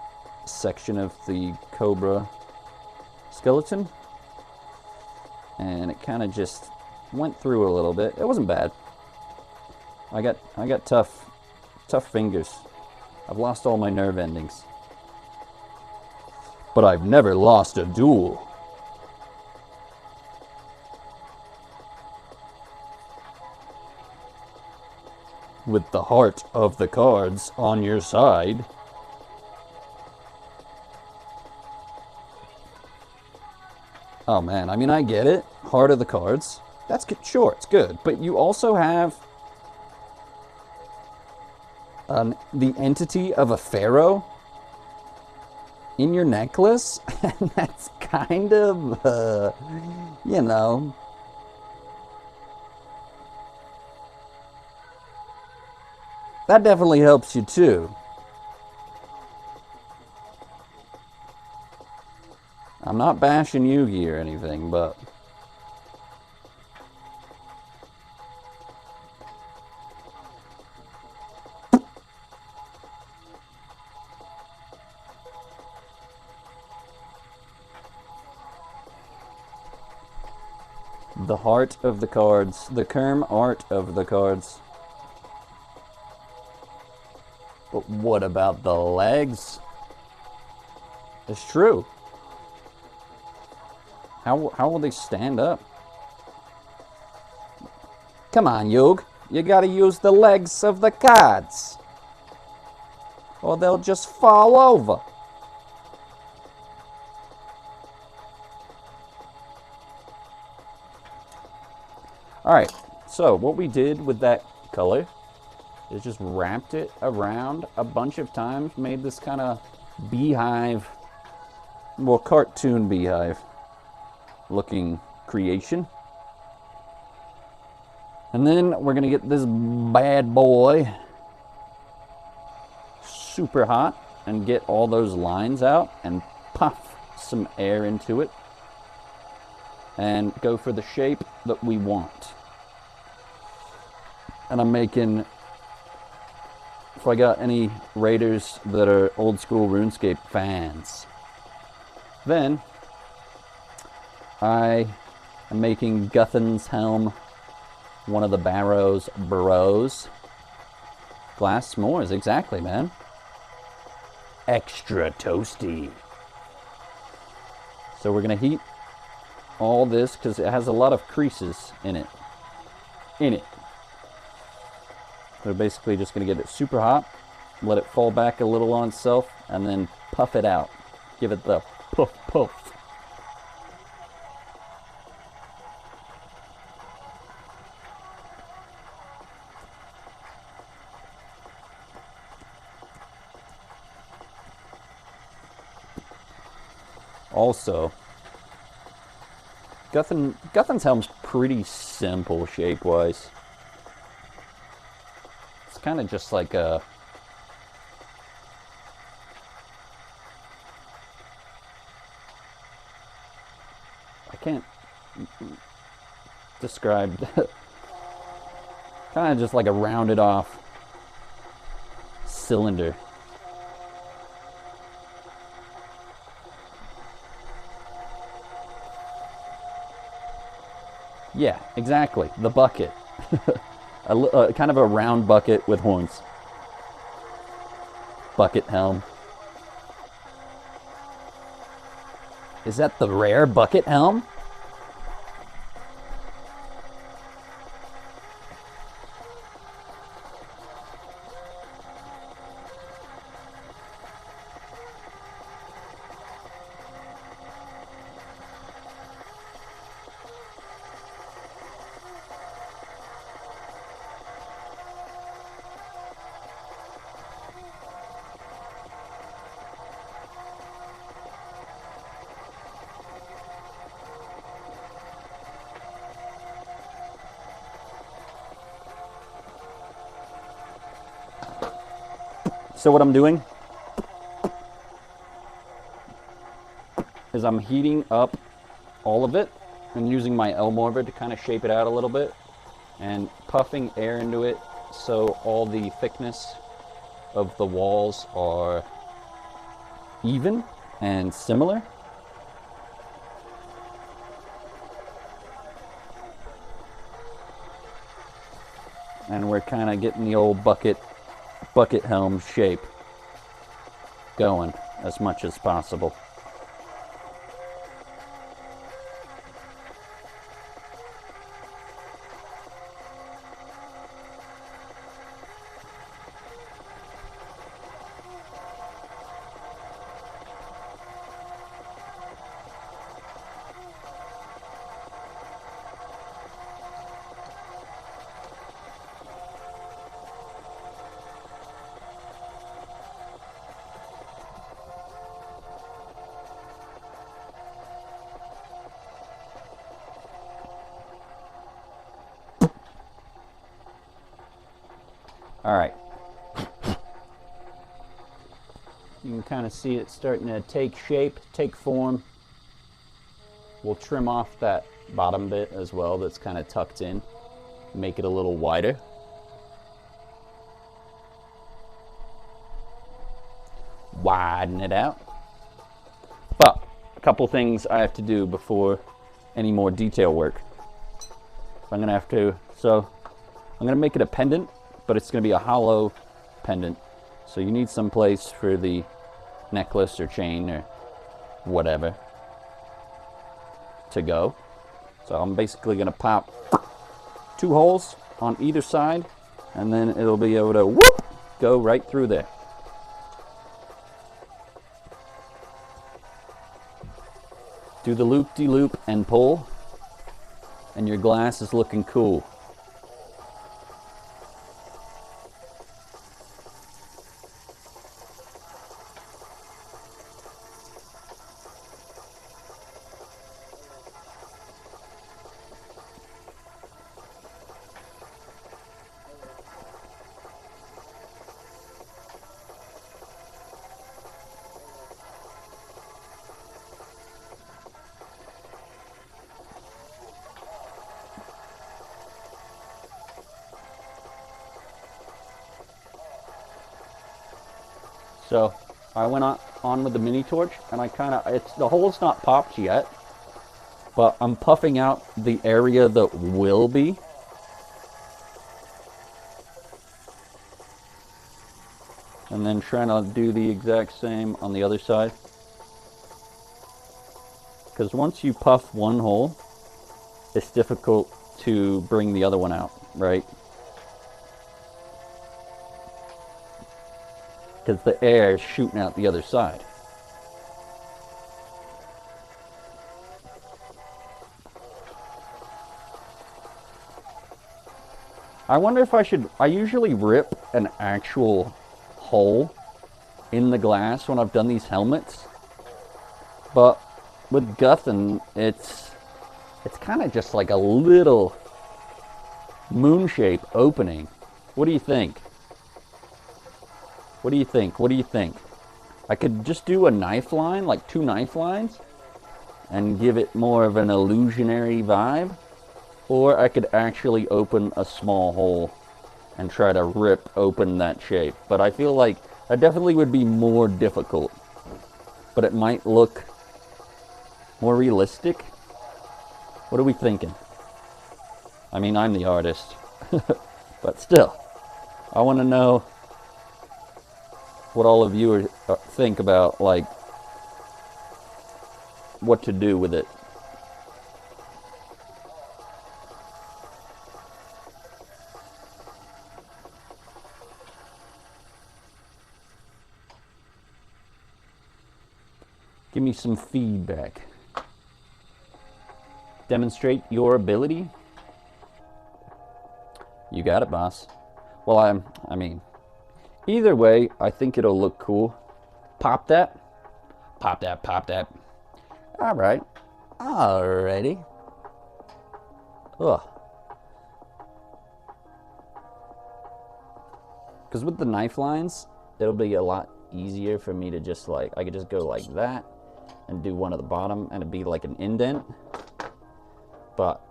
section of the cobra skeleton, and it kind of just went through a little bit. It wasn't bad. I got tough fingers. I've lost all my nerve endings, but I've never lost a duel. With the heart of the cards on your side. Oh man, I mean, I get it. Heart of the cards. That's good. Sure, it's good. But you also have the entity of a pharaoh in your necklace. And that's kind of, you know. That definitely helps you too. I'm not bashing Yugi or anything, but the heart of the cards, the Kerm art of the cards. But what about the legs? It's true. How will they stand up? Come on, Yug. You gotta use the legs of the cards, or they'll just fall over. Alright, so what we did with that color is just wrapped it around a bunch of times, made this kind of beehive, well, cartoon beehive looking creation. And then we're gonna get this bad boy super hot and get all those lines out and puff some air into it and go for the shape that we want. And I'm making, if I got any raiders that are old school RuneScape fans, then I am making Guthan's helm one of the Barrow's burrows. Glass s'mores, exactly, man. Extra toasty. So we're gonna heat all this because it has a lot of creases in it. They're basically just going to get it super hot, let it fall back a little on itself, and then puff it out. Give it the puff puff. Also, Guthan's helm's pretty simple shape-wise. It's kind of just like a... I can't describe... kind of just like a rounded off cylinder. Yeah, exactly. The bucket. Kind of a round bucket with horns. Bucket helm. Is that the rare bucket helm? So what I'm doing is I'm heating up all of it and using my Elmorvar to kind of shape it out a little bit and puffing air into it so all the thickness of the walls are even and similar. And we're kind of getting the old bucket helm shape going as much as possible. All right. You can kind of see it starting to take shape, take form. We'll trim off that bottom bit as well that's kind of tucked in, make it a little wider. Widen it out. But a couple things I have to do before any more detail work. I'm gonna have to, so I'm gonna make it a pendant, but it's gonna be a hollow pendant. So you need some place for the necklace or chain or whatever to go. So I'm basically gonna pop 2 holes on either side, and then it'll be able to whoop, go right through there. Do the loop-de-loop and pull, and your glass is looking cool. So I went on with the mini torch, and I kind of, the hole's not popped yet, but I'm puffing out the area that will be. And then trying to do the exact same on the other side. Because once you puff one hole, it's difficult to bring the other one out, right? Because the air is shooting out the other side. I wonder if I should... I usually rip an actual hole in the glass when I've done these helmets. But with Guthan, it's kind of just like a little moon shape opening. What do you think? What do you think? What do you think? I could just do a knife line, like 2 knife lines, and give it more of an illusionary vibe. Or I could actually open a small hole and try to rip open that shape. But I feel like that definitely would be more difficult. But it might look more realistic. What are we thinking? I mean, I'm the artist. But still, I want to know what all of you think about, like, what to do with it. Give me some feedback. Demonstrate your ability. You got it, boss. Well, I mean, either way, I think it'll look cool. Pop that. Pop that, pop that. All right. Alrighty. Ugh. Because with the knife lines, it'll be a lot easier for me to just like, I could just go like that and do one at the bottom and it'd be like an indent. But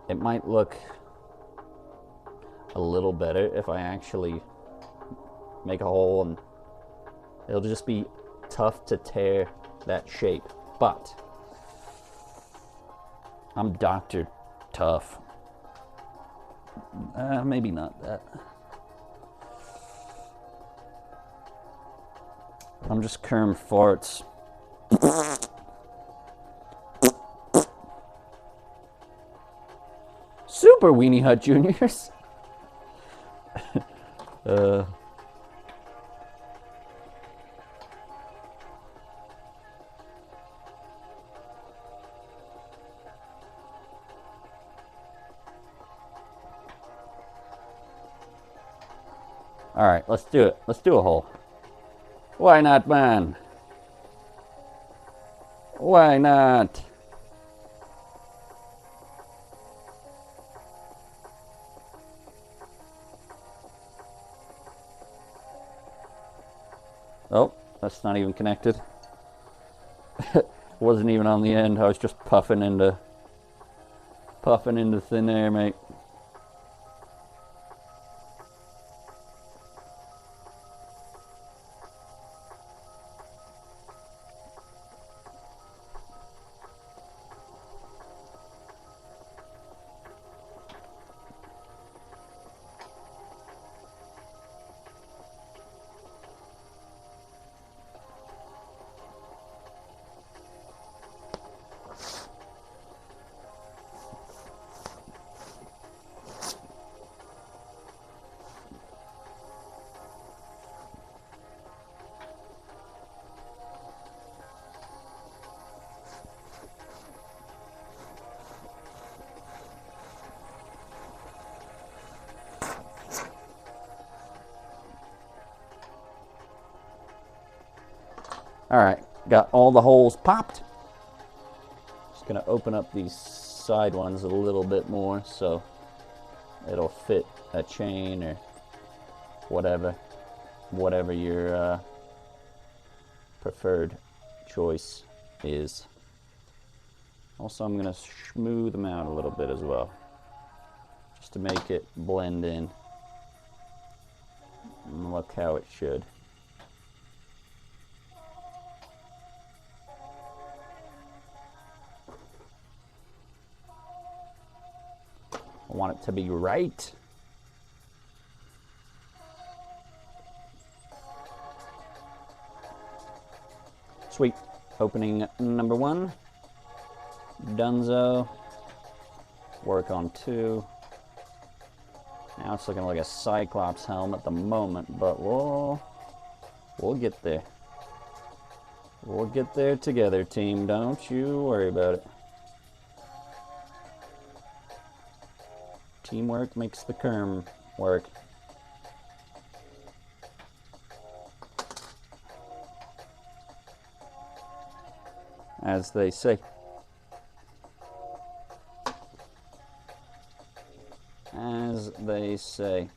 it might look a little better if I actually make a hole, and it'll just be tough to tear that shape. But I'm Dr. Tough. Maybe not that. I'm just Kerm Farts. Super Weenie Hut Juniors. All right, let's do it. Let's do a hole. Why not, man? Why not? Oh, that's not even connected. Wasn't even on the end. I was just puffing into thin air, mate. All right, got all the holes popped. Just gonna open up these side ones a little bit more so it'll fit a chain or whatever your preferred choice is. Also, I'm gonna smooth them out a little bit as well, just to make it blend in and look how it should. I want it to be right. Sweet. Opening number 1. Dunzo. Work on 2. Now it's looking like a Cyclops helm at the moment, but we'll get there. We'll get there together, team. Don't you worry about it. Teamwork makes the kerm work. As they say. As they say.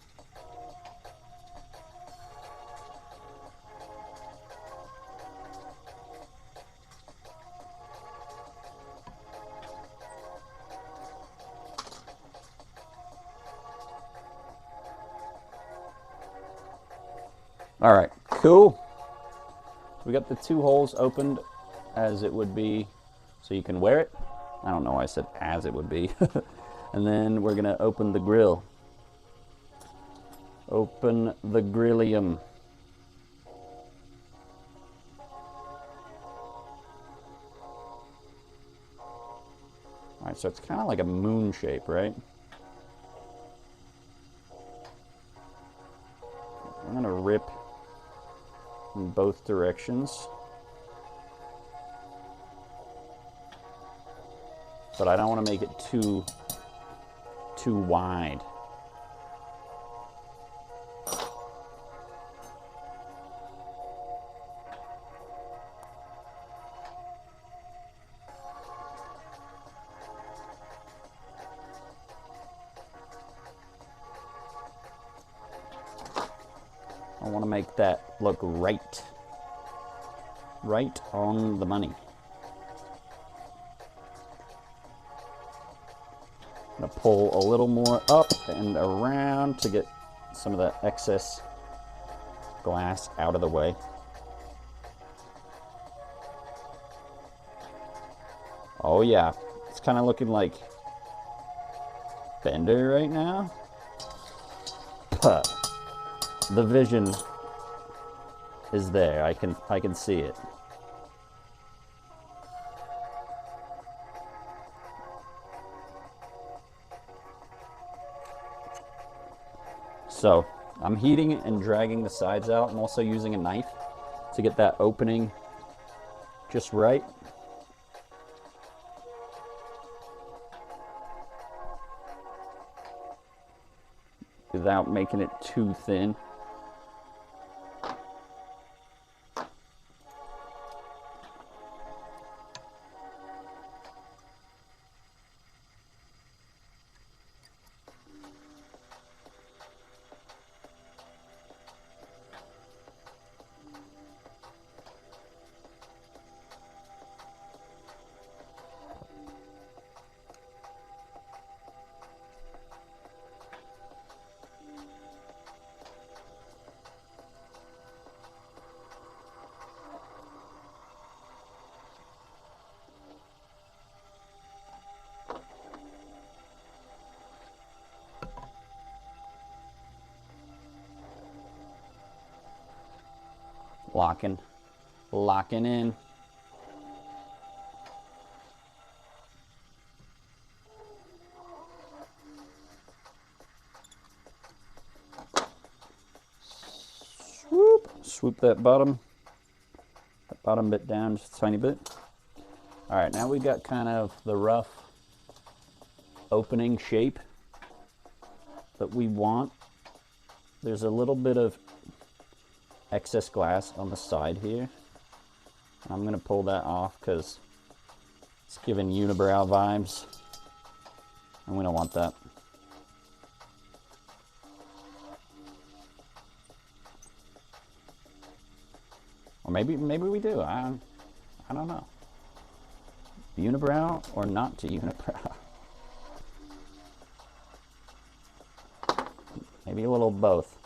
All right, cool. We got the 2 holes opened as it would be, so you can wear it. I don't know why I said as it would be. And then we're gonna open the grill. Open the grillium. All right, so it's kind of like a moon shape, right? I'm gonna rip in both directions. But I don't want to make it too wide. I want to make that look right on the money. I'm gonna pull a little more up and around to get some of that excess glass out of the way. Oh yeah, it's kind of looking like Bender right now. But the vision is there. I can see it. So I'm heating and dragging the sides out. I'm also using a knife to get that opening just right. Without making it too thin. Locking in. Swoop that bottom bit down just a tiny bit. All right, now we've got kind of the rough opening shape that we want. There's a little bit of excess glass on the side here. I'm gonna pull that off because it's giving unibrow vibes, and we don't want that. Or maybe we do. I don't know. Unibrow or not to unibrow? Maybe a little both.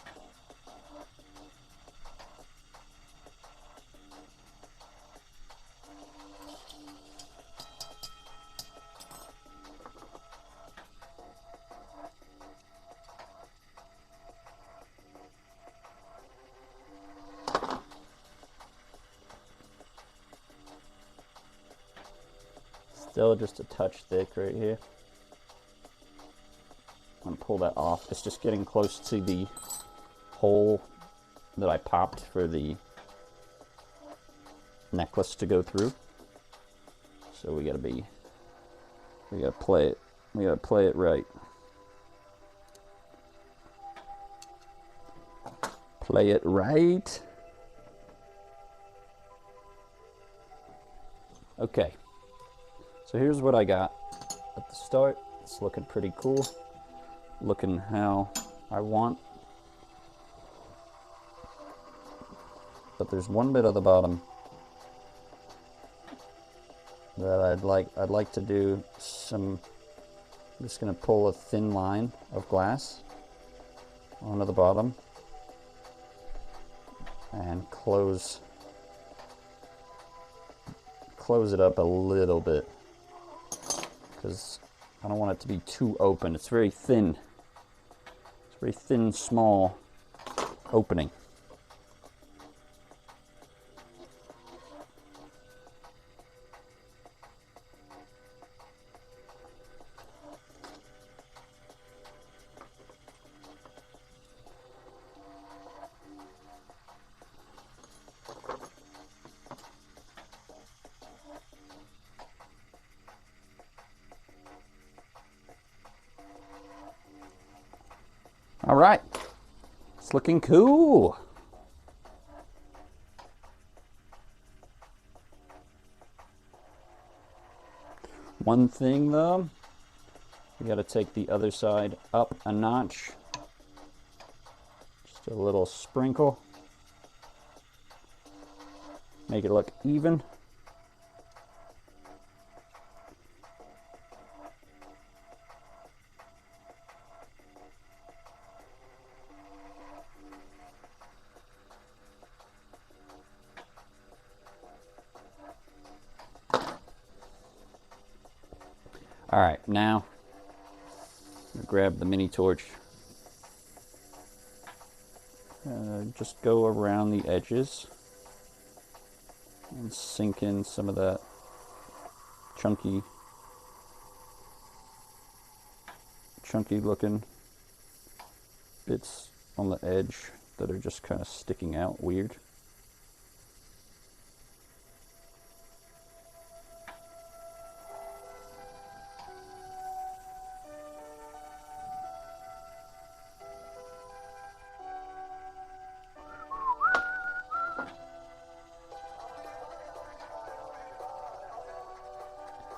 Still just a touch thick right here. I'm gonna pull that off. It's just getting close to the hole that I popped for the necklace to go through. So we gotta play it right. Play it right. Okay. So here's what I got at the start. It's looking pretty cool. Looking how I want. But there's one bit at the bottom that I'd like to do some. I'm just going to pull a thin line of glass onto the bottom and close it up a little bit, because I don't want it to be too open. It's very thin. It's a very thin, small opening. All right, it's looking cool. One thing though, we got to take the other side up a notch. Just a little sprinkle. Make it look even. All right, now grab the mini torch. Just go around the edges and sink in some of that chunky looking bits on the edge that are just kind of sticking out weird.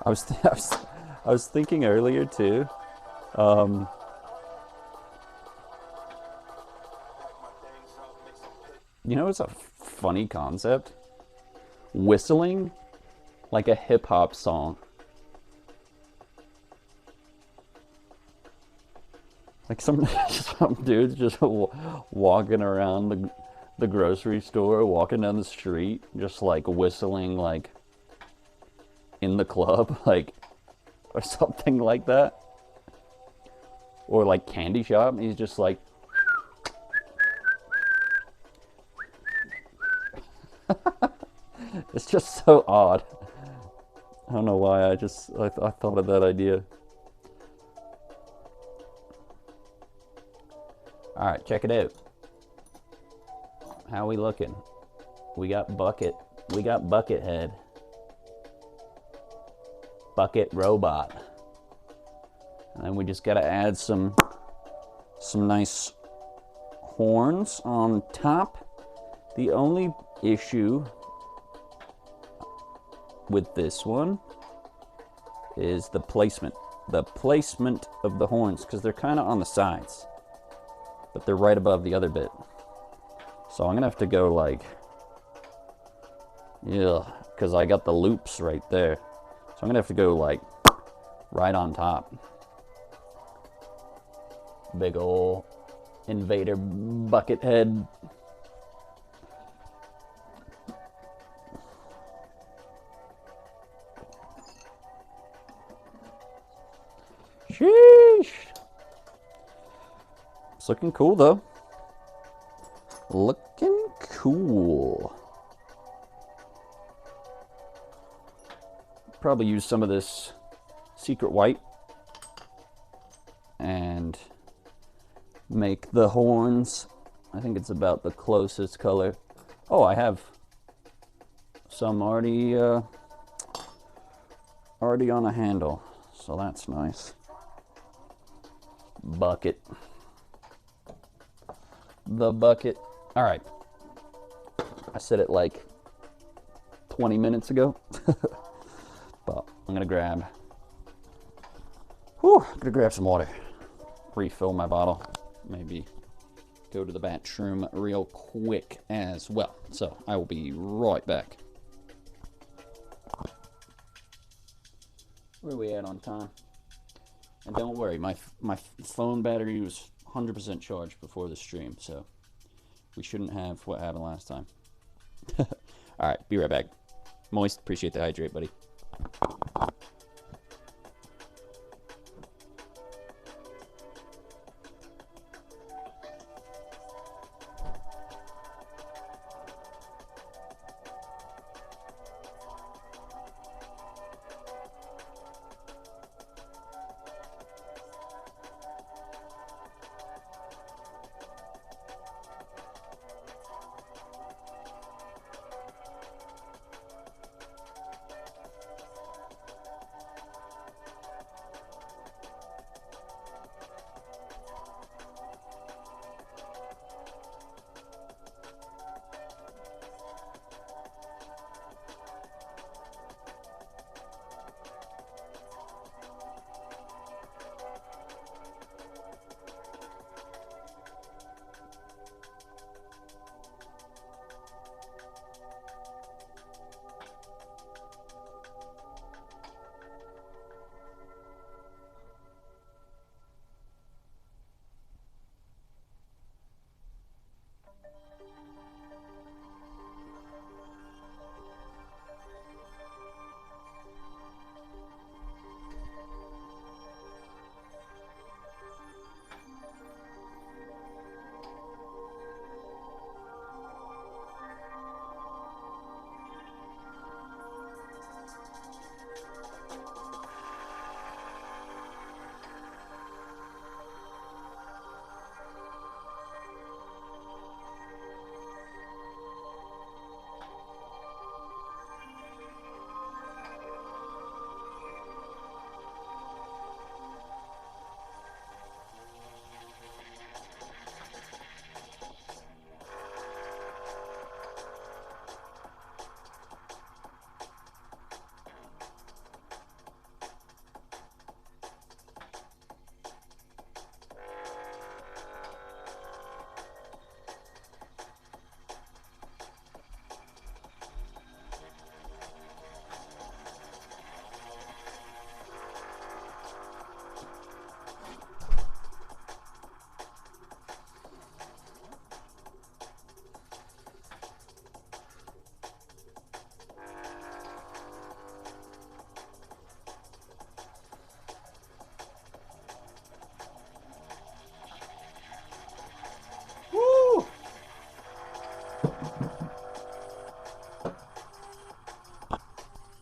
I was thinking earlier too. You know, it's a funny concept. Whistling like a hip hop song. Like some dudes just walking around the grocery store, walking down the street, just like whistling like in the club, like, or something like that. Or like candy shop, and he's just like it's just so odd. I don't know why I thought of that idea. All right, check it out. How we looking? We got Buckethead. Bucket Robot. And then we just gotta add some nice horns on top. The only issue with this one is the placement of the horns, because they're kind of on the sides, but they're right above the other bit. So I'm gonna have to go like, yeah, because I got the loops right there. So I'm gonna have to go like right on top. Big ol' invader bucket head. Sheesh. It's looking cool though. Looking cool. Probably use some of this Secret White and make the horns. I think it's about the closest color. Oh, I have some already on a handle, so that's nice. Bucket. The bucket. All right. I said it like 20 minutes ago, but I'm gonna grab some water, refill my bottle, maybe go to the bathroom real quick as well. So I will be right back. Where are we at on time? And don't worry, my phone battery was 100% charged before the stream, so we shouldn't have what happened last time. All right, be right back. Moist, appreciate the hydrate, buddy.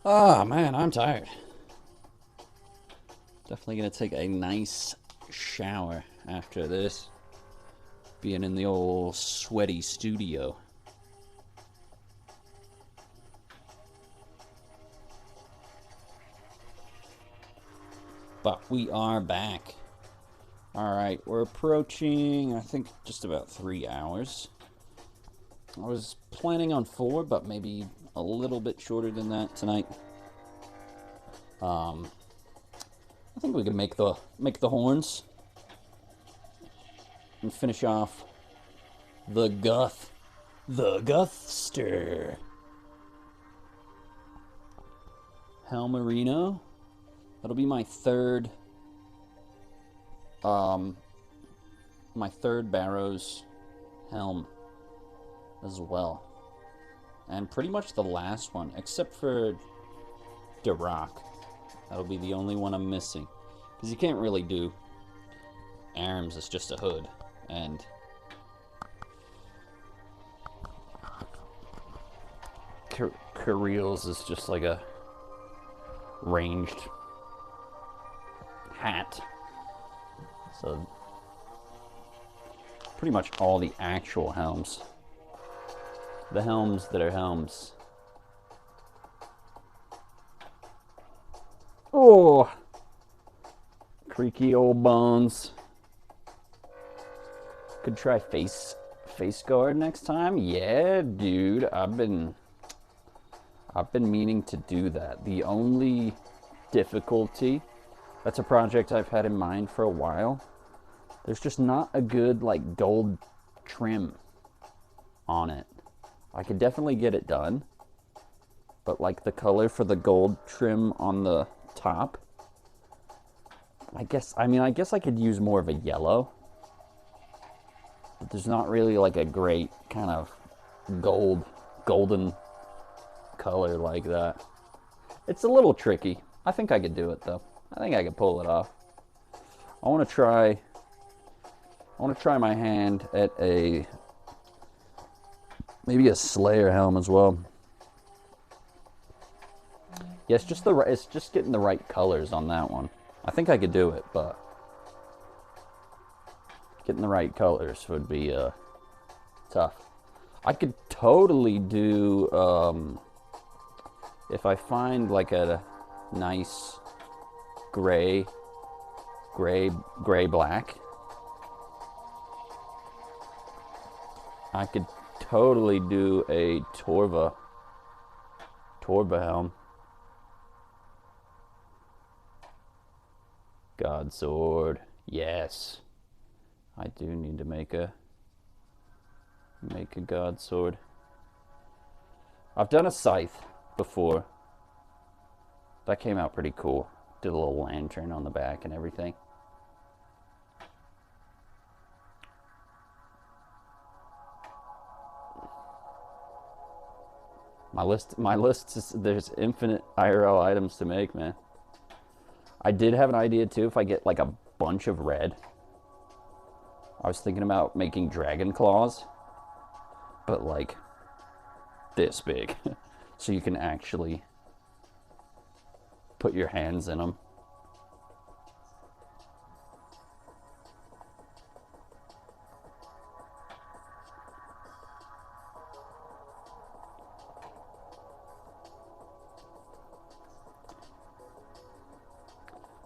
Oh man, I'm tired. Definitely gonna take a nice shower after this, being in the old sweaty studio. But we are back. Alright, we're approaching, I think, just about 3 hours. I was planning on 4, but maybe a little bit shorter than that tonight. I think we can make the horns and finish off the Guthster. Helmerino. That'll be my third Barrows helm as well. And pretty much the last one, except for Duroc. That'll be the only one I'm missing. Because you can't really do arms, it's just a hood. And Careels is just like a ranged hat. So pretty much all the actual helms. The helms that are helms. Oh, creaky old bones. Could try face guard next time. Yeah, dude, I've been meaning to do that. The only difficulty, that's a project I've had in mind for a while. There's just not a good like gold trim on it. I could definitely get it done, but like the color for the gold trim on the top, I guess I could use more of a yellow, but there's not really like a great kind of golden color like that. It's a little tricky. I think I could do it though. I think I could pull it off. I want to try my hand at maybe a Slayer helm as well. Yeah, it's just getting the right colors on that one. I think I could do it, but getting the right colors would be tough. I could totally do if I find like a nice gray black. I could totally do a Torva helm. God sword. Yes. I do need to make a God sword. I've done a scythe before. That came out pretty cool. Did a little lantern on the back and everything. My list is, there's infinite IRL items to make, man. I did have an idea too, if I get like a bunch of red. I was thinking about making dragon claws, but like this big, so you can actually put your hands in them.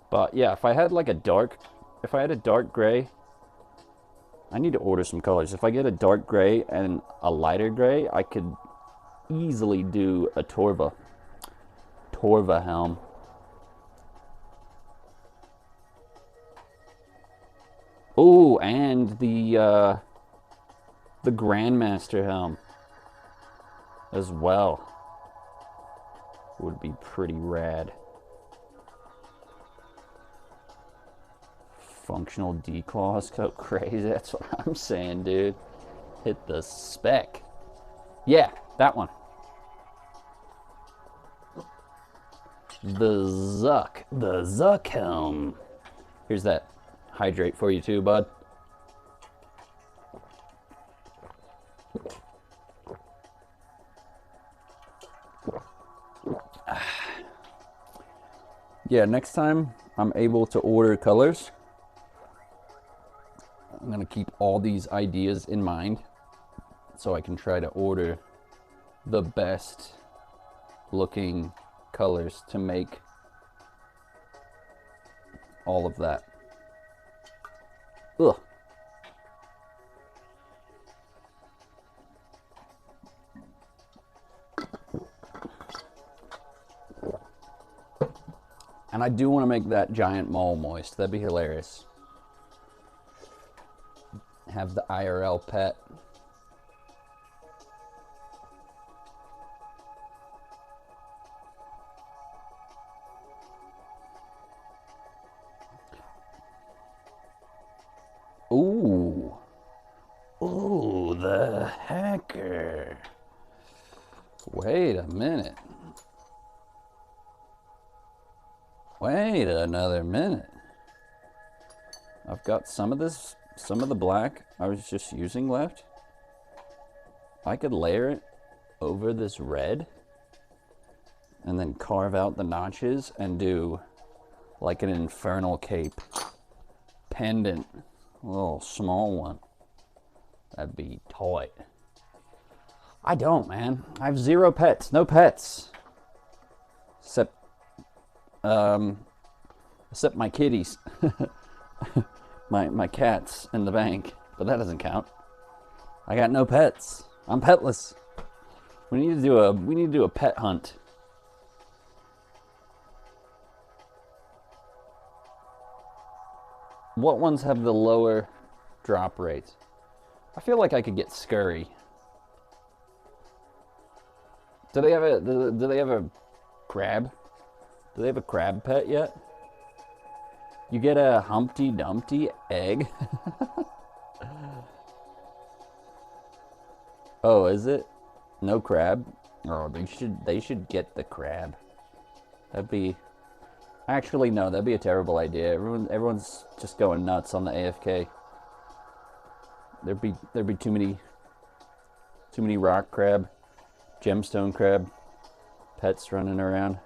But yeah, if I had a dark gray, I need to order some colors. If I get a dark gray and a lighter gray, I could easily do a Torva helm. Oh, and the Grandmaster helm as well would be pretty rad. Functional declaws go crazy. That's what I'm saying, dude. Hit the spec. Yeah, that one. The Zuck helm. Here's that hydrate for you too, bud. Yeah, next time I'm able to order colors, I'm going to keep all these ideas in mind so I can try to order the best looking colors to make all of that. Ugh. And I do want to make that giant mole moist. That'd be hilarious. Have the IRL pet. Ooh. Ooh, the hacker. Wait a minute. Wait another minute. I've got some of the black I was just using left. I could layer it over this red and then carve out the notches and do like an infernal cape pendant, a little small one. That'd be tight. I don't, man. I have 0 pets. No pets. Except my kitties. my cats in the bank. But that doesn't count. I got no pets. I'm petless. We need to do a pet hunt. What ones have the lower drop rates? I feel like I could get Scurry. Do they have a crab? Do they have a crab pet yet? You get a Humpty Dumpty egg? Oh, is it? No crab? Oh, they should get the crab. That'd be... Actually, no, that'd be a terrible idea. Everyone's just going nuts on the AFK. There'd be too many rock crab, gemstone crab pets running around.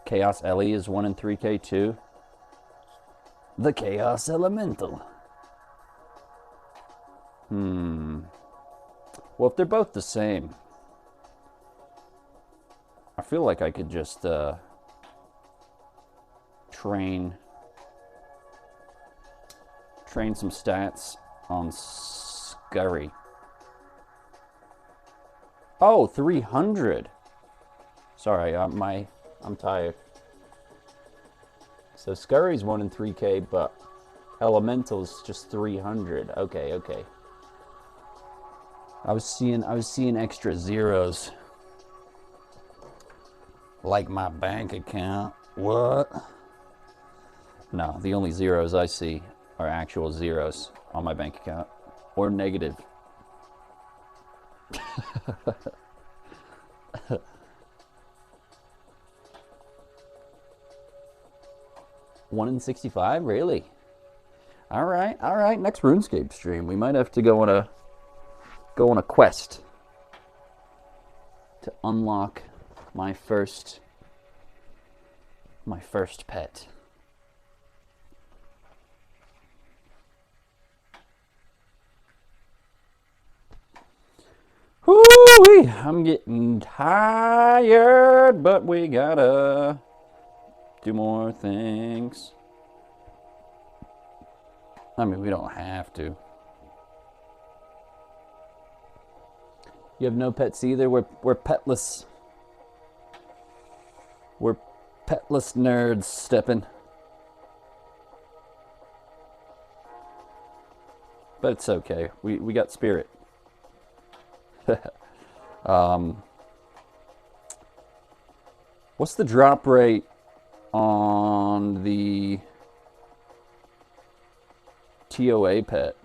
Chaos Ellie is 1 in 3K too. The Chaos Elemental. Well, if they're both the same, I feel like I could just train some stats on Scurry. Oh, 300. Sorry, I'm tired. So Scurry's 1 in 3K, but Elemental's just 300. Okay. I was seeing extra zeros. Like my bank account. What? No, the only zeros I see are actual zeros on my bank account. Or negative. One in 65? Really? All right. Next RuneScape stream, we might have to go on a quest to unlock my first pet. Whoo-wee! I'm getting tired, but we gotta do more things. I mean, we don't have to. You have no pets either? We're petless. We're petless nerds stepping. But it's okay. We got spirit. What's the drop rate on the TOA pet?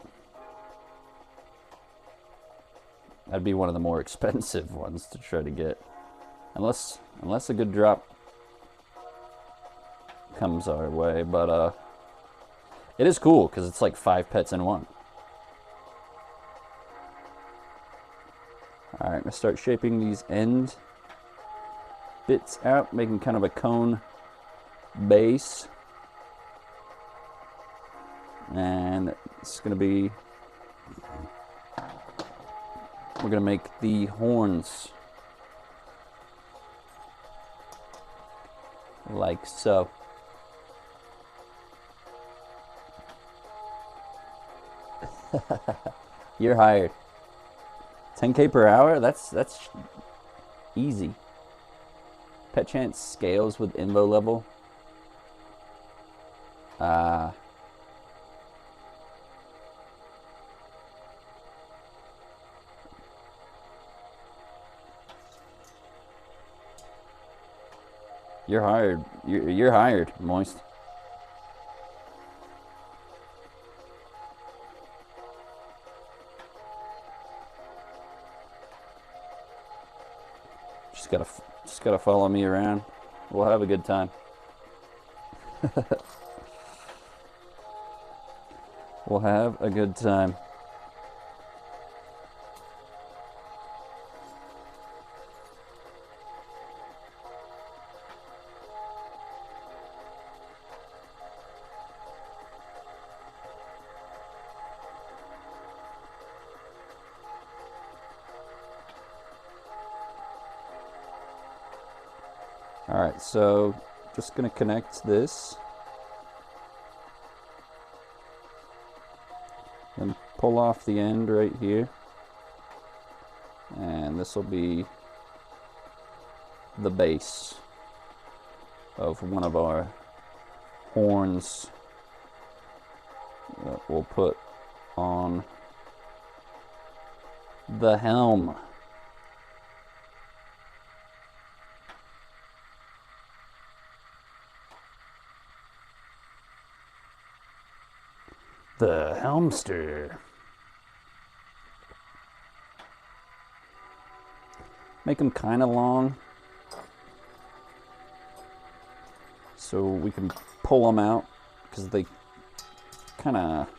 That'd be one of the more expensive ones to try to get. Unless a good drop comes our way, but it is cool because it's like 5 pets in one. All right, I'm gonna start shaping these end bits out, making kind of a cone base, and it's gonna be. We're gonna make the horns like so. You're hired. 10K per hour? That's easy. Pet chance scales with invo level. You're hired. You're hired, Moist. Just gotta follow me around. We'll have a good time. We'll have a good time. Alright, so just going to connect this. Then pull off the end right here. And this will be the base of one of our horns that we'll put on the helm. The Helmster. Make them kind of long so we can pull them out, because they kind of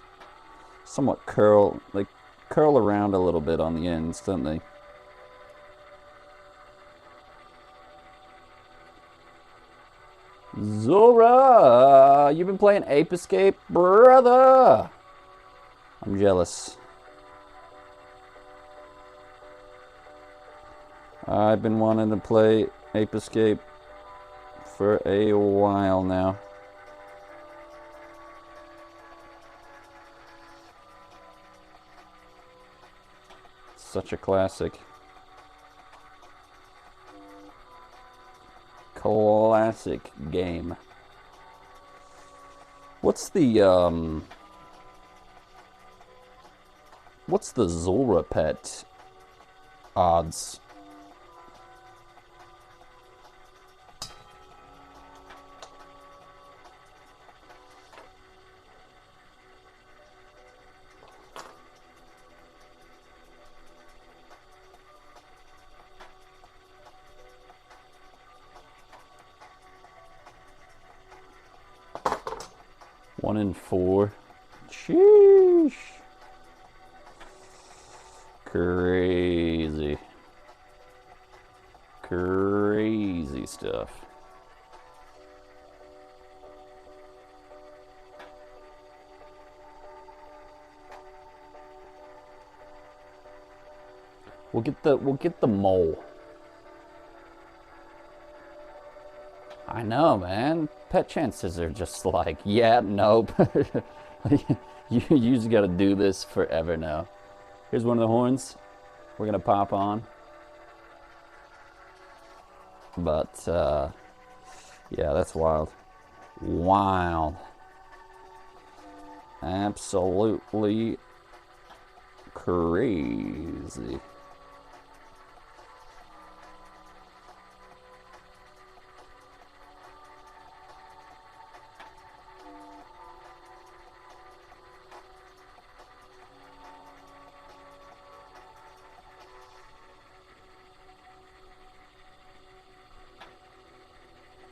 somewhat curl, like curl around a little bit on the ends, don't they? Zora, you've been playing Ape Escape, brother. I'm jealous. I've been wanting to play Ape Escape for a while now. Such a classic. Classic game. What's the Zora pet odds? One in 4. Sheesh. Crazy. Crazy stuff. We'll get the mole. I know, man. Pet chances are just like, yeah, nope. you just gotta do this forever now. Here's one of the horns we're gonna pop on. But yeah, that's wild. Wild. Absolutely crazy.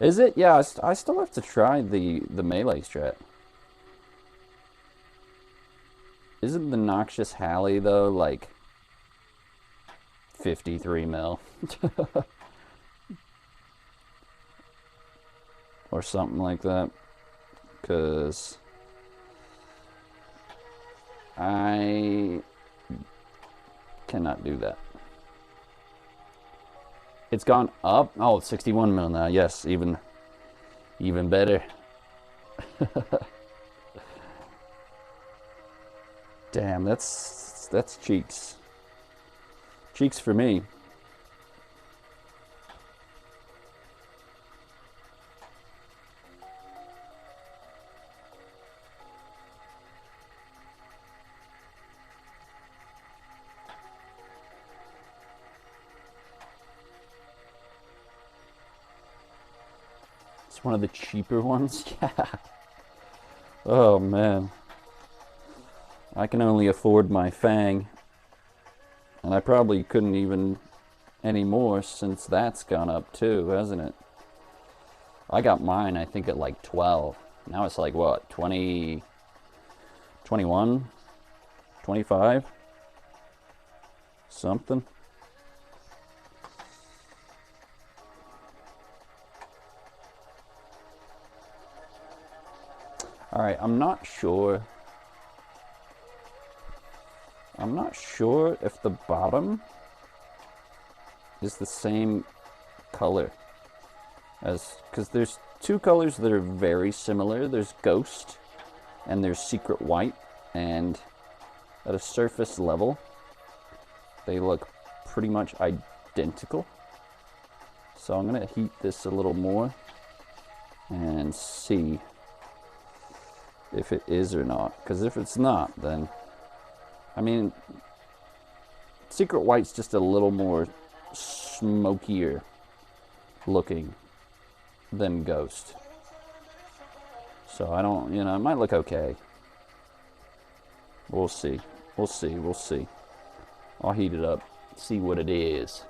Is it? Yeah, I still have to try the melee strat. Isn't the Noxious Halley, though, like 53 mil? Or something like that. Because I cannot do that. It's gone up. Oh, it's 61 mil now. Yes, even better. Damn, that's cheeks. Cheeks for me. It's one of the cheaper ones. Yeah. Oh man. I can only afford my Fang. And I probably couldn't even anymore since that's gone up too, hasn't it? I got mine, I think, at like 12. Now it's like, what, 20, 21, 25? Something. Alright, I'm not sure if the bottom is the same color because there's two colors that are very similar. There's Ghost and there's Secret White, and at a surface level they look pretty much identical. So I'm going to heat this a little more and see if it is or not, because if it's not, then I mean, Secret White's just a little more smokier looking than Ghost. So I don't, you know, it might look okay. We'll see. We'll see. We'll see. I'll heat it up, see what it is.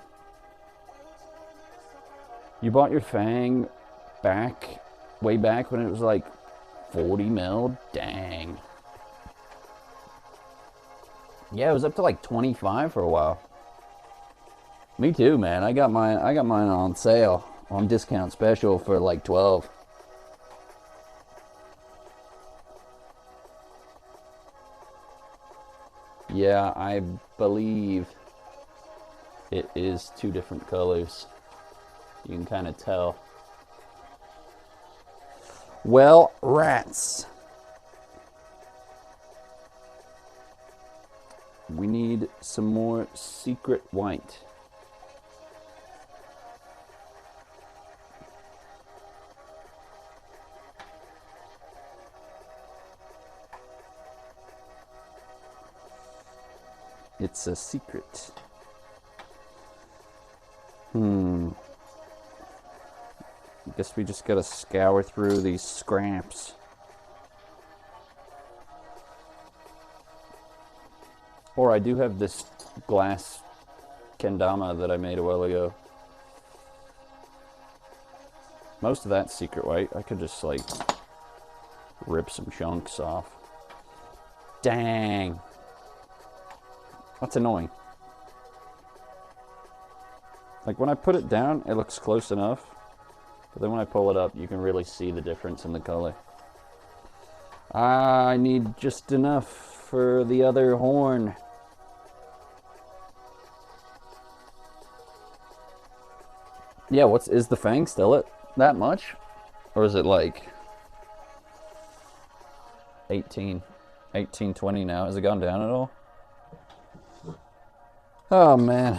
You bought your Fang way back when it was like 40 mil? Dang. Yeah, it was up to like 25 for a while. Me too, man. I got mine on sale, on discount special for like 12. Yeah, I believe it is two different colors. You can kind of tell. Well, rats. We need some more Secret White. It's a secret. I guess we just gotta scour through these scraps. Or I do have this glass kendama that I made a while ago. Most of that's Secret White. I could just like rip some chunks off. Dang. That's annoying. Like when I put it down, it looks close enough. But then when I pull it up, you can really see the difference in the color. I need just enough for the other horn. Yeah, is the Fang still at that much? Or is it like 18, 20 now? Has it gone down at all? Oh, man.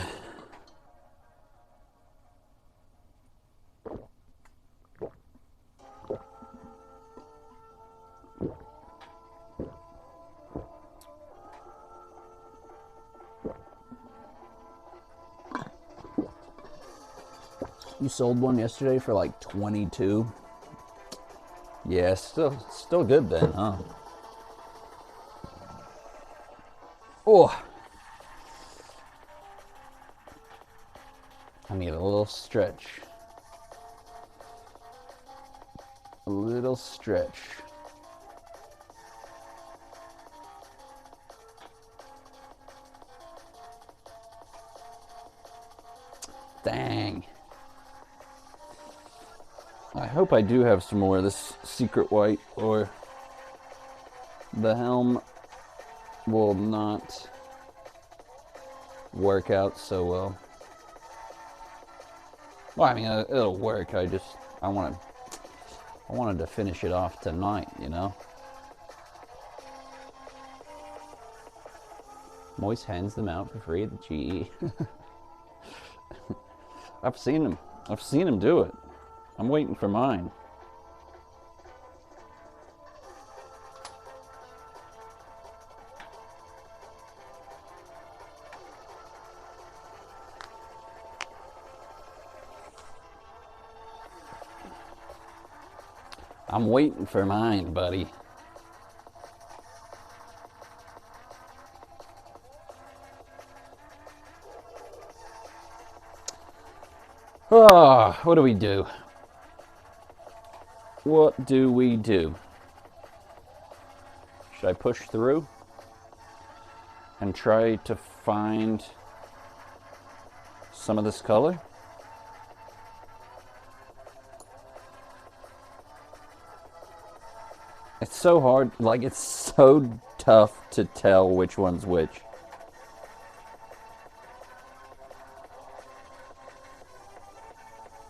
You sold one yesterday for like 22. Yeah, still good then, huh? Oh. I need a little stretch. A little stretch. Dang. I hope I do have some more of this Secret White, or the helm will not work out so well. Well, I mean, it'll work. I wanted to finish it off tonight, you know? Moist hands them out for free at the GE. I've seen him do it. I'm waiting for mine. I'm waiting for mine, buddy. Oh, what do we do? What do we do? Should I push through and try to find some of this color? It's so hard, like it's so tough to tell which one's which.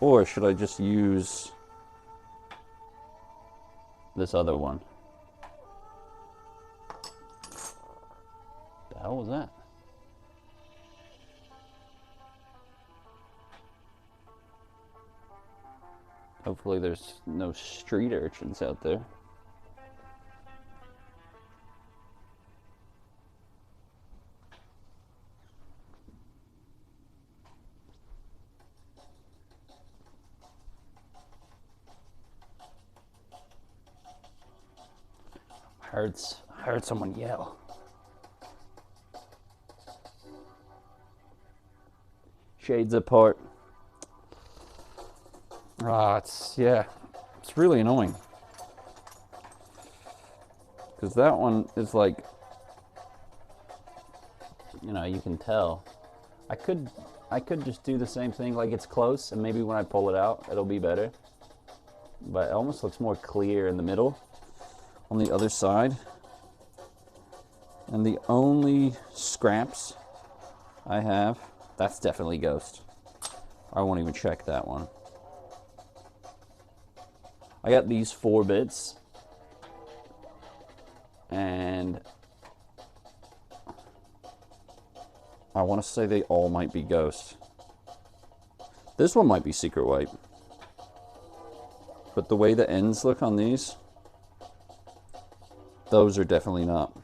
Or should I just use this other one? The hell was that? Hopefully there's no street urchins out there. I heard someone yell. Shades apart. It's really annoying. Because that one is like, you know, you can tell. I could just do the same thing, like it's close, and maybe when I pull it out, it'll be better. But it almost looks more clear in the middle, on the other side. And the only scraps I have, that's definitely ghost. I won't even check that one. I got these 4 bits, and I want to say they all might be ghost. This one might be secret white, but the way the ends look on these, those are definitely not.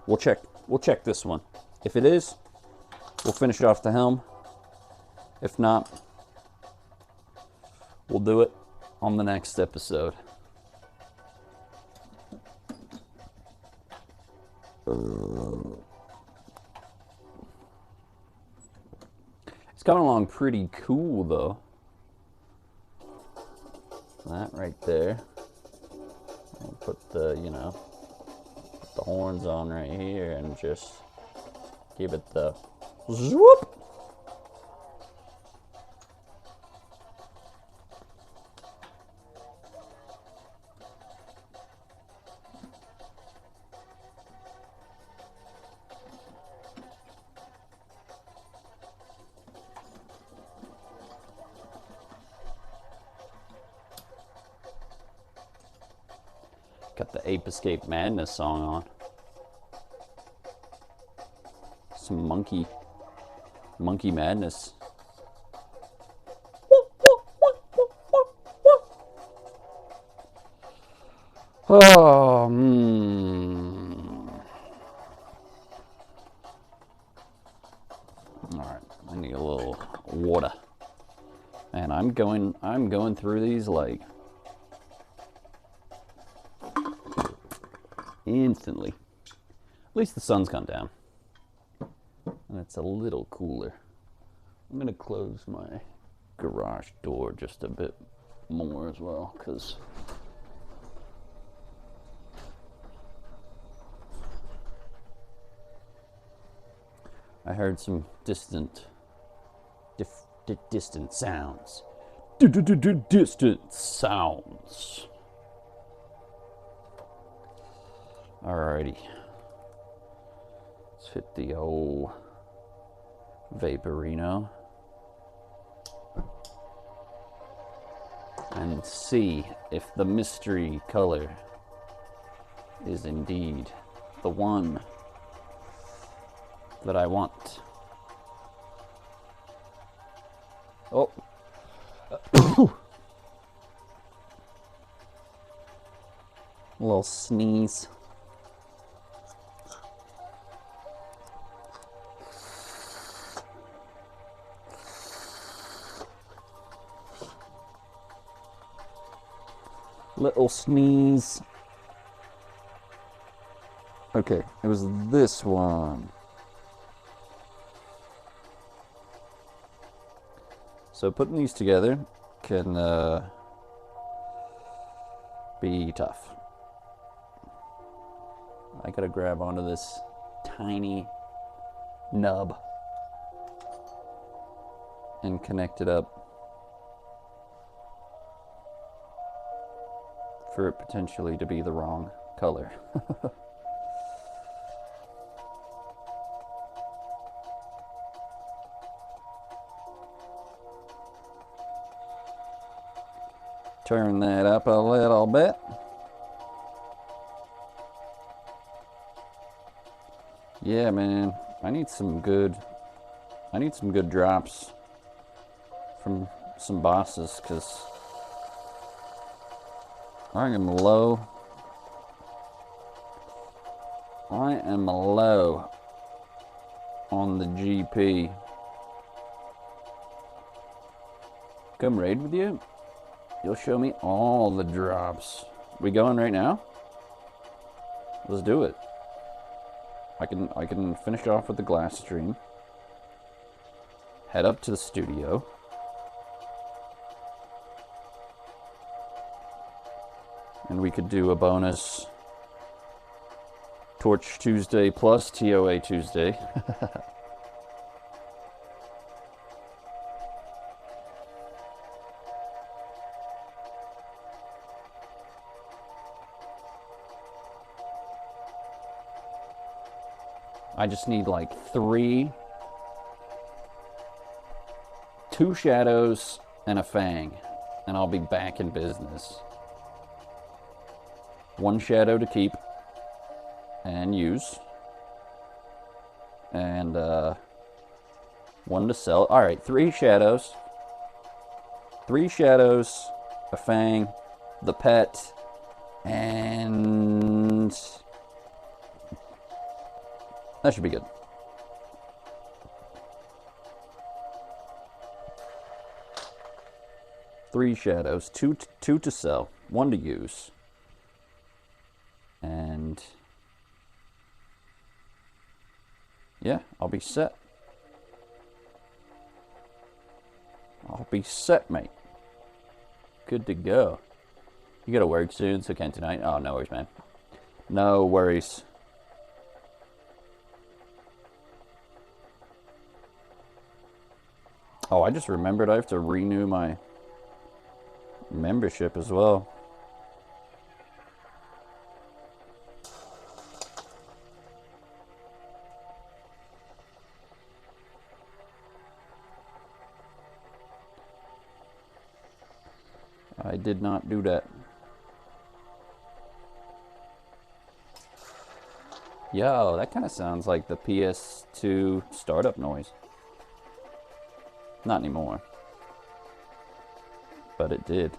We'll check this one. If it is, we'll finish it off the helm. If not, we'll do it on the next episode. It's coming along pretty cool though. That right there. I'll put the, put the horns on right here and just give it the swoop. Got the Ape Escape Madness song on. Some monkey madness. Oh, Alright, I need a little water. And I'm going through these like instantly. At least the sun's gone down. And it's a little cooler. I'm gonna close my garage door just a bit more as well, because I heard some distant sounds. Distant sounds. Alrighty. Let's hit the old Vaporino and see if the mystery color is indeed the one that I want. Oh. A little sneeze. Little sneeze. Okay, it was this one. So putting these together can be tough. I gotta grab onto this tiny nub and connect it up for it potentially to be the wrong color. Turn that up a little bit. Yeah, man. I need some good drops from some bosses, because I am low. I am low on the GP. Come raid with you? You'll show me all the drops. We going right now? Let's do it. I can finish off with the glass stream. Head up to the studio. And we could do a bonus Torch Tuesday plus TOA Tuesday. I just need like 2 shadows and a fang, and I'll be back in business. 1 shadow to keep and use, and 1 to sell. All right, 3 shadows, a fang, the pet, and that should be good. Three shadows, two to sell, 1 to use, and yeah, I'll be set. I'll be set, mate. Good to go. You gotta work soon, so can't tonight. Oh, no worries, man. No worries. Oh, I just remembered I have to renew my membership as well. I did not do that. Yo, that kind of sounds like the PS2 startup noise. Not anymore. But it did.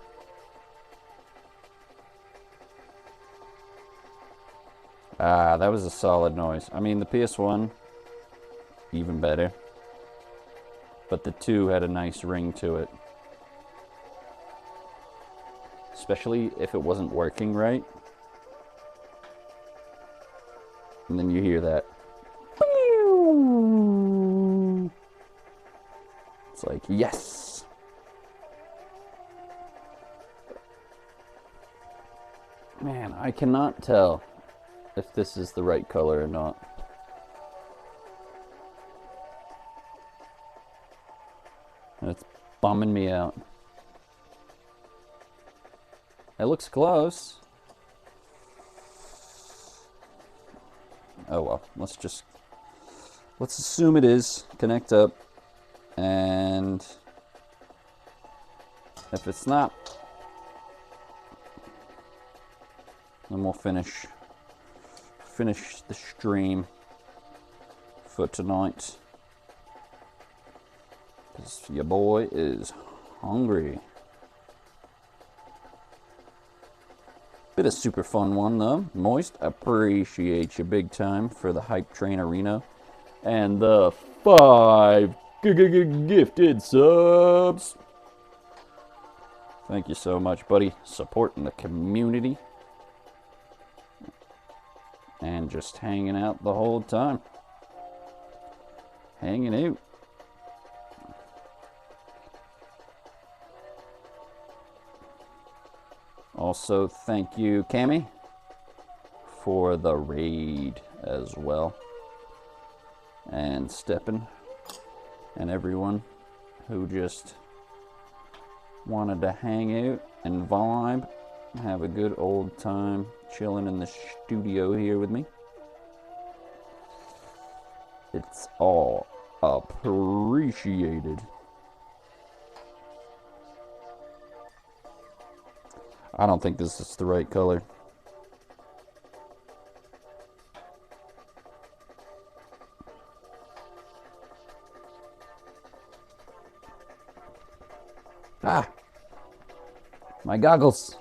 Ah, that was a solid noise. I mean, the PS1, even better. But the 2 had a nice ring to it. Especially if it wasn't working right. And then you hear that. It's like, yes! Man, I cannot tell if this is the right color or not. It's bumming me out. It looks close. Oh well, let's assume it is. Connect up. And if it's not, then we'll finish the stream for tonight, because your boy is hungry. Bit of super fun one though. Moist, appreciate you big time for the Hype Train Arena and the 5 gifted subs. Thank you so much, buddy. Supporting the community and just hanging out the whole time. Hanging out. Also, thank you, Cammy, for the raid as well. And Steppen. And everyone who just wanted to hang out and vibe, have a good old time chilling in the studio here with me. It's all appreciated. I don't think this is the right color. Ah! My goggles!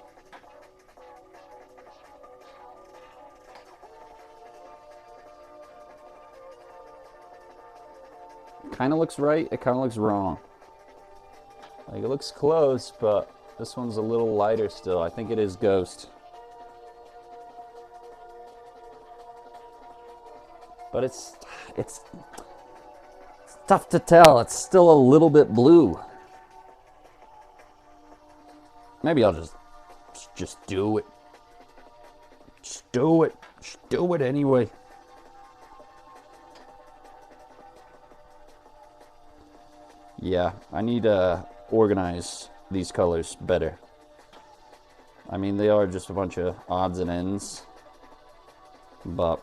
Kind of looks right, it kind of looks wrong. Like, it looks close, but this one's a little lighter still. I think it is Ghost. But it's tough to tell. It's still a little bit blue. Maybe I'll just do it. Just do it. Just do it anyway. Yeah, I need to organize these colors better. I mean, they are just a bunch of odds and ends. But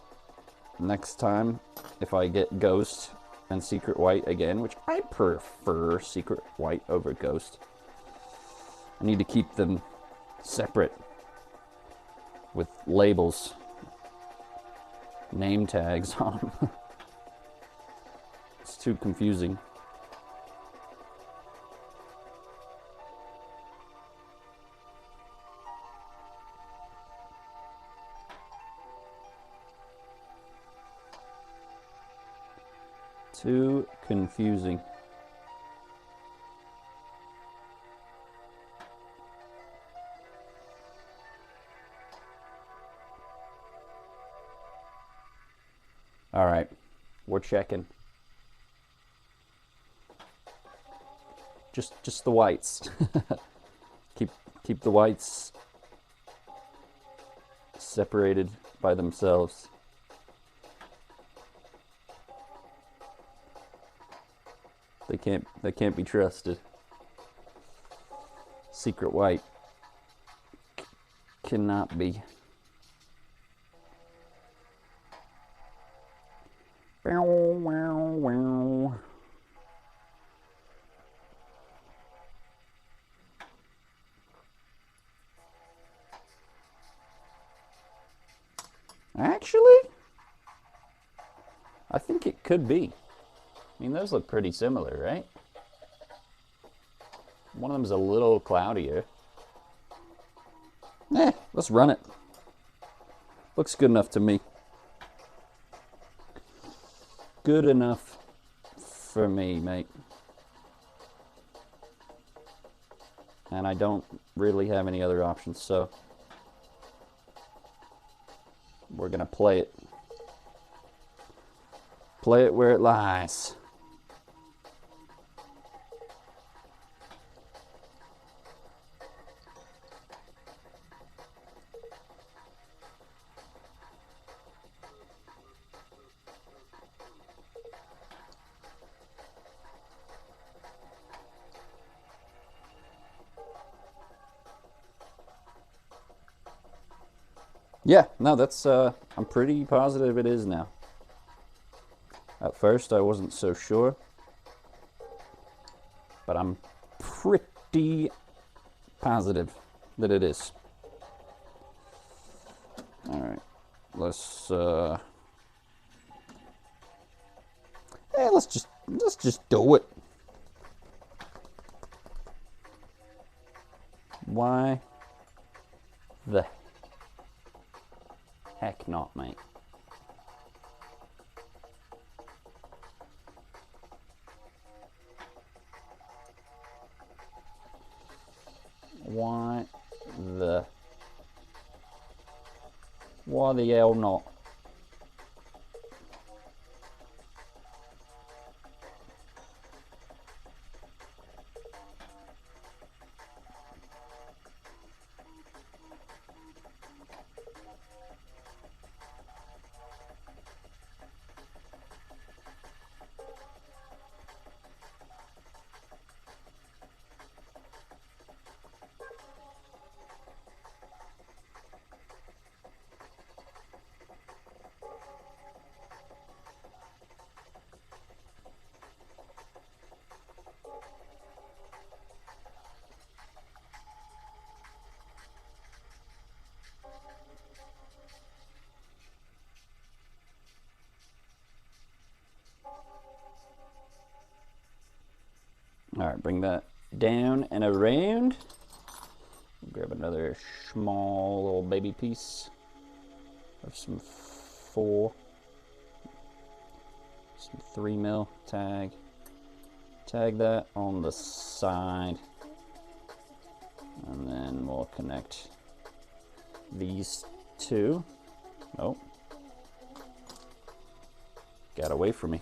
next time, if I get Ghost and Secret White again, which I prefer Secret White over Ghost, I need to keep them separate with labels, name tags on them. It's too confusing. Too confusing. All right, we're checking. Just the whites. keep the whites separated by themselves. They can't be trusted. Secret White cannot be. Wow, wow, wow. Actually, I think it could be. I mean, those look pretty similar, right? One of them's a little cloudier. Let's run it. Looks good enough to me. Good enough for me, mate. And I don't really have any other options, so we're gonna play it. Play it where it lies. Yeah, no, that's, I'm pretty positive it is now. At first, I wasn't so sure, but I'm pretty positive that it is. All right, let's just do it. Why the heck not, mate? Why the hell not? All right, bring that down and around. Grab another small little baby piece of some 3 mil tag. Tag that on the side, and then we'll connect these two. Oh, got away from me.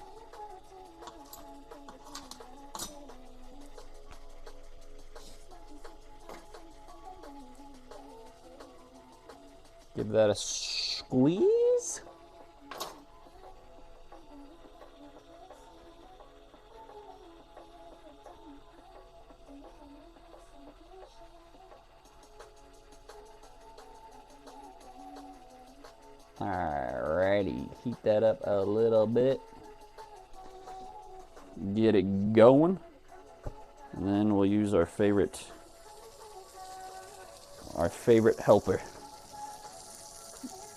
Give that a squeeze. Alrighty, heat that up a little bit. Get it going. And then we'll use our favorite helper,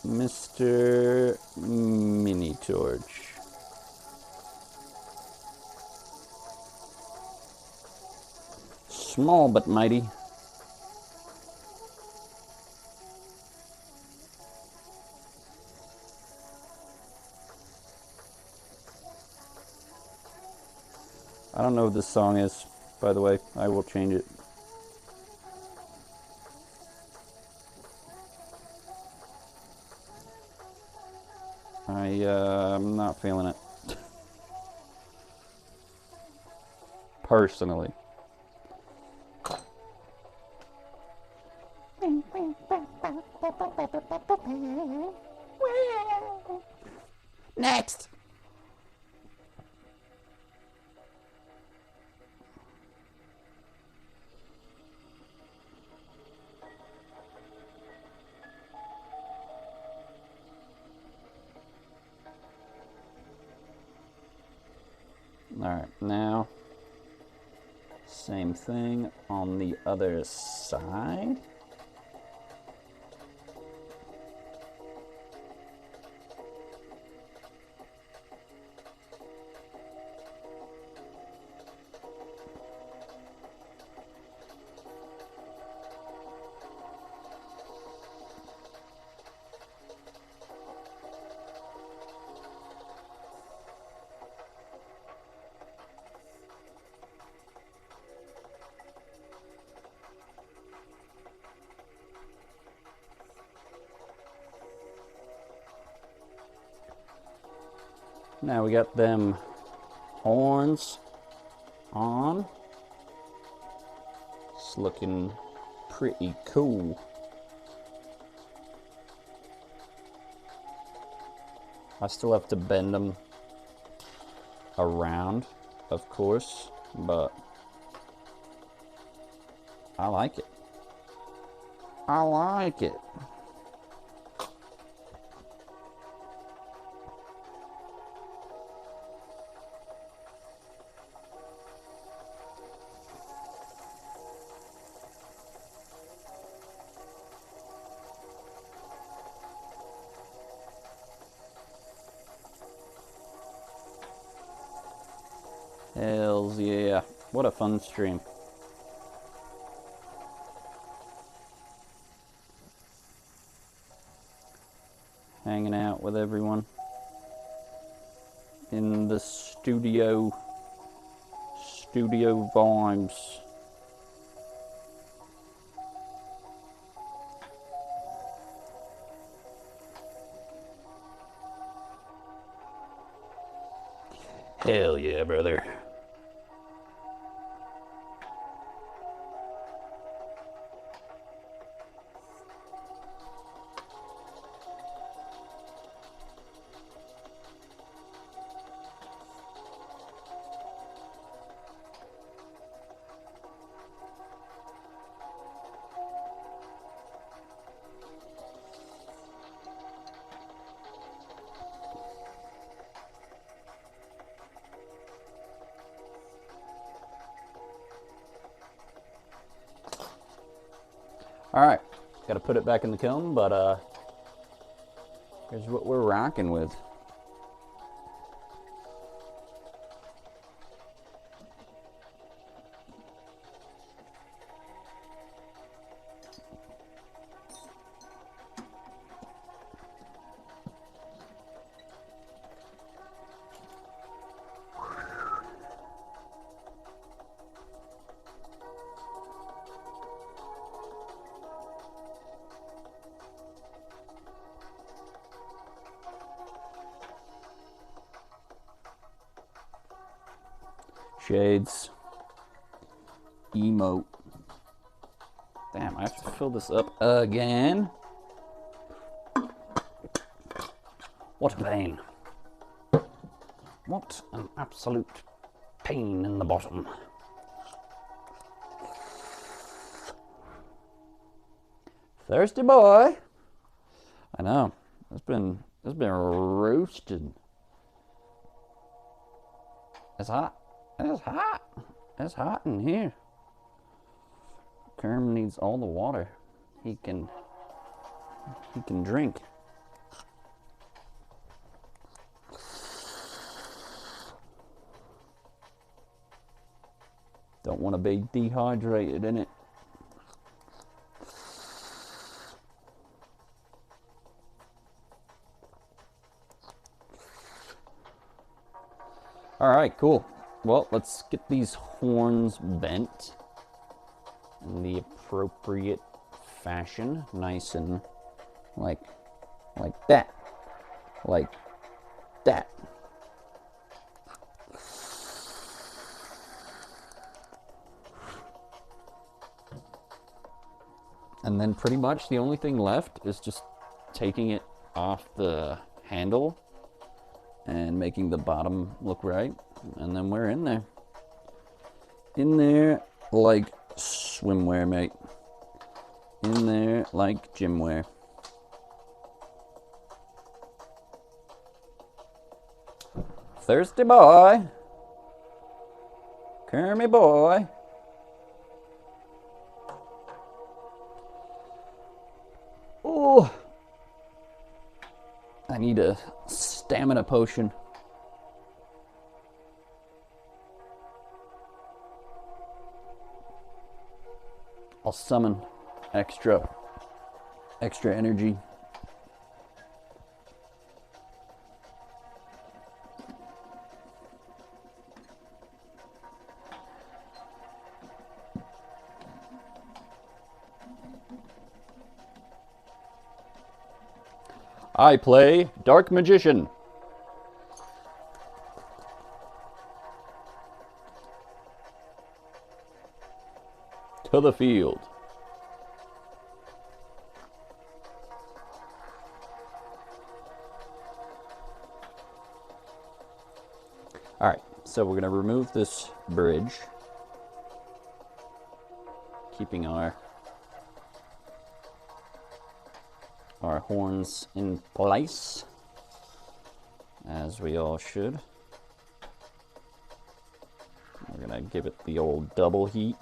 Mr. Mini Torch. Small but mighty. I don't know what this song is, by the way. I will change it. I'm not feeling it. Personally. Next! Alright, now same thing on the other side. Now we got them horns on. It's looking pretty cool. I still have to bend them around, of course, but I like it. I like it. Hells yeah. What a fun stream. Hanging out with everyone in the studio vibes. Hell yeah, brother. Alright, gotta put it back in the kiln, but here's what we're rocking with. Shades. Emote. Damn, I have to fill this up again. What a pain. What an absolute pain in the bottom. Thirsty boy. I know. It's been roasted. It's hot. It's hot. It's hot in here. Kerm needs all the water he can drink. Don't want to be dehydrated, innit? Alright, cool. Well, let's get these horns bent in the appropriate fashion. Nice and like that. Like that. And then pretty much the only thing left is just taking it off the handle and making the bottom look right. And then we're in there. In there like swimwear, mate. In there like gym wear. Thirsty boy. Kermy boy. Oh, I need a stamina potion. I'll summon extra energy. I play Dark Magician. To the field. All right, so we're going to remove this bridge, keeping our horns in place, as we all should. We're going to give it the old double heat.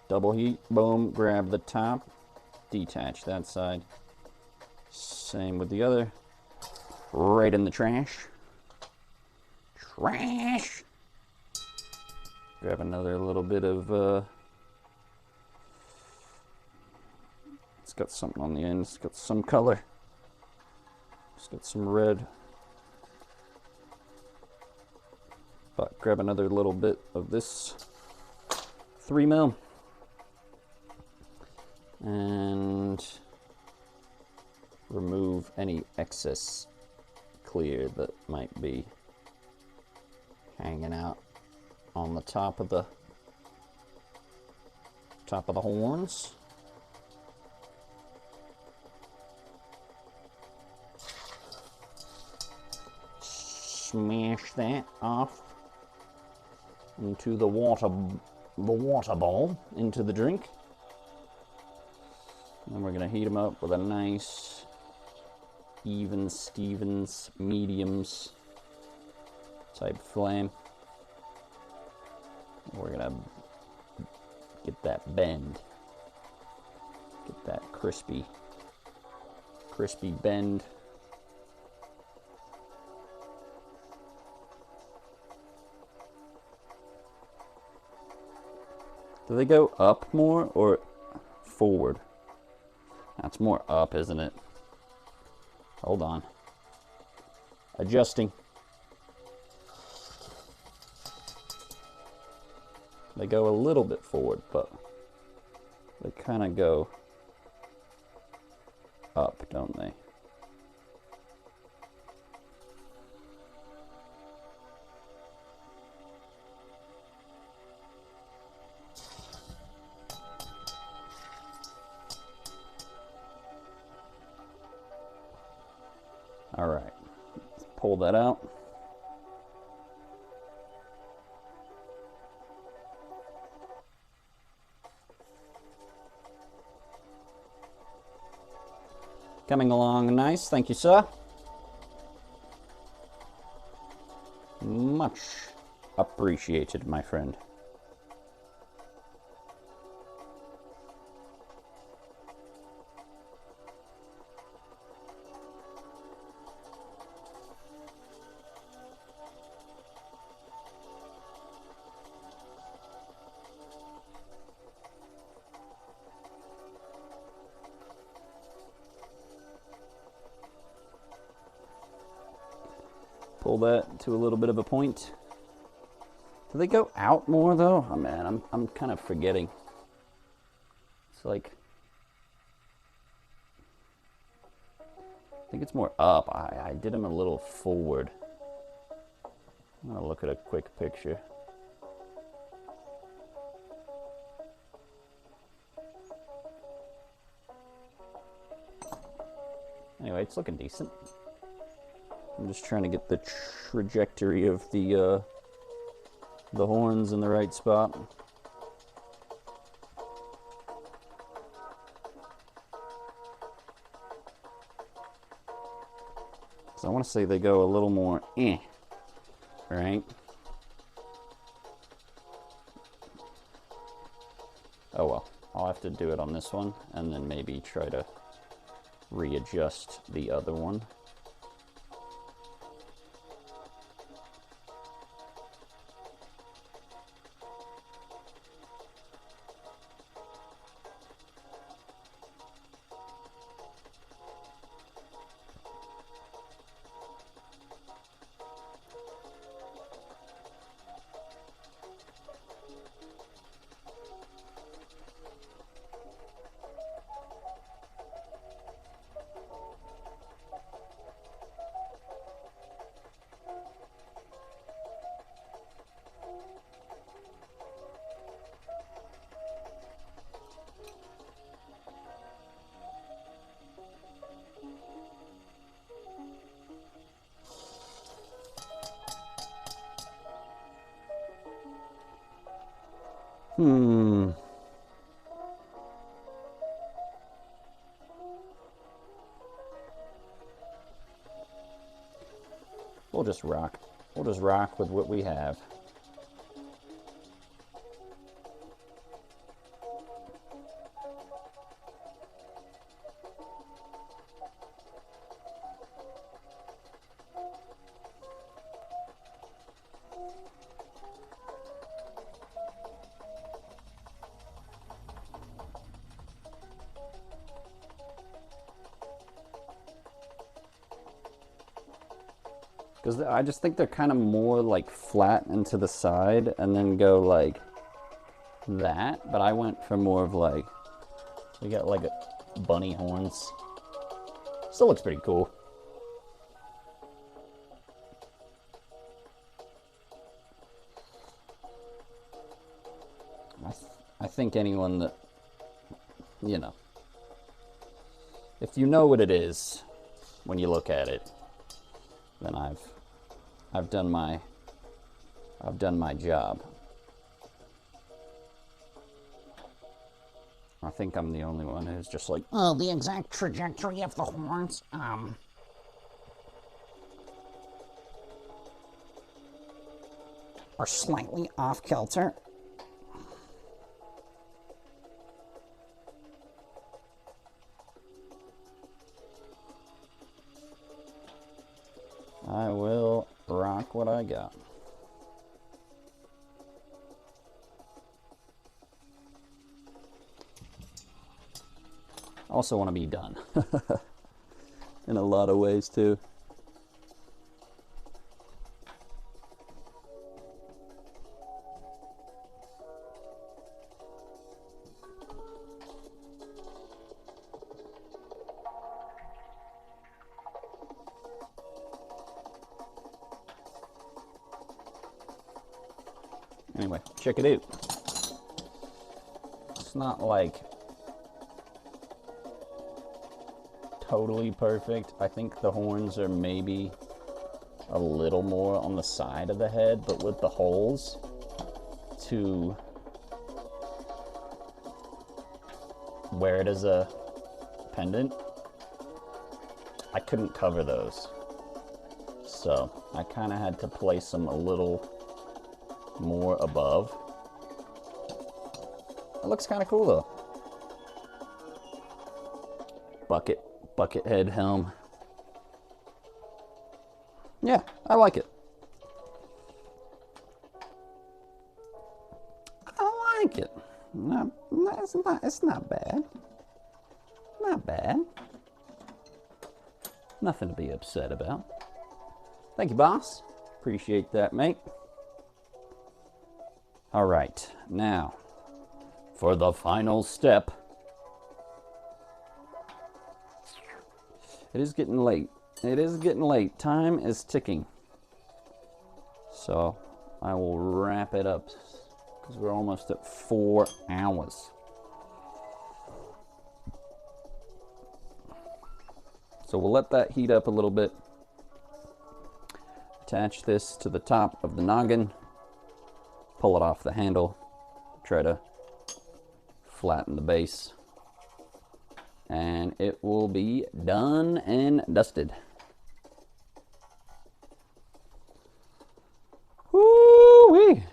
Double heat, boom, grab the top, detach that side. Same with the other. Right in the trash. Trash! Grab another little bit of, it's got something on the end, it's got some color. It's got some red. But grab another little bit of this 3 mil. And remove any excess clear that might be hanging out on the top of the horns. Smash that off into the water ball, into the drink. And we're going to heat them up with a nice, even Stevens, mediums type flame. We're going to get that bend. Get that crispy bend. Do they go up more or forward? That's more up, isn't it? Hold on. Adjusting. They go a little bit forward, but they kind of go up, don't they? All right, let's pull that out. Coming along nice, thank you, sir. Much appreciated, my friend. Pull that to a little bit of a point. Do they go out more though? Oh man, I'm kind of forgetting. It's like, I think it's more up. I did them a little forward. I'm gonna look at a quick picture. Anyway, it's looking decent. I'm just trying to get the trajectory of the horns in the right spot. So I want to say they go a little more right? Oh well, I'll have to do it on this one and then maybe try to readjust the other one. We'll just rock. We'll just rock with what we have. Because I just think they're kind of more like flat and to the side and then go like that. But I went for more of like, we got like bunny horns. Still looks pretty cool. I think anyone that, you know, if you know what it is when you look at it, then I've done my job. I think I'm the only one who's just like, oh, the exact trajectory of the horns, are slightly off kilter. I will rock what I got. Also want to be done in a lot of ways too. Anyway, check it out. It's not like totally perfect. I think the horns are maybe a little more on the side of the head, but with the holes to wear it as a pendant, I couldn't cover those. So I kind of had to place them a little more above. It looks kind of cool though. Bucket head helm. Yeah, I like it. I like it. It's not bad. Not bad. Nothing to be upset about. Thank you, boss. Appreciate that, mate. All right, now for the final step. It is getting late. It is getting late. Time is ticking. So I will wrap it up because we're almost at 4 hours. So we'll let that heat up a little bit. Attach this to the top of the noggin. Pull it off the handle. Try to flatten the base. And it will be done and dusted. Woo-wee!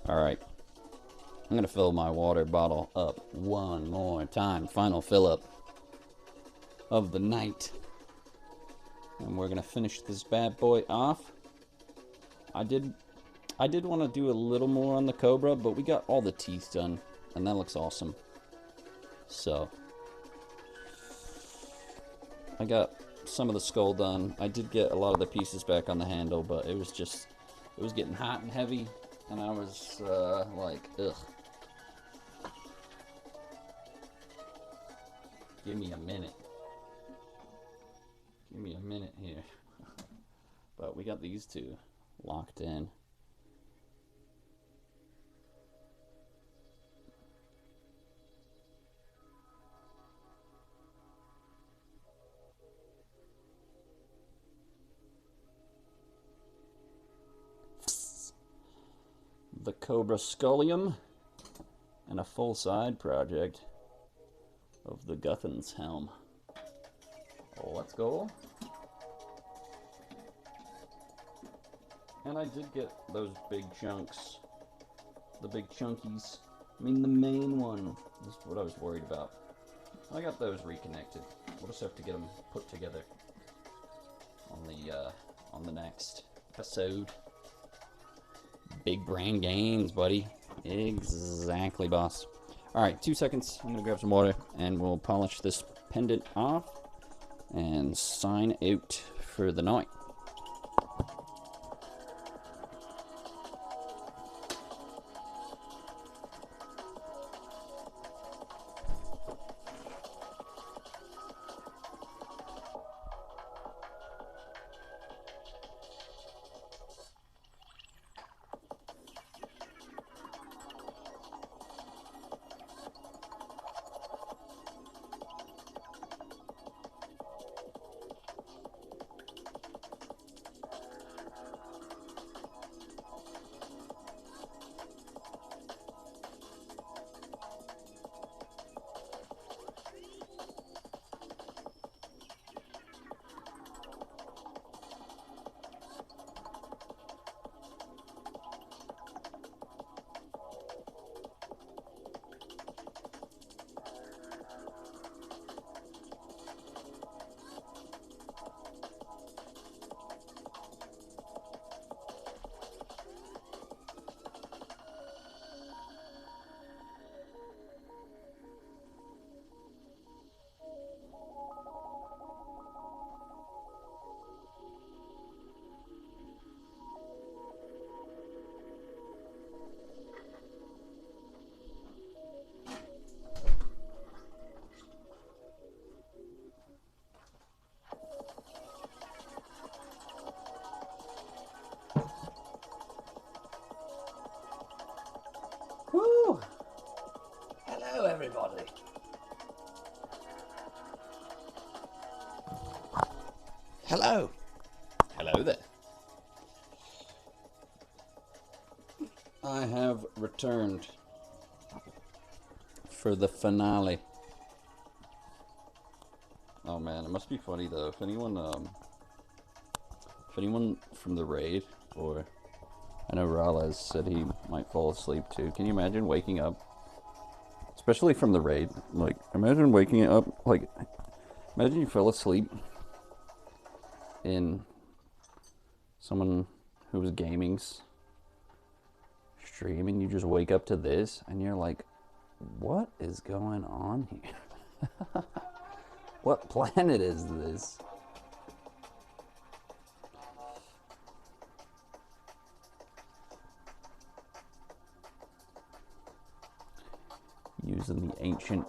All right, I'm gonna fill my water bottle up one more time. Final fill up of the night. And we're gonna finish this bad boy off. I did want to do a little more on the Cobra, but we got all the teeth done, and that looks awesome. So, I got some of the skull done. I did get a lot of the pieces back on the handle, but it was getting hot and heavy, and I was like, ugh. Give me a minute. Give me a minute here. But we got these two locked in. The Cobra Scullium and a full side project of the Guthan's helm. Oh, let's go. And I did get those big chunks. The big chunkies. I mean, the main one is what I was worried about. I got those reconnected. We'll just have to get them put together on the next episode. Big brain gains, buddy. Exactly, boss. All right, 2 seconds. I'm gonna grab some water and we'll polish this pendant off and sign out for the night. everybody. Hello. Hello there. I have returned for the finale. Oh man, it must be funny though. If anyone from the raid, or I know Ralez said he might fall asleep too. Can you imagine waking up, especially from the raid? Like, imagine waking up, like, imagine you fell asleep in someone who was gaming's stream and you just wake up to this and you're like, what is going on here? What planet is this? Using the ancient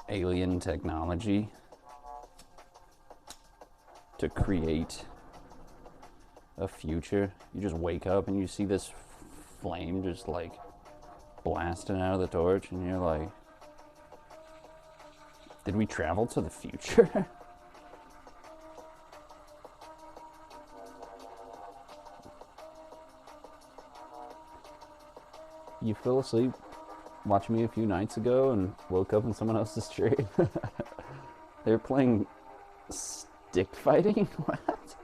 alien technology to create a future. You just wake up and you see this flame just like blasting out of the torch and you're like, did we travel to the future? You fell asleep watching me a few nights ago and woke up in someone else's stream. They're playing stick fighting? What?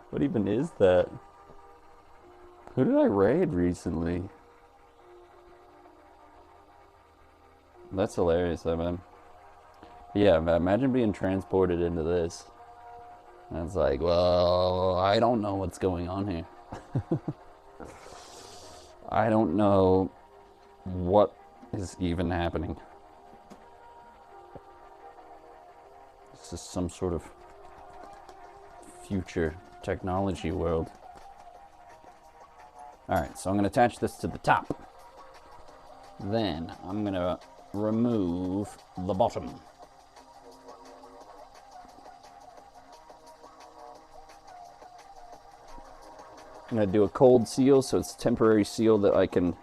What even is that? Who did I raid recently? That's hilarious, though, man. Yeah, imagine being transported into this. And it's like, well, I don't know what's going on here. I don't know what is even happening. This is some sort of future technology world. Alright, so I'm going to attach this to the top. Then I'm going to remove the bottom. I'm going to do a cold seal, so it's a temporary seal that I can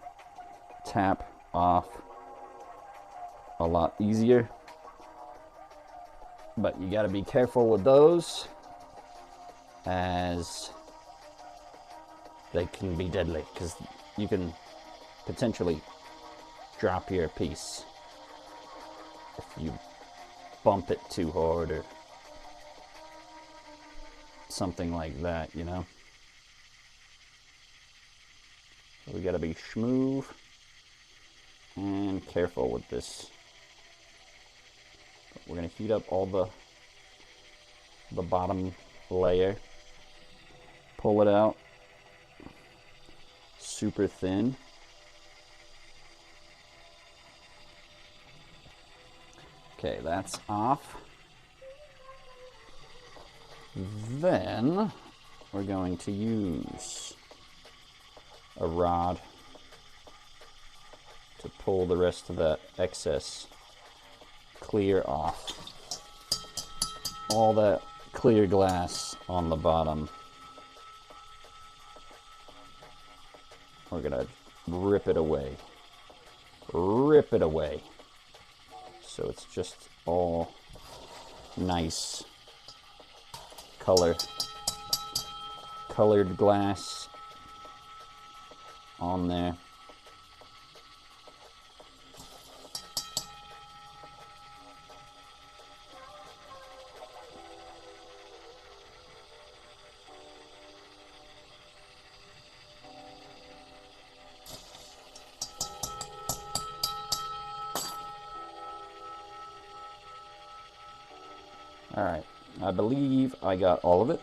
tap off a lot easier. But you got to be careful with those, as they can be deadly, because you can potentially drop your piece if you bump it too hard or something like that, you know? So we gotta be smooth and careful with this. But we're gonna heat up all the bottom layer, pull it out super thin. Okay, that's off. Then we're going to use a rod to pull the rest of that excess clear off. All that clear glass on the bottom, we're gonna rip it away. Rip it away. So it's just all nice colored glass on there. All right, I believe I got all of it.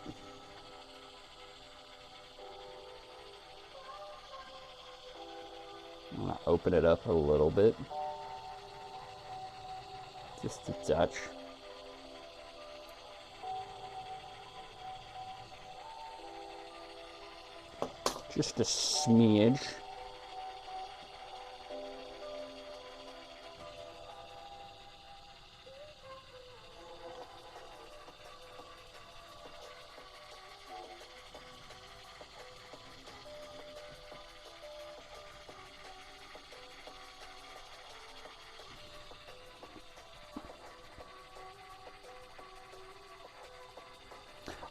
I'm gonna open it up a little bit, just a touch. Just a smidge.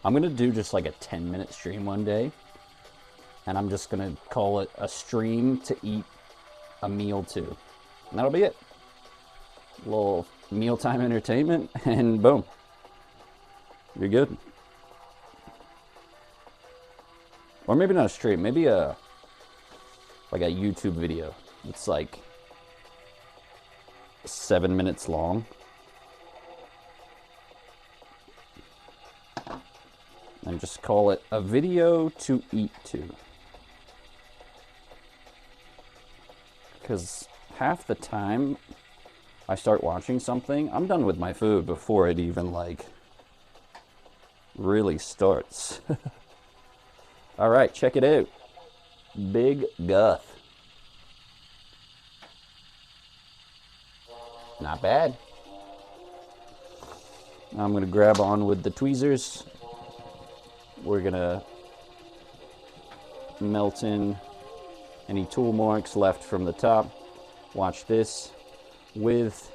I'm going to do just like a 10-minute stream one day. And I'm just going to call it a stream to eat a meal to. And that'll be it. A little mealtime entertainment, and boom. You're good. Or maybe not a stream, maybe like a YouTube video. It's like 7 minutes long. And just call it a video to eat to. Because half the time I start watching something, I'm done with my food before it even like really starts. All right, check it out. Big Guth. Not bad. Now I'm gonna grab on with the tweezers. We're gonna melt in any tool marks left from the top. Watch this with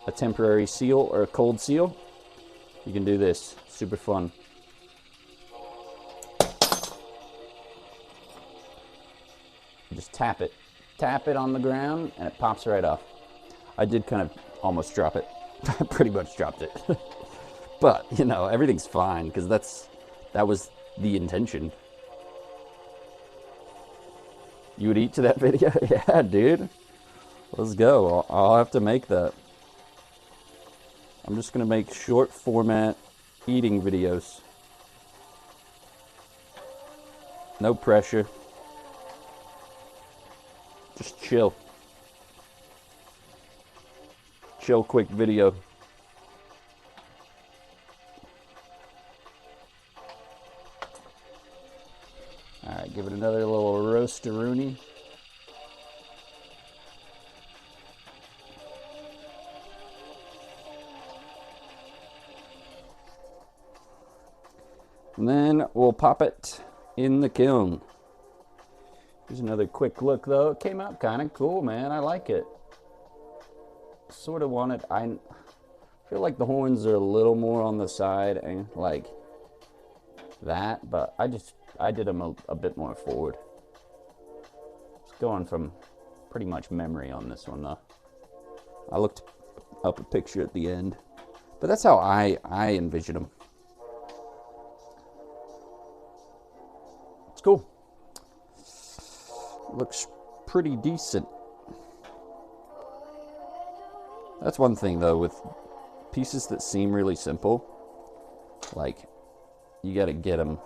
a temporary seal or a cold seal. You can do this, super fun. Just tap it on the ground and it pops right off. I did kind of almost drop it. I pretty much dropped it. But, you know, everything's fine because that was the intention. You would eat to that video? Yeah, dude. Let's go. I'll have to make that. I'm just going to make short format eating videos. No pressure. Just chill. Chill quick video. Alright, give it another little roasteroonie. And then we'll pop it in the kiln. Here's another quick look though. It came out kind of cool, man. I like it. Sort of wanted, I feel like the horns are a little more on the side and like that, but I did them a bit more forward. It's going from pretty much memory on this one though. I looked up a picture at the end, but that's how I envision them. It's cool. Looks pretty decent. That's one thing though with pieces that seem really simple, like you gotta get them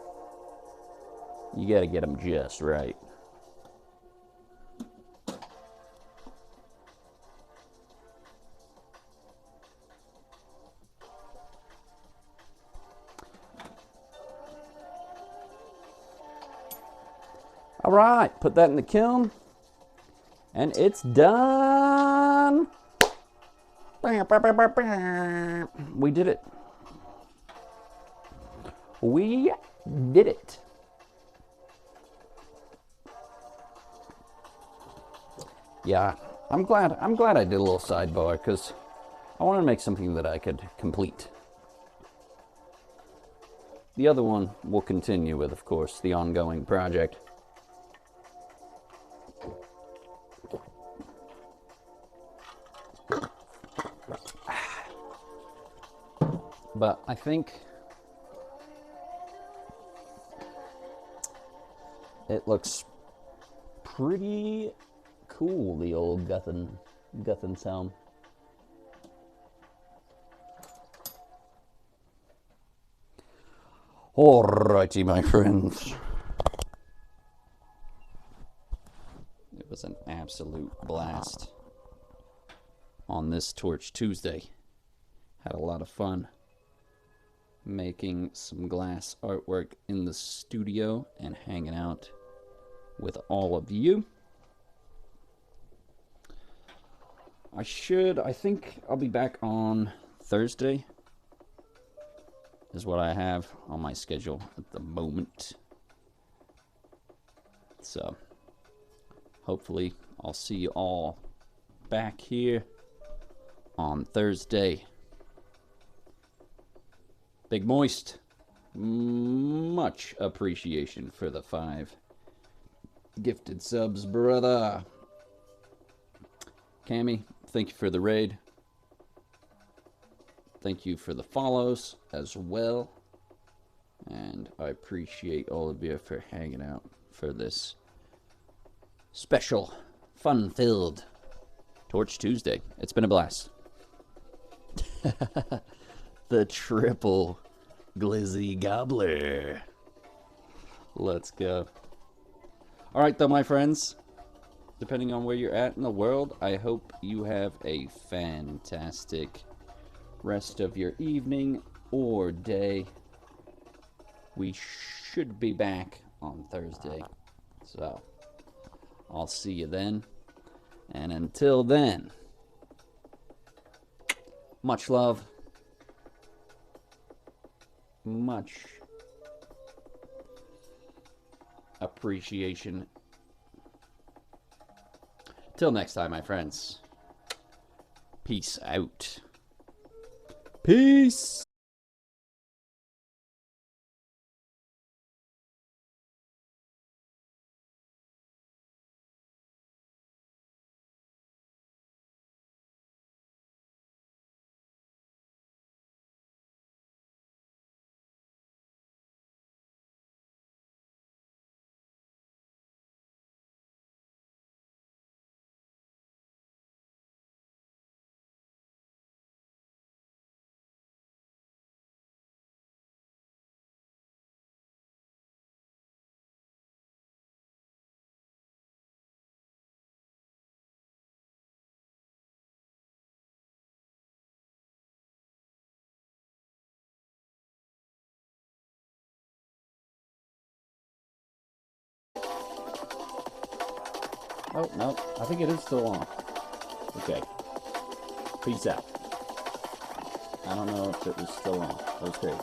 just right. All right, put that in the kiln, and it's done. We did it. We did it. Yeah, I'm glad I did a little sidebar because I wanted to make something that I could complete. The other one will continue with, of course, the ongoing project. But I think it looks pretty cool, the old Guthen's helm. Alrighty, my friends. It was an absolute blast on this Torch Tuesday. Had a lot of fun making some glass artwork in the studio and hanging out with all of you. I think I'll be back on Thursday, is what I have on my schedule at the moment. So, hopefully I'll see you all back here on Thursday. Big Moist, Much appreciation for the 5 gifted subs, brother. Cammy, thank you for the raid. Thank you for the follows as well. And I appreciate all of you for hanging out for this special, fun-filled Torch Tuesday. It's been a blast. The triple glizzy gobbler. Let's go. All right, though, my friends. Depending on where you're at in the world, I hope you have a fantastic rest of your evening or day. We should be back on Thursday. So, I'll see you then. And until then, much love. Much appreciation. Till next time, my friends. Peace out. Peace. Oh, no. I think it is still on. Okay. Peace out. I don't know if it was still on. That was crazy.